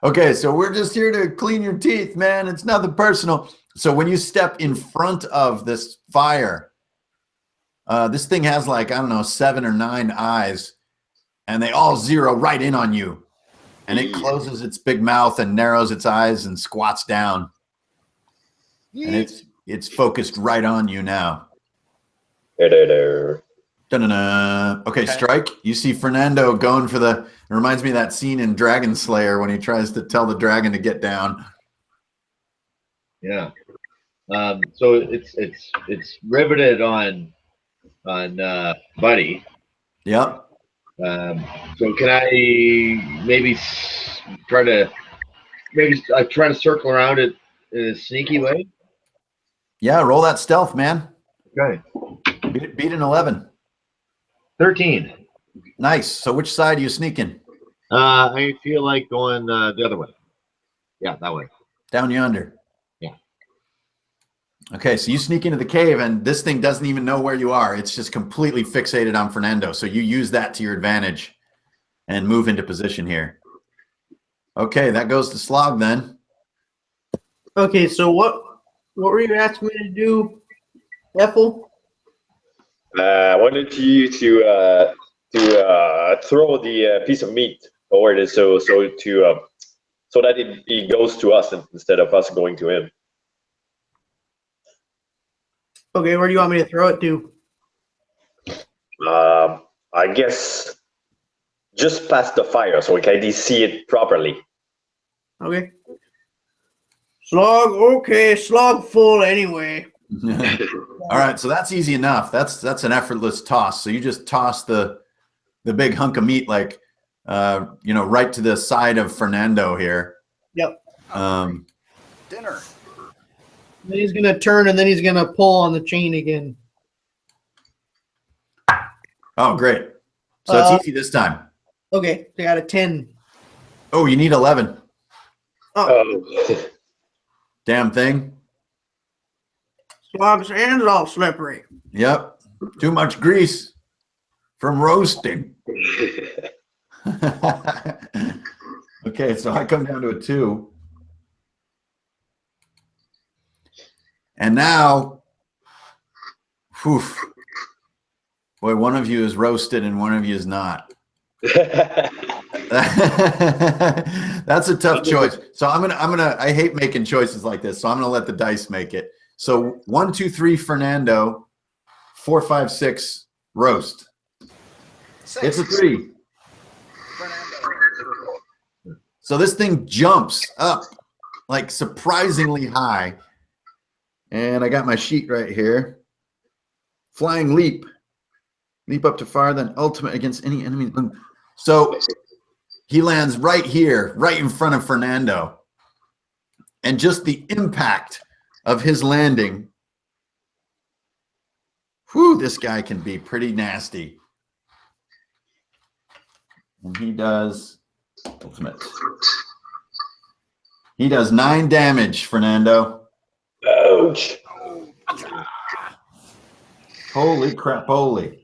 Okay, so we're just here to clean your teeth, man. It's nothing personal. So when you step in front of this fire, this thing has like, I don't know, 7 or 9 eyes, and they all zero right in on you. And it closes its big mouth and narrows its eyes and squats down. And it's focused right on you now. Da-da-da. Okay, Strike. You see Fernando going for it reminds me of that scene in Dragon Slayer when he tries to tell the dragon to get down. Yeah. So it's riveted on Buddy. Yep. So can I maybe try to circle around it in a sneaky way? Yeah, roll that stealth, man. Okay. Beat an 11. 13. Nice. So which side are you sneaking? I feel like going the other way. Yeah, that way. Down yonder. Yeah. Okay, so you sneak into the cave, and this thing doesn't even know where you are. It's just completely fixated on Fernando. So you use that to your advantage and move into position here. Okay, that goes to Slog then. Okay, so what were you asking me to do, Ethel? I wanted you to throw the piece of meat over it, so that it goes to us instead of us going to him. Okay, where do you want me to throw it to? I guess just past the fire, so we can see it properly. Okay. Slog, okay, slog full anyway. All right, so that's easy enough. That's an effortless toss. So you just toss the big hunk of meat like right to the side of Fernando here. Yep. Dinner. Then he's gonna turn and then he's gonna pull on the chain again. Oh, great. So it's easy this time. Okay, I got a 10. Oh, you need 11. Oh. Damn thing. Slog's hands all slippery. Yep. Too much grease from roasting. Okay, so I come down to a 2. And now, whew, boy, one of you is roasted and one of you is not. That's a tough choice. So I hate making choices like this, so I'm gonna let the dice make it. So 1, 2, 3, Fernando. 4, 5, 6, roast. 6. It's a 3. Fernando. So this thing jumps up like surprisingly high. And I got my sheet right here. Flying leap. Leap up to fire, then ultimate against any enemy. So he lands right here, right in front of Fernando. And just the impact of his landing. Whew, this guy can be pretty nasty. And he does ultimate. He does 9 damage, Fernando. Ouch. Holy crap, holy.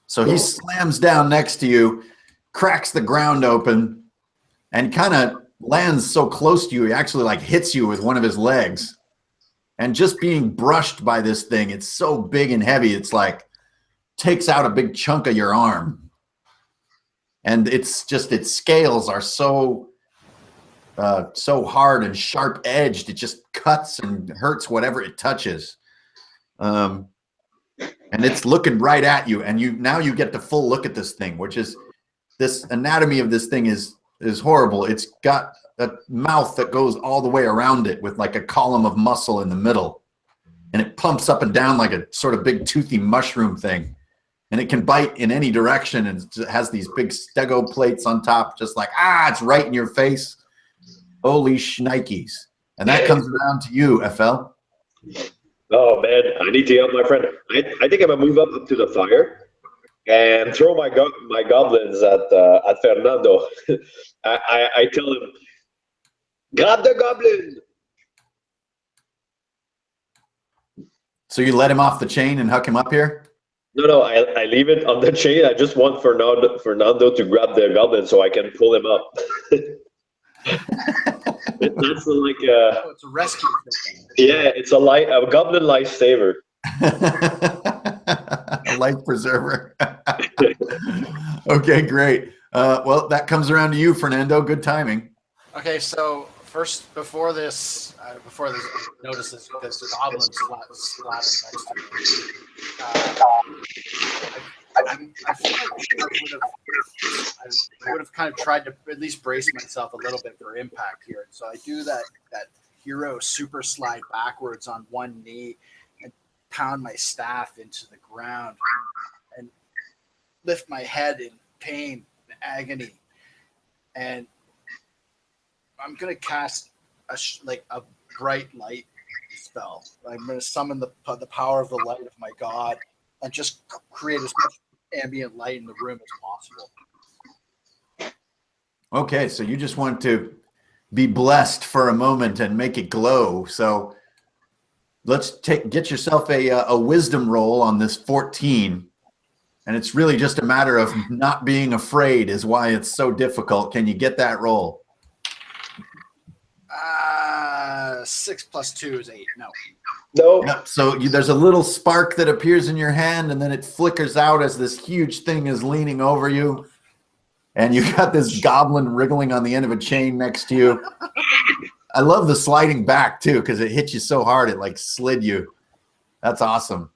So he slams down next to you, cracks the ground open, and kind of lands so close to you, he actually like hits you with one of his legs. And just being brushed by this thing, it's so big and heavy, it's like takes out a big chunk of your arm. And it's just, its scales are so hard and sharp edged, it just cuts and hurts whatever it touches. And it's looking right at you, and now you get the full look at this thing, which is, this anatomy of this thing is horrible. It's got a mouth that goes all the way around it with like a column of muscle in the middle, and it pumps up and down like a sort of big toothy mushroom thing, and it can bite in any direction, and it has these big stego plates on top, just like, it's right in your face. Holy shnikes. And that comes around to you, FL. Oh man, I need to help my friend. I think I'm gonna move up to the fire and throw my goblins at Fernando. I tell him, grab the goblin. So you let him off the chain and hook him up here? No, I leave it on the chain. I just want Fernando to grab the goblin so I can pull him up. That's like it's a rescue thing. Yeah, it's a goblin lifesaver. A life preserver. Okay, great. Well, that comes around to you, Fernando. Good timing. Okay, so first, before this notices this goblin slapping next to me. I feel like I would have kind of tried to at least brace myself a little bit for impact here. So I do that hero super slide backwards on one knee and pound my staff into the ground and lift my head in pain and agony. And I'm gonna cast a bright light spell. I'm gonna summon the power of the light of my god and just create as much ambient light in the room as possible. Okay, so you just want to be blessed for a moment and make it glow. So let's get yourself a wisdom roll on this 14. And it's really just a matter of not being afraid is why it's so difficult. Can you get that roll? 6 + 2 is 8. No. Yep. So there's a little spark that appears in your hand, and then it flickers out as this huge thing is leaning over you. And you got this goblin wriggling on the end of a chain next to you. I love the sliding back, too, because it hit you so hard it like slid you. That's awesome.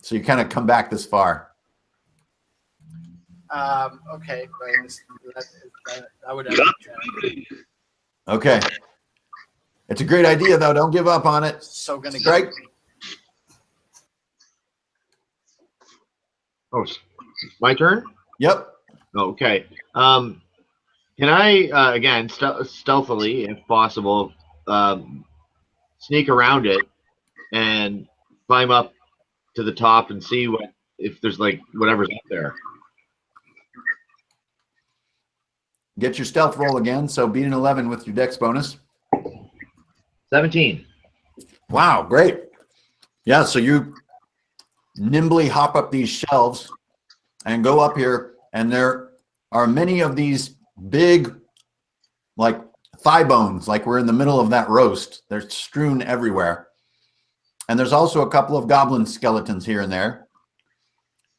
So you kind of come back this far. Okay. I would Okay. It's a great idea, though. Don't give up on it. So gonna strike. Oh, my turn? Yep. Okay. Can I, again, stealthily, if possible, sneak around it and climb up to the top and see if there's like whatever's up there? Get your stealth roll again. So beat an 11 with your dex bonus. 17. Wow, great. Yeah, so you nimbly hop up these shelves and go up here, and there are many of these big, like, thigh bones, like we're in the middle of that roast. They're strewn everywhere. And there's also a couple of goblin skeletons here and there.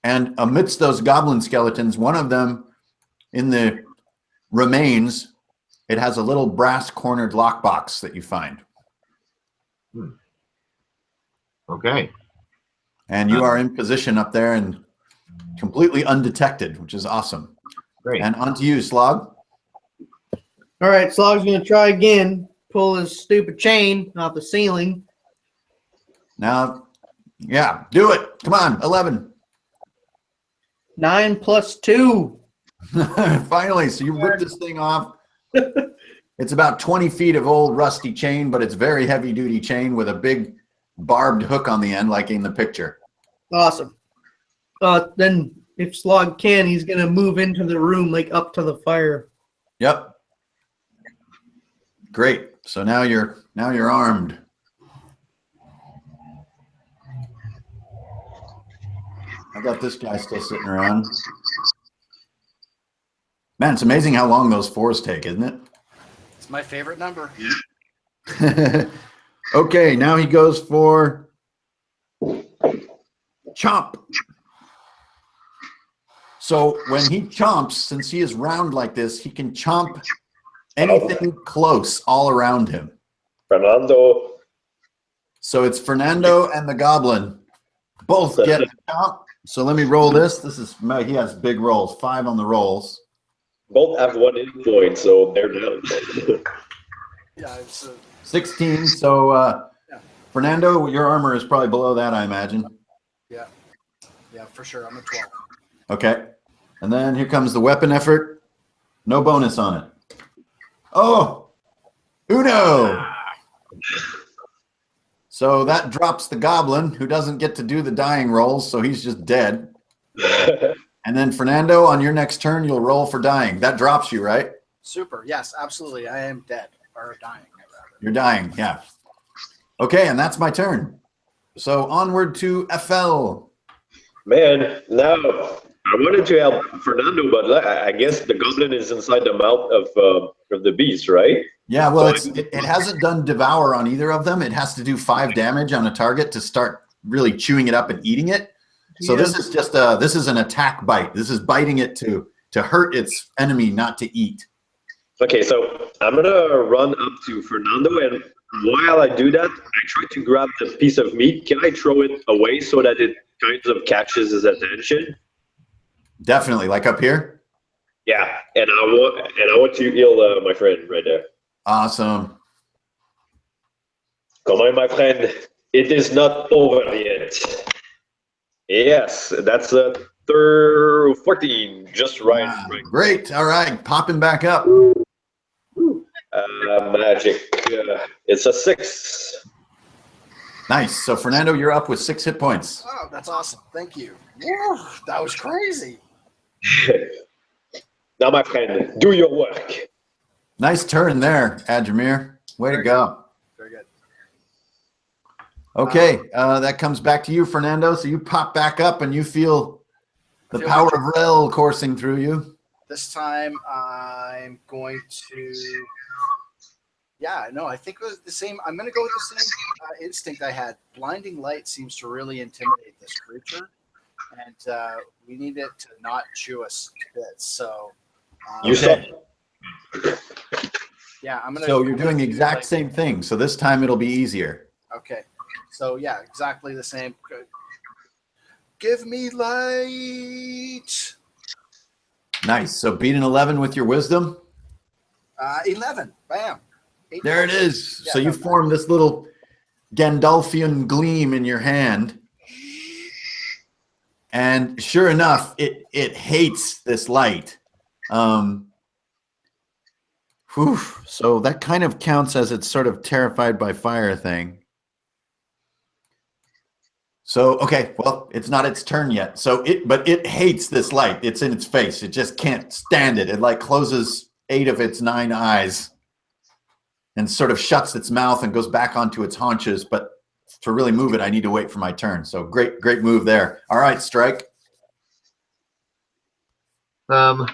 And amidst those goblin skeletons, one of them in the remains, it has a little brass cornered lockbox that you find. Okay. And you are in position up there and completely undetected, which is awesome. Great. And on to you, Slog. All right, Slog's going to try again, pull his stupid chain off the ceiling. Now, yeah, do it. Come on, 11. 9 + 2. Finally, so you rip this thing off. It's about 20 feet of old rusty chain, but it's very heavy duty chain with a big barbed hook on the end, like in the picture. Awesome. Then if Slog can, he's going to move into the room, like up to the fire. Yep. Great. So now you're armed. I got this guy still sitting around. Man, it's amazing how long those 4s take, isn't it? It's my favorite number. Okay, now he goes for chomp. So when he chomps, since he is round like this, he can chomp anything close all around him. Fernando. So it's Fernando and the Goblin both get chomp. So let me roll this. He has big rolls, 5 on the rolls. Both have 1 hit point, so they're down. Yeah, it's 16. So Yeah. Fernando, your armor is probably below that, I imagine. yeah, for sure. I'm a 12. Okay. And then here comes the weapon effort. No bonus on it. Oh, Uno. So that drops the Goblin, who doesn't get to do the dying rolls, so he's just dead. And then Fernando, on your next turn, you'll roll for dying. That drops you, right? Super. Yes, absolutely. I am dead or dying. Rather. You're dying, yeah. Okay, and that's my turn. So onward to FL. Man, now I wanted to help Fernando, but I guess the Goblin is inside the mouth of the beast, right? Yeah, well, So it hasn't done Devour on either of them. It has to do 5 damage on a target to start really chewing it up and eating it. So this is just this is an attack bite. This is biting it to hurt its enemy, not to eat. Okay, so I'm gonna run up to Fernando, and while I do that, I try to grab the piece of meat. Can I throw it away so that it kind of catches his attention? Definitely, like up here. Yeah, and I want to heal my friend right there. Awesome. Come on, my friend. It is not over yet. Yes, that's a 14, just right. Wow, right. great. All right, popping back up. Magic. It's a 6. Nice. So Fernando, you're up with 6 hit points. Oh, that's awesome. Thank you. Woo, that was crazy. Now, my friend, do your work. Nice turn there, Adjamir. Way to go. Very good. Okay, that comes back to you, Fernando. So you pop back up and you feel the power of Rel coursing through you. This time I'm going to. Yeah, no, I think it was the same. I'm going to go with the same instinct I had. Blinding light seems to really intimidate this creature, and we need it to not chew us to bits. So, You saw. yeah, I'm going to. So you're doing the exact same thing. So this time it'll be easier. Okay. So, yeah, exactly the same. Good. Give me light. Nice. So beat an 11 with your wisdom. 11. Bam. 8 There it points. is. Yeah, So you no, form this little Gandalfian gleam in your hand. And sure enough, it hates this light. So that kind of counts as it's sort of terrified by fire thing. So, okay, well, it's not its turn yet. But it hates this light. It's in its face. It just can't stand it. It like closes 8 of its 9 eyes and sort of shuts its mouth and goes back onto its haunches. But to really move it, I need to wait for my turn. So great move there. All right, Strike. So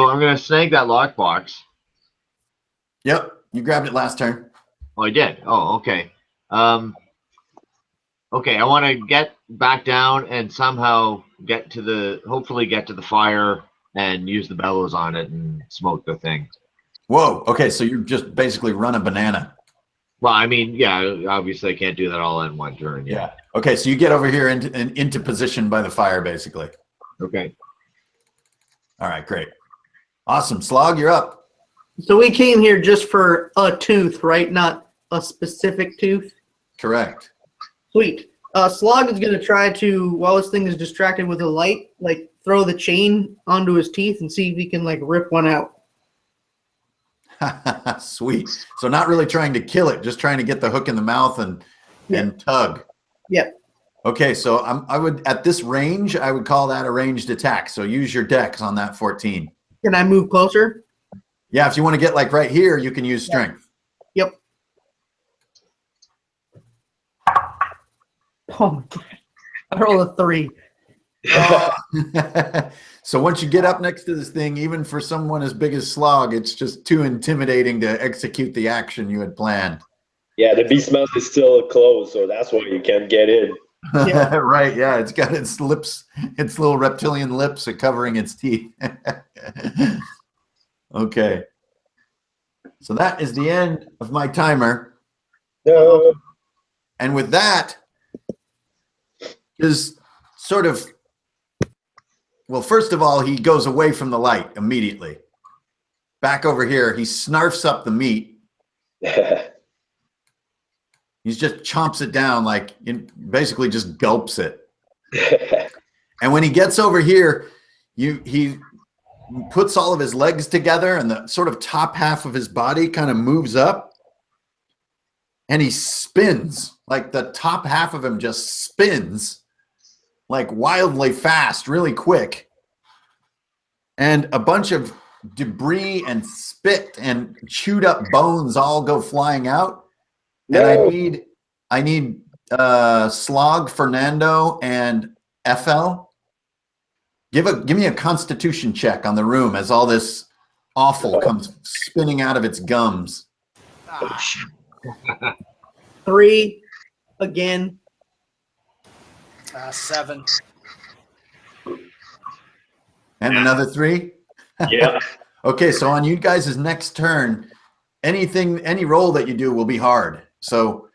I'm gonna snag that lockbox. Yep, you grabbed it last turn. Oh, I did. Oh, okay. Okay, I want to get back down and somehow hopefully get to the fire and use the bellows on it and smoke the thing. Whoa. Okay, so you just basically run a banana. Well, I mean, yeah, obviously I can't do that all in one turn. Yeah. Okay, so you get over here into position by the fire, basically. Okay. All right, great. Awesome. Slog, you're up. So we came here just for a tooth, right? Not a specific tooth? Correct. Sweet. Slog is going to try to, while this thing is distracted with a light, like throw the chain onto his teeth and see if he can like rip one out. Sweet. So not really trying to kill it, just trying to get the hook in the mouth and tug. Yeah. Okay, so I would at this range, I would call that a ranged attack. So use your dex on that 14. Can I move closer? Yeah, if you want to get like right here, you can use strength. Yep. Oh my god. I rolled a 3. So once you get up next to this thing, even for someone as big as Slog, it's just too intimidating to execute the action you had planned. Yeah, the beast mouth is still closed, so that's why you can't get in. Yeah. Right, yeah, it's got its lips, its little reptilian lips are covering its teeth. Okay. So that is the end of my timer. No. And with that, is sort of, well, first of all, he goes away from the light immediately. Back over here, he snarfs up the meat. He just chomps it down, like basically just gulps it. And when he gets over here, he puts all of his legs together and the sort of top half of his body kind of moves up and he spins, like the top half of him just spins like wildly fast, really quick. And a bunch of debris and spit and chewed up bones all go flying out. And I need Slog, Fernando, and FL. Give me a constitution check on the room as all this offal comes spinning out of its gums. 3 again. 7. And another 3? Yeah. Okay, so on you guys' next turn, any roll that you do will be hard. So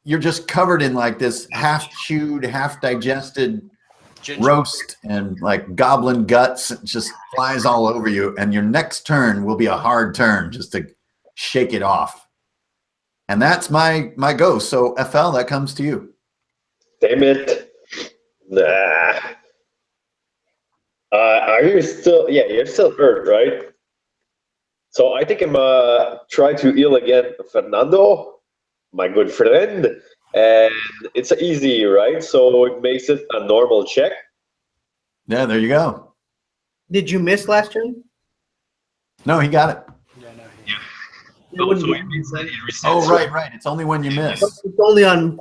you're just covered in like this half chewed, half digested roast and like goblin guts. It just flies all over you. And your next turn will be a hard turn just to shake it off. And that's my go. So FL, that comes to you. Damn it. Nah. Are you still? Yeah, you're still hurt, right? So I think I'm try to heal again, Fernando, my good friend, and it's easy, right? So it makes it a normal check. Yeah, there you go. Did you miss last turn? No, he got it. Yeah, no, No, so it means that it resets. Oh, right. It's only when you miss. It's only on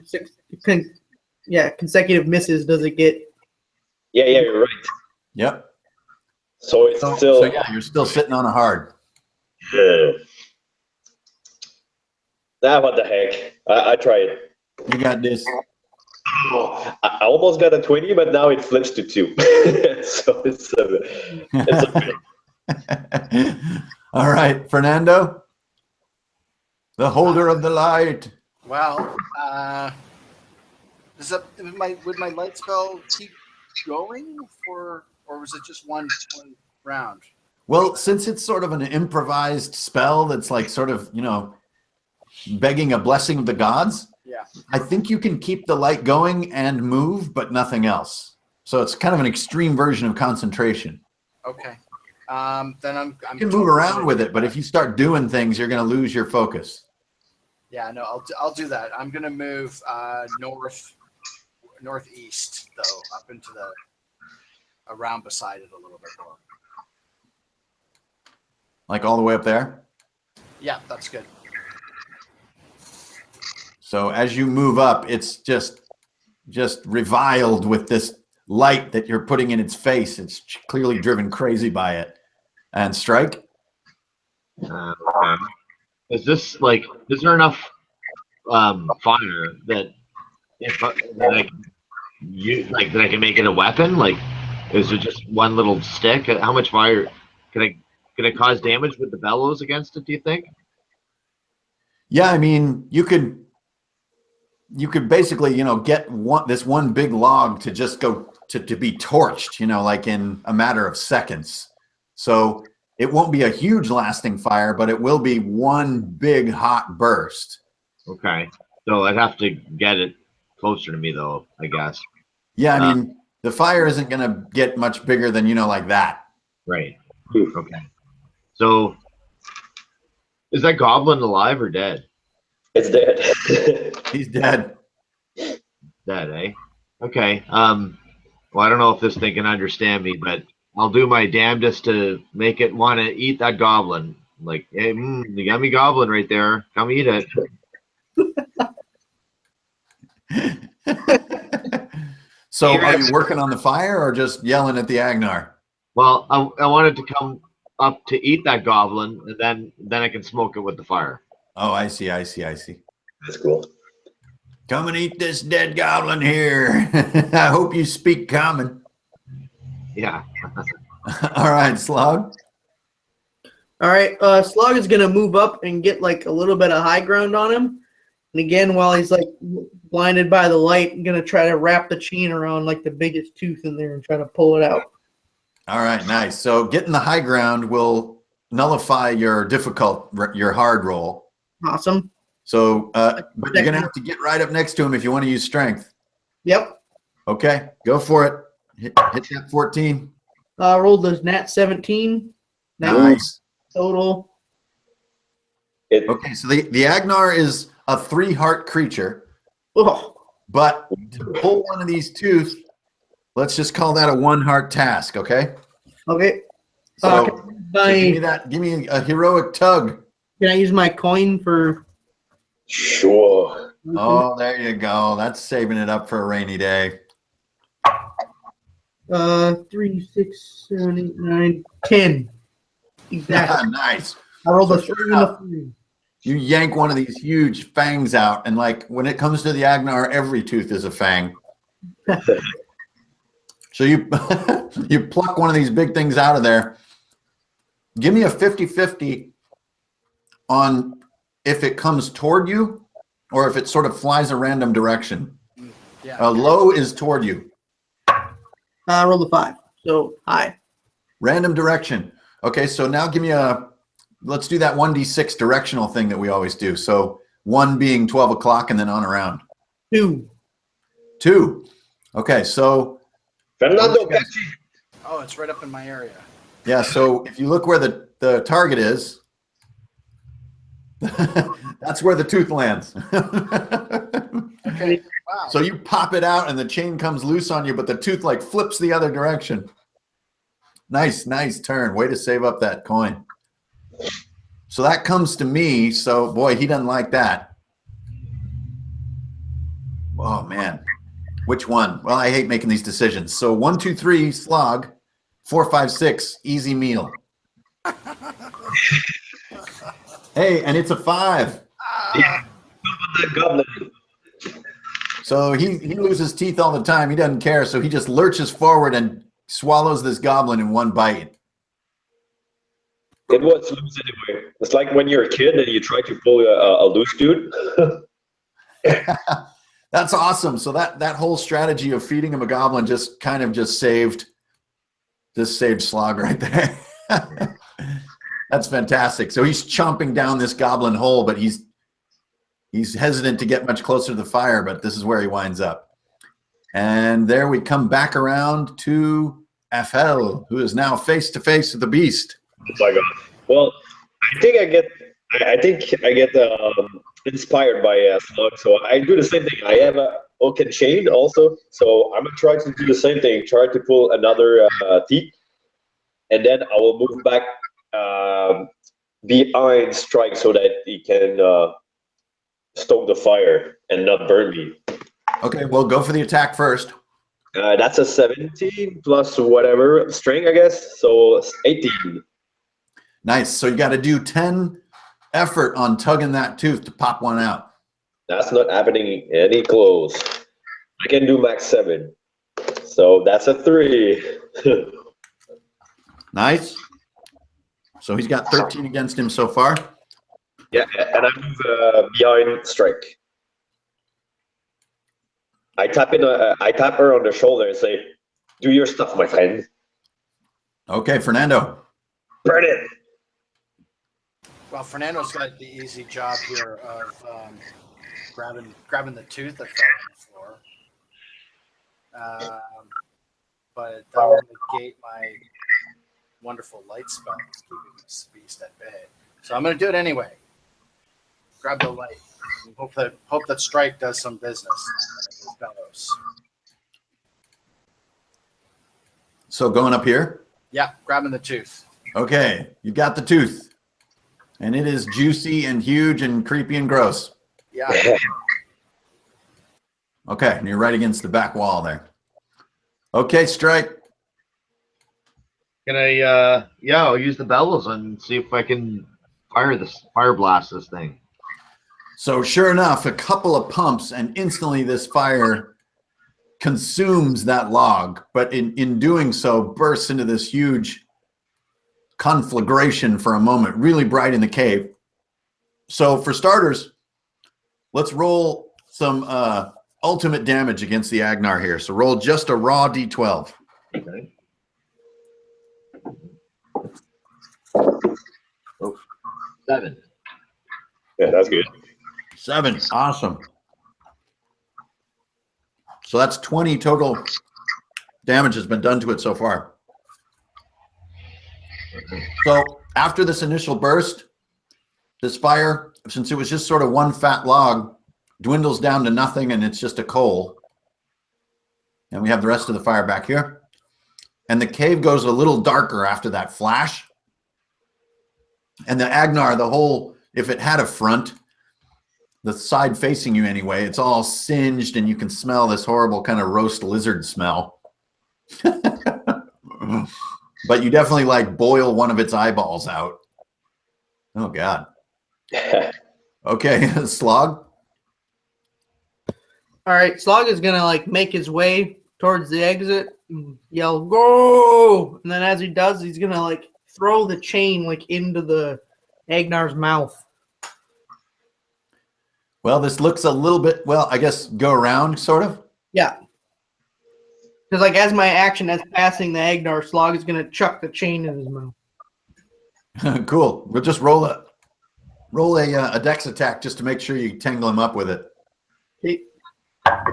consecutive misses does it get. Yeah, you're right. Yep. So it's So still. yeah, you're still sitting on a hard. Nah, what the heck? I tried. You got this. Oh, I almost got a 20, but now it flips to 2. So it's a All right, Fernando, the holder of the light. Well, would my light spell keep going or was it just one round? Well, since it's sort of an improvised spell that's like sort of, begging a blessing of the gods, Yeah. I think you can keep the light going and move, but nothing else. So it's kind of an extreme version of concentration. Okay. Then I'm You can move around with it, but if you start doing things, you're going to lose your focus. Yeah, no, I'll do that. I'm gonna move northeast though, up into around beside it a little bit more. Like all the way up there. Yeah, that's good. So as you move up, it's just reviled with this light that you're putting in its face. It's clearly driven crazy by it. And Strike? Is there enough fire that I can use, that I can make it a weapon? Like, is it just one little stick? How much fire can I cause damage with the bellows against it? Do you think? Yeah, I mean, you could basically, get this one big log to just go to be torched, like in a matter of seconds. So it won't be a huge lasting fire, but it will be one big hot burst. Okay. So I'd have to get it closer to me though, I guess. Yeah, I mean, the fire isn't going to get much bigger than, like that. Right. Okay. So is that goblin alive or dead? It's dead. He's dead. Dead, eh? Okay. Well, I don't know if this thing can understand me, but I'll do my damnedest to make it want to eat that goblin. Like, hey, the yummy goblin right there. Come eat it. So are you working on the fire or just yelling at the AGNAR? Well, I wanted to come up to eat that goblin, and then I can smoke it with the fire. Oh, I see. That's cool. Come and eat this dead goblin here. I hope you speak common. Yeah. All right, Slog. All right, Slug is gonna move up and get like a little bit of high ground on him. And again, while he's like blinded by the light, I'm gonna try to wrap the chain around like the biggest tooth in there and try to pull it out. All right, nice. So getting the high ground will nullify your hard roll. Awesome. So, but you're gonna have to get right up next to him if you want to use strength. Yep. Okay, go for it. Hit that 14. Rolled the nat 17. Nice. Total. Okay, so the AGNAR is a 3-heart creature, Oh, but to pull one of these tooth, let's just call that a 1-heart task. Okay. okay. So, Can give me a heroic tug. I use my coin for? Sure. Oh, there you go. That's saving it up for a rainy day. 3, 6, 7, 8, 9, 10. Exactly. Nice. I rolled a So 3 and a 3. You yank one of these huge fangs out, and like when it comes to the AGNAR, every tooth is a fang. So you you pluck one of these big things out of there. Give me a 50-50 on if it comes toward you or if it sort of flies a random direction. Yeah. Low is toward you. I rolled a 5. So high. Random direction. Okay, so now give me let's do that 1d6 directional thing that we always do. So 1 being 12 o'clock and then on around. 2. 2. Okay, so Fernando, catch it. Oh, it's right up in my area. yeah, so if you look where the target is, that's where the tooth lands. Okay. Wow. So you pop it out and the chain comes loose on you, but the tooth like flips the other direction. Nice turn. Way to save up that coin. So that comes to me. So boy, he doesn't like that. Oh man. Which one? Well, I hate making these decisions. So 1, 2, 3, slog. 4, 5, 6, easy meal. Hey, and it's a 5. The goblin. So he loses teeth all the time. He doesn't care. So he just lurches forward and swallows this goblin in one bite. It was loose anyway. It's like when you're a kid and you try to pull a loose dude. That's awesome. So that whole strategy of feeding him a goblin just kind of saved Slog right there. That's fantastic. So he's chomping down this goblin whole, but he's hesitant to get much closer to the fire, but this is where he winds up. And there we come back around to FL, who is now face to face with the beast. Oh my god. Well, I think I get inspired by Slug, so I do the same thing. I have a hook and chain also, so I'm gonna try to do the same thing. Try to pull another teeth, and then I will move back behind Strike so that he can stoke the fire and not burn me. Okay, well, go for the attack first. That's a 17 plus whatever string, I guess. So 18. Nice. So you got to do 10 effort on tugging that tooth to pop one out. That's not happening any close. I can do max 7. So that's a 3. Nice. So he's got 13 against him so far. Yeah, and I move behind Strike. I tap her on the shoulder and say, "Do your stuff, my friend." Okay, Fernando. Burn it. Well, Fernando's got the easy job here of grabbing the tooth that fell on the floor. But that will negate my wonderful light spell that's keeping this beast at bay. So I'm going to do it anyway. Grab the light. And hope that Strike does some business with Bellows. So going up here. Yeah, grabbing the tooth. Okay, you got the tooth. And it is juicy and huge and creepy and gross. Yeah. Okay, and you're right against the back wall there. Okay, Strike. Can I, I'll use the bellows and see if I can fire blast this thing. So sure enough, a couple of pumps and instantly this fire consumes that log, but in doing so bursts into this huge conflagration for a moment, really bright in the cave. So for starters, let's roll some ultimate damage against the AGNAR here. So roll just a raw d12. Okay. Oh, 7. Yeah, that's good. 7. Awesome. So that's 20 total damage has been done to it so far. So after this initial burst, this fire, since it was just sort of one fat log, dwindles down to nothing and it's just a coal. And we have the rest of the fire back here. And the cave goes a little darker after that flash. And the AGNAR, the whole, if it had a front, the side facing you anyway, it's all singed and you can smell this horrible kind of roast lizard smell. But you definitely like boil one of its eyeballs out. Oh God. Okay, Slog. All right, Slog is gonna like make his way towards the exit and yell "Go!" And then as he does, he's gonna like throw the chain like into the AGNAR's mouth. Well, this looks a little bit, well, I guess go around sort of. Yeah. Because like as my action as passing the AGNAR, Slog is gonna chuck the chain in his mouth. Cool. We'll just roll a dex attack just to make sure you tangle him up with it. Okay.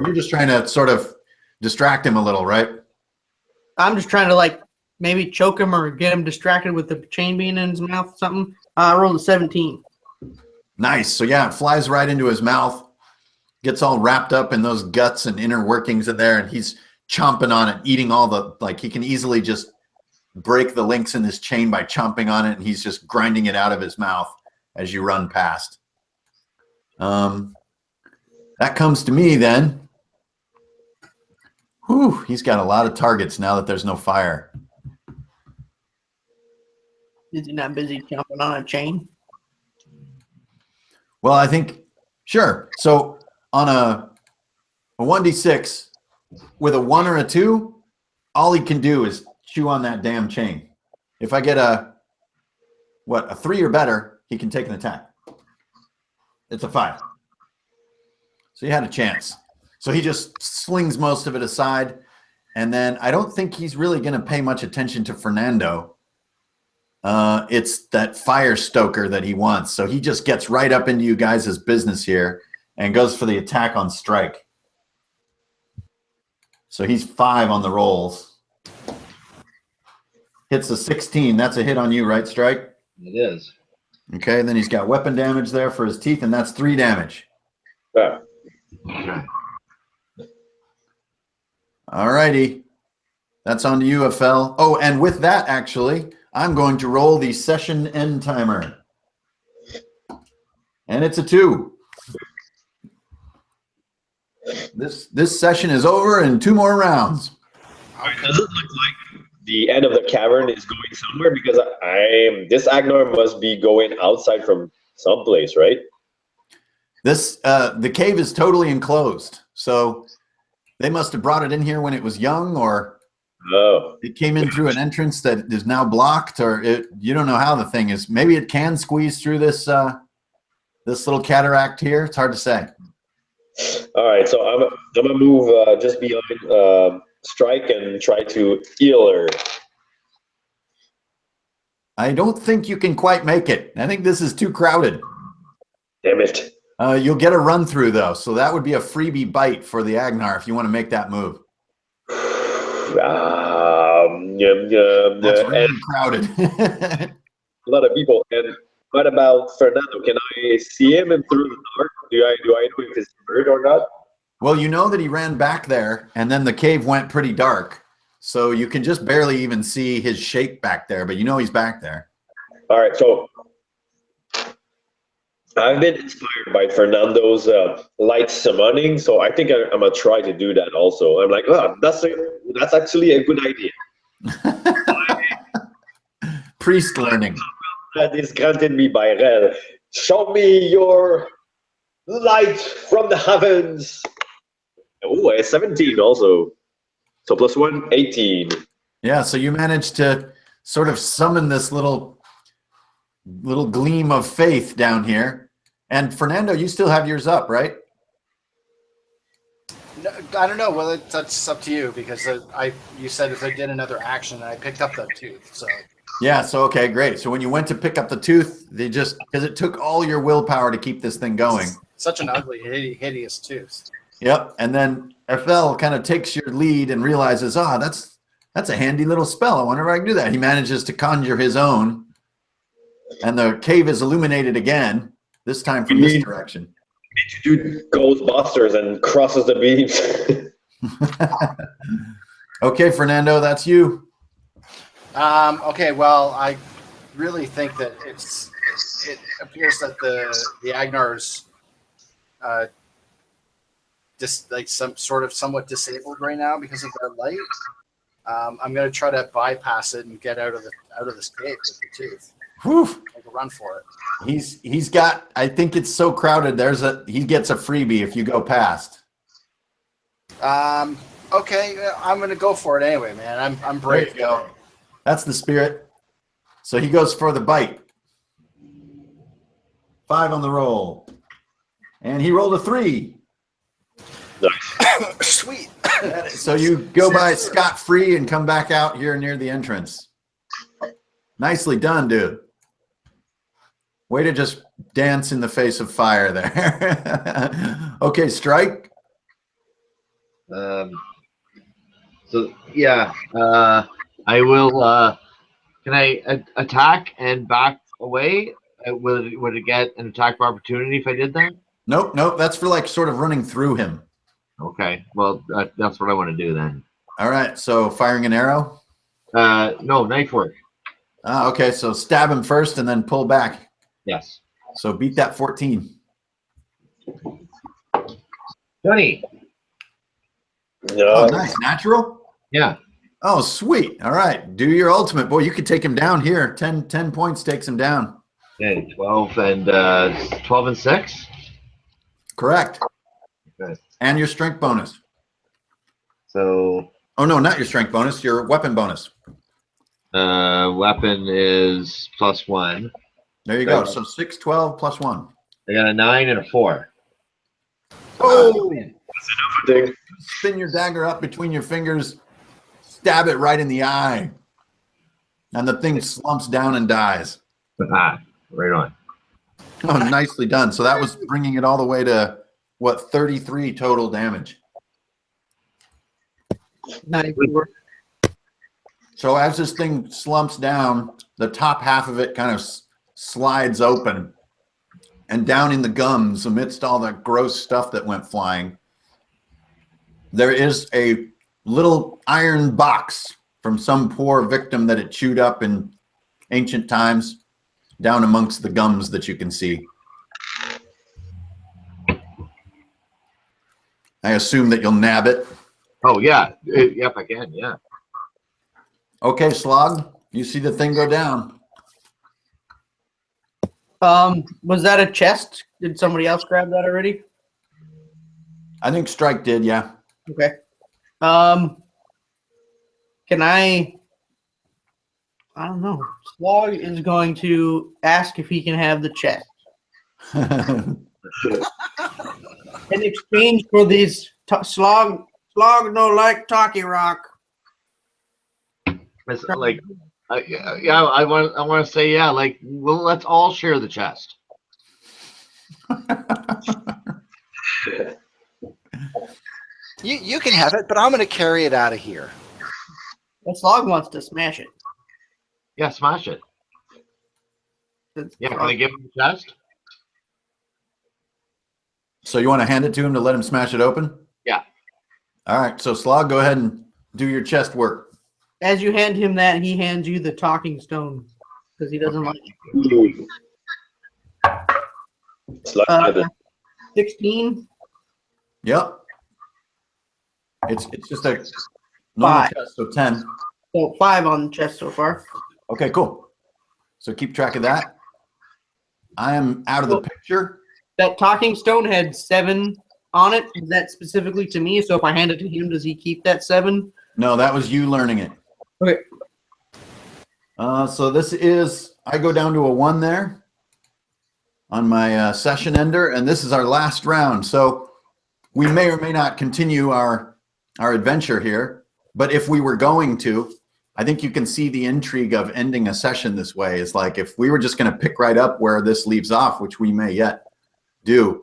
You're just trying to sort of distract him a little, right? I'm just trying to like maybe choke him or get him distracted with the chain being in his mouth or something. I rolled a 17. Nice. So yeah, it flies right into his mouth, gets all wrapped up in those guts and inner workings in there, and he's chomping on it, eating all the, like he can easily just break the links in this chain by chomping on it, and he's just grinding it out of his mouth as you run past. That comes to me then. Whew, he's got a lot of targets now that there's no fire. Is he not busy jumping on a chain? Well, I think, sure. So on a 1d6 with a 1 or a 2, all he can do is chew on that damn chain. If I get a 3 or better, he can take an attack. It's a 5. So he had a chance. So he just slings most of it aside. And then I don't think he's really going to pay much attention to Fernando. It's that fire stoker that he wants. So he just gets right up into you guys' business here and goes for the attack on strike. So he's 5 on the rolls. Hits a 16. That's a hit on you, right, Strike? It is. Okay, then he's got weapon damage there for his teeth, and that's 3 damage. Yeah. Okay. All righty. That's on to you, Afel. Oh, and with that, actually, I'm going to roll the session end timer. And it's a 2. This session is over in 2 more rounds. It doesn't look like the end of the cavern is going somewhere because this AGNAR must be going outside from someplace, right? The cave is totally enclosed. So they must have brought it in here when it was young, or it came in through an entrance that is now blocked, or you don't know how the thing is. Maybe it can squeeze through this little cataract here. It's hard to say. All right, so I'm gonna move just behind Strike and try to heal her. I don't think you can quite make it. I think this is too crowded. Damn it. You'll get a run through though, so that would be a freebie bite for the AGNAR if you want to make that move. That's really crowded. A lot of people. And what about Fernando? Can I see him and through the dark? Do I know if he's bird or not? Well, you know that he ran back there, and then the cave went pretty dark, so you can just barely even see his shape back there, but you know he's back there. All right, so I've been inspired by Fernando's light summoning, so I think I'm gonna try to do that also. I'm like, oh, that's actually a good idea. Priest learning. That is granted me by Rel. Show me your light from the heavens. Oh, a 17 also. So +1, 18. Yeah, so you managed to sort of summon this little gleam of faith down here. And Fernando, you still have yours up, right? No, I don't know. Well, that's up to you because you said if I did another action, I picked up that tooth. So Yeah, so okay, great. So when you went to pick up the tooth, because it took all your willpower to keep this thing going. Such an ugly, hideous tooth. Yep. And then FL kind of takes your lead and realizes, that's a handy little spell. I wonder if I can do that. He manages to conjure his own, and the cave is illuminated again, this time from this direction. To do Ghostbusters and crosses the beams. Okay, Fernando, that's you. Okay, well, I really think that it appears that the AGNAR's somewhat disabled right now because of that light. I'm going to try to bypass it and get out of this cave with the tooth. Whew. Make a run for it. He's got, I think it's so crowded, he gets a freebie if you go past. Okay, I'm going to go for it anyway, man. I'm brave. There you go. That's the spirit. So he goes for the bite. 5 on the roll. And he rolled a 3. Nice. Sweet. So you go by scot-free and come back out here near the entrance. Nicely done, dude. Way to just dance in the face of fire there. Okay, Strike. So yeah, I will. Can I attack and back away? Would it get an attack of opportunity if I did that? Nope. That's for like sort of running through him. Okay, well that's what I want to do then. All right. So firing an arrow. No, knife work. Okay. So stab him first and then pull back. Yes. So beat that 14. 20. No. Oh, nice. Natural? Yeah. Oh, sweet. All right. Do your ultimate. Boy, you could take him down here. 10 points takes him down. Okay, 12 and 6. Correct. Okay. And your strength bonus. So. Oh, no, not your strength bonus. Your weapon bonus. Weapon is +1. There you go. So 6, 12, plus 1. I got a 9 and a 4. Oh! Thing. Spin your dagger up between your fingers. Stab it right in the eye. And the thing slumps down and dies. Right on. Oh, nicely done. So that was bringing it all the way to, what, 33 total damage. Nice. So as this thing slumps down, the top half of it kind of slides open. And down in the gums, amidst all the gross stuff that went flying, there is a little iron box from some poor victim that it chewed up in ancient times, down amongst the gums that you can see. I assume that you'll nab it. Oh, yeah. Yep, I can, yeah. Okay, Slog, you see the thing go down. Was that a chest? Did somebody else grab that already? I think Strike did, yeah. Okay. Can I don't know. Slog is going to ask if he can have the chest. In exchange for these Slog no like talkie rock. It's like, yeah, I want to say, yeah, like, well, let's all share the chest. You can have it, but I'm going to carry it out of here. Well, Slog wants to smash it. Yeah, smash it. Yeah, can I give him the chest? So you want to hand it to him to let him smash it open? Yeah. All right, so Slog, go ahead and do your chest work. As you hand him that, he hands you the talking stone because he doesn't like it. It's like 16. Yep. It's just a normal 5. chest, so 10. So 5 on the chest so far. Okay, cool. So keep track of that. I am out of the picture. that talking stone had 7 on it. Is that specifically to me? So if I hand it to him, does he keep that 7? No, that was you learning it. Okay. So this is, I go down to a 1 there on my session ender, and this is our last round. So we may or may not continue our adventure here, but if we were going to, I think you can see the intrigue of ending a session this way. Is like if we were just going to pick right up where this leaves off, which we may yet do,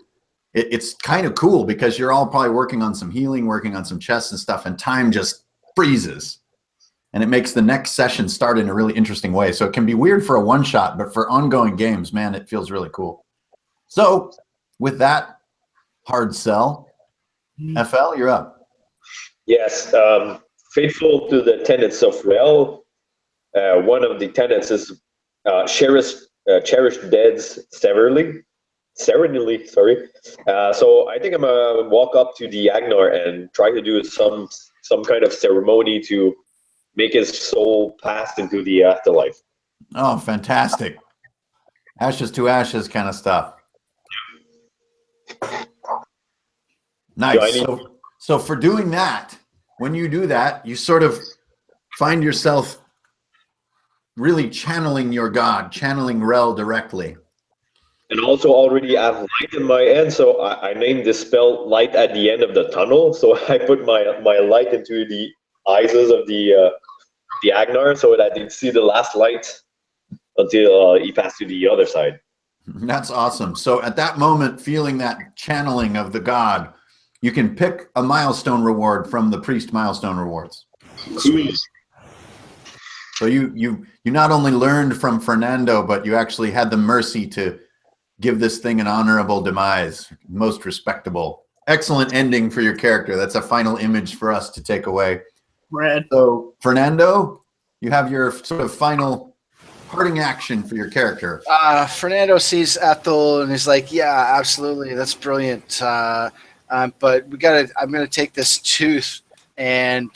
it's kind of cool because you're all probably working on some healing, working on some chests and stuff, and time just freezes. And it makes the next session start in a really interesting way. So it can be weird for a one-shot, but for ongoing games, man, it feels really cool. So with that hard sell, FL, you're up. Yes. Faithful to the tenets of Rel, one of the tenets is cherish deads severally. Sorry. So I think I'm gonna walk up to the AGNAR and try to do some kind of ceremony to make his soul pass into the afterlife. Oh, fantastic. Ashes to ashes kind of stuff. Nice. So for doing that, when you do that, you sort of find yourself really channeling your god, channeling Rel directly. And also already have light in my end, so I named this spell Light at the End of the Tunnel. So I put my light into the eyes of the AGNAR so that you see the last light until he passed to the other side. That's awesome. So at that moment, feeling that channeling of the god, you can pick a milestone reward from the priest milestone rewards. Sweet. So you not only learned from Fernando, but you actually had the mercy to give this thing an honorable demise. Most respectable. Excellent ending for your character. That's a final image for us to take away. Red. So Fernando, you have your sort of final parting action for your character. Fernando sees Ethel and he's like, "Yeah, absolutely, that's brilliant. But I'm gonna take this tooth and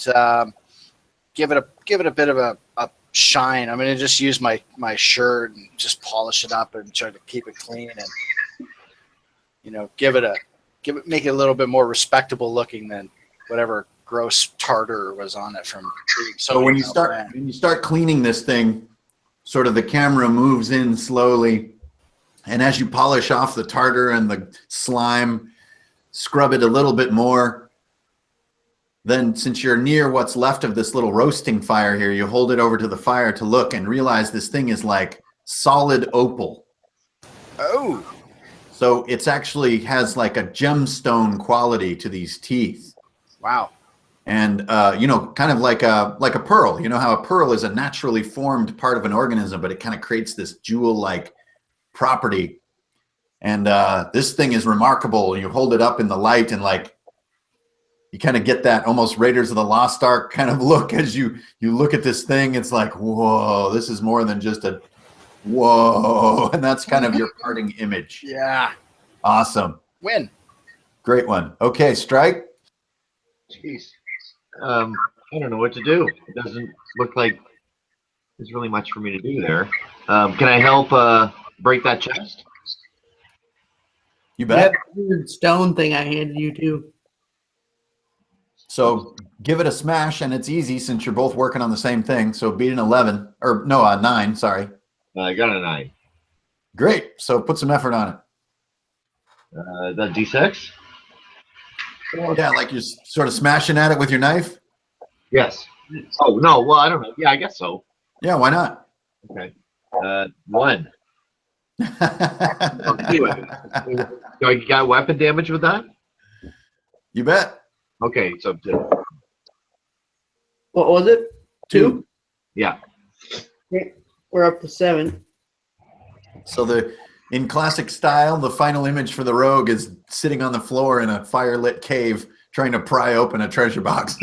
give it a bit of a shine. I'm gonna just use my shirt and just polish it up and try to keep it clean and make it a little bit more respectable looking than whatever gross tartar was on it from." So when you start cleaning this thing, sort of the camera moves in slowly, and as you polish off the tartar and the slime, scrub it a little bit more. Then, since you're near what's left of this little roasting fire here, you hold it over to the fire to look and realize this thing is like solid opal. Oh. So it's actually has like a gemstone quality to these teeth. Wow. And kind of like a pearl. You know how a pearl is a naturally formed part of an organism, but it kind of creates this jewel-like property. And this thing is remarkable. You hold it up in the light and like you kind of get that almost Raiders of the Lost Ark kind of look as you look at this thing. It's like, whoa, this is more than just a whoa. And that's kind of your parting image. Yeah. Awesome. Win. Great one. Okay, Strike. Jeez. I don't know what to do. It doesn't look like there's really much for me to do there. Can I help break that chest? You bet. That weird stone thing I handed you too. So give it a smash, and it's easy since you're both working on the same thing. So beat an 11, or no, a 9, sorry. I got a 9. Great. So put some effort on it. That D6? Yeah, like you're sort of smashing at it with your knife? Yes. Oh, no. Well, I don't know. Yeah, I guess so. Yeah, why not? Okay. 1. Anyway, do I got weapon damage with that? You bet. Okay, so 2. What was it? 2? Yeah. Okay. We're up to 7. So in classic style, the final image for the rogue is sitting on the floor in a fire-lit cave trying to pry open a treasure box.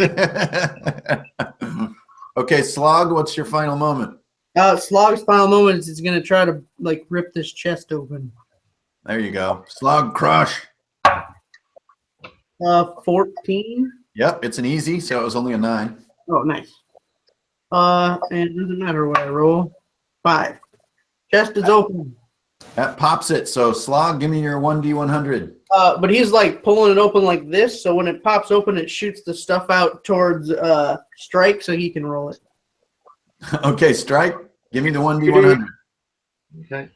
Okay, Slog, what's your final moment? Slog's final moment is he's going to try to like rip this chest open. There you go. Slog crush. 14. Yep, it's an easy, so it was only a 9. Oh, nice. And it doesn't matter what I roll. 5. Chest is open. That pops it. So Slog, give me your 1d100. But he's like pulling it open like this, so when it pops open, it shoots the stuff out towards Strike, so he can roll it. Okay, Strike, give me the 1d100. Okay.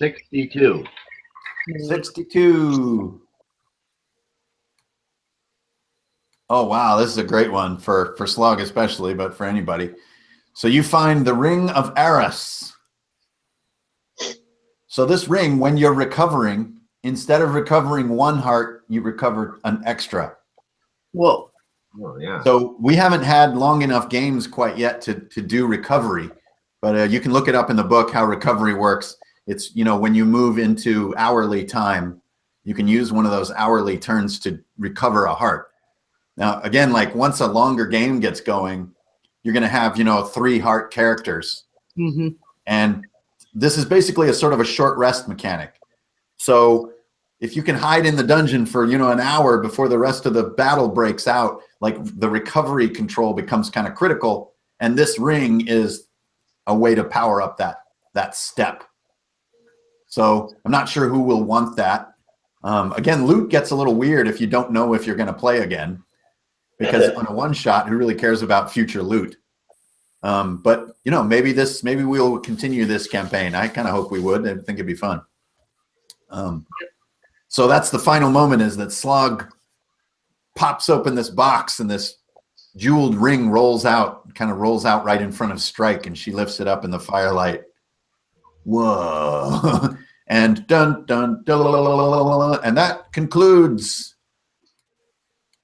$62. 62. Oh wow, this is a great one for Slog especially, but for anybody. So you find the Ring of Eris. So this ring, when you're recovering, instead of recovering 1 heart, you recover an extra. Whoa. Oh, yeah. So we haven't had long enough games quite yet to do recovery, but you can look it up in the book how recovery works. It's, when you move into hourly time, you can use one of those hourly turns to recover a heart. Now, again, like once a longer game gets going, you're going to have, 3 heart characters. Mm-hmm. And this is basically a sort of a short rest mechanic. So if you can hide in the dungeon for, an hour before the rest of the battle breaks out, like the recovery control becomes kind of critical. And this ring is a way to power up that step. So I'm not sure who will want that. Again, loot gets a little weird if you don't know if you're going to play again, because on a one shot, who really cares about future loot? But maybe we'll continue this campaign. I kind of hope we would. I think it'd be fun. So that's the final moment, is that Slog pops open this box and this jeweled ring rolls out right in front of Strike, and she lifts it up in the firelight. Whoa. And dun dun dun, and that concludes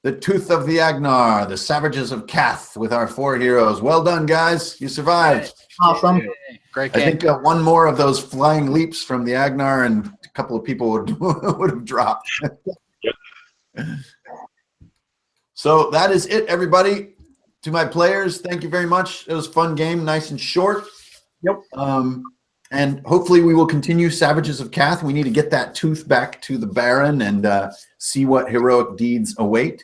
the Tooth of the AGNAR, the Savages of Kath, with our 4 heroes. Well done, guys. You survived. Awesome. Great I game. think one more of those flying leaps from the AGNAR and a couple of people would have dropped. So that is it, everybody. To my players, thank you very much. It was a fun game, nice and short. Yep. And hopefully we will continue Savages of Kath. We need to get that tooth back to the Baron and see what heroic deeds await.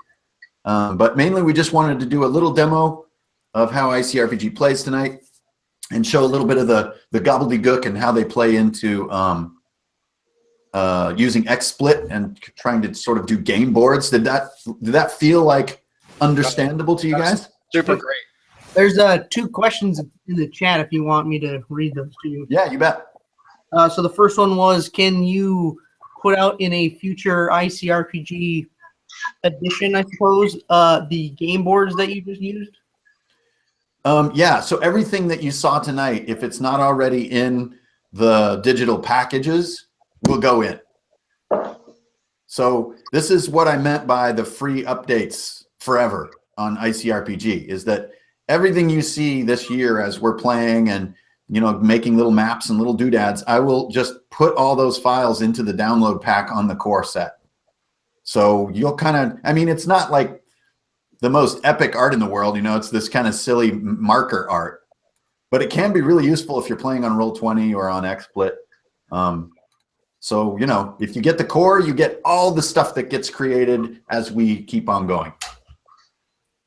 But mainly we just wanted to do a little demo of how ICRPG plays tonight and show a little bit of the gobbledygook and how they play into using XSplit and trying to sort of do game boards. Did that feel like understandable to you guys? Super great. There's 2 questions in the chat if you want me to read those to you. Yeah, you bet. So the first one was, can you put out in a future ICRPG edition, I suppose, the game boards that you just used? Yeah, so everything that you saw tonight, if it's not already in the digital packages, will go in. So this is what I meant by the free updates forever on ICRPG, is that everything you see this year as we're playing and making little maps and little doodads, I will just put all those files into the download pack on the core set. So you'll kind of, it's not like the most epic art in the world, it's this kind of silly marker art, but it can be really useful if you're playing on Roll20 or on XSplit. So, if you get the core, you get all the stuff that gets created as we keep on going.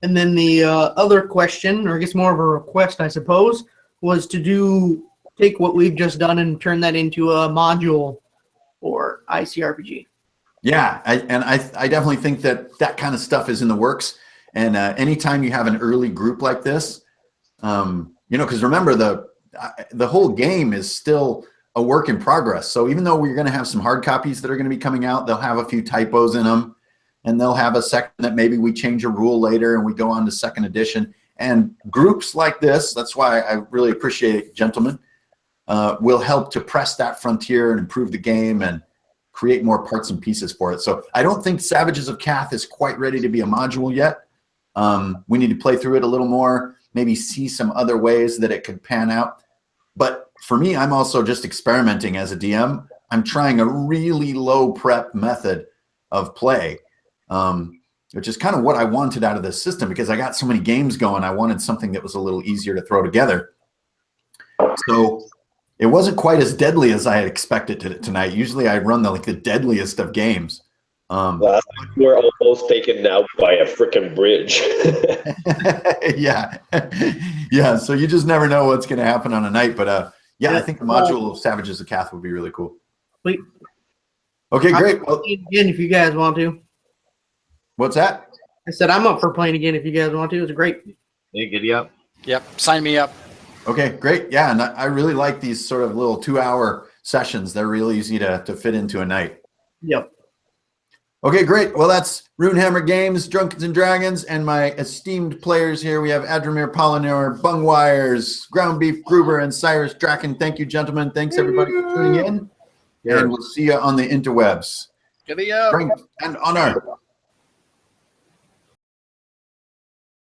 And then the other question, or I guess more of a request, I suppose, was to take what we've just done and turn that into a module for ICRPG. Yeah, I definitely think that kind of stuff is in the works. And anytime you have an early group like this, because remember, the whole game is still a work in progress. So even though we're going to have some hard copies that are going to be coming out, they'll have a few typos in them. And they'll have a second that maybe we change a rule later and we go on to 2nd edition. And groups like this, that's why I really appreciate Gentlemen, will help to press that frontier and improve the game and create more parts and pieces for it. So I don't think Savages of Kath is quite ready to be a module yet. We need to play through it a little more, maybe see some other ways that it could pan out. But for me, I'm also just experimenting as a DM. I'm trying a really low prep method of play. Which is kind of what I wanted out of this system, because I got so many games going. I wanted something that was a little easier to throw together. So it wasn't quite as deadly as I had expected tonight. Usually I run the deadliest of games. Last time we were almost taken out by a freaking bridge. Yeah. Yeah. So you just never know what's going to happen on a night. But yeah, I think the module of Savages of Kath would be really cool. Sweet. Okay, great. Well, Play again if you guys want to. what's that? I said I'm up for playing again if you guys want to. It's great. Hey, giddy up. Yep, sign me up. Okay, great. Yeah, and I really like these sort of little 2-hour sessions. They're really easy to fit into a night. Yep. Okay, great. Well, that's Runehammer Games, Drunkards and Dragons, and my esteemed players here. We have Adramir Pollinor, Bungwires, Ground Beef Gruber, and Cyrus Draken. Thank you, gentlemen. Thanks, everybody, for tuning in. And we'll see you on the interwebs. Giddy up. Strength and honor.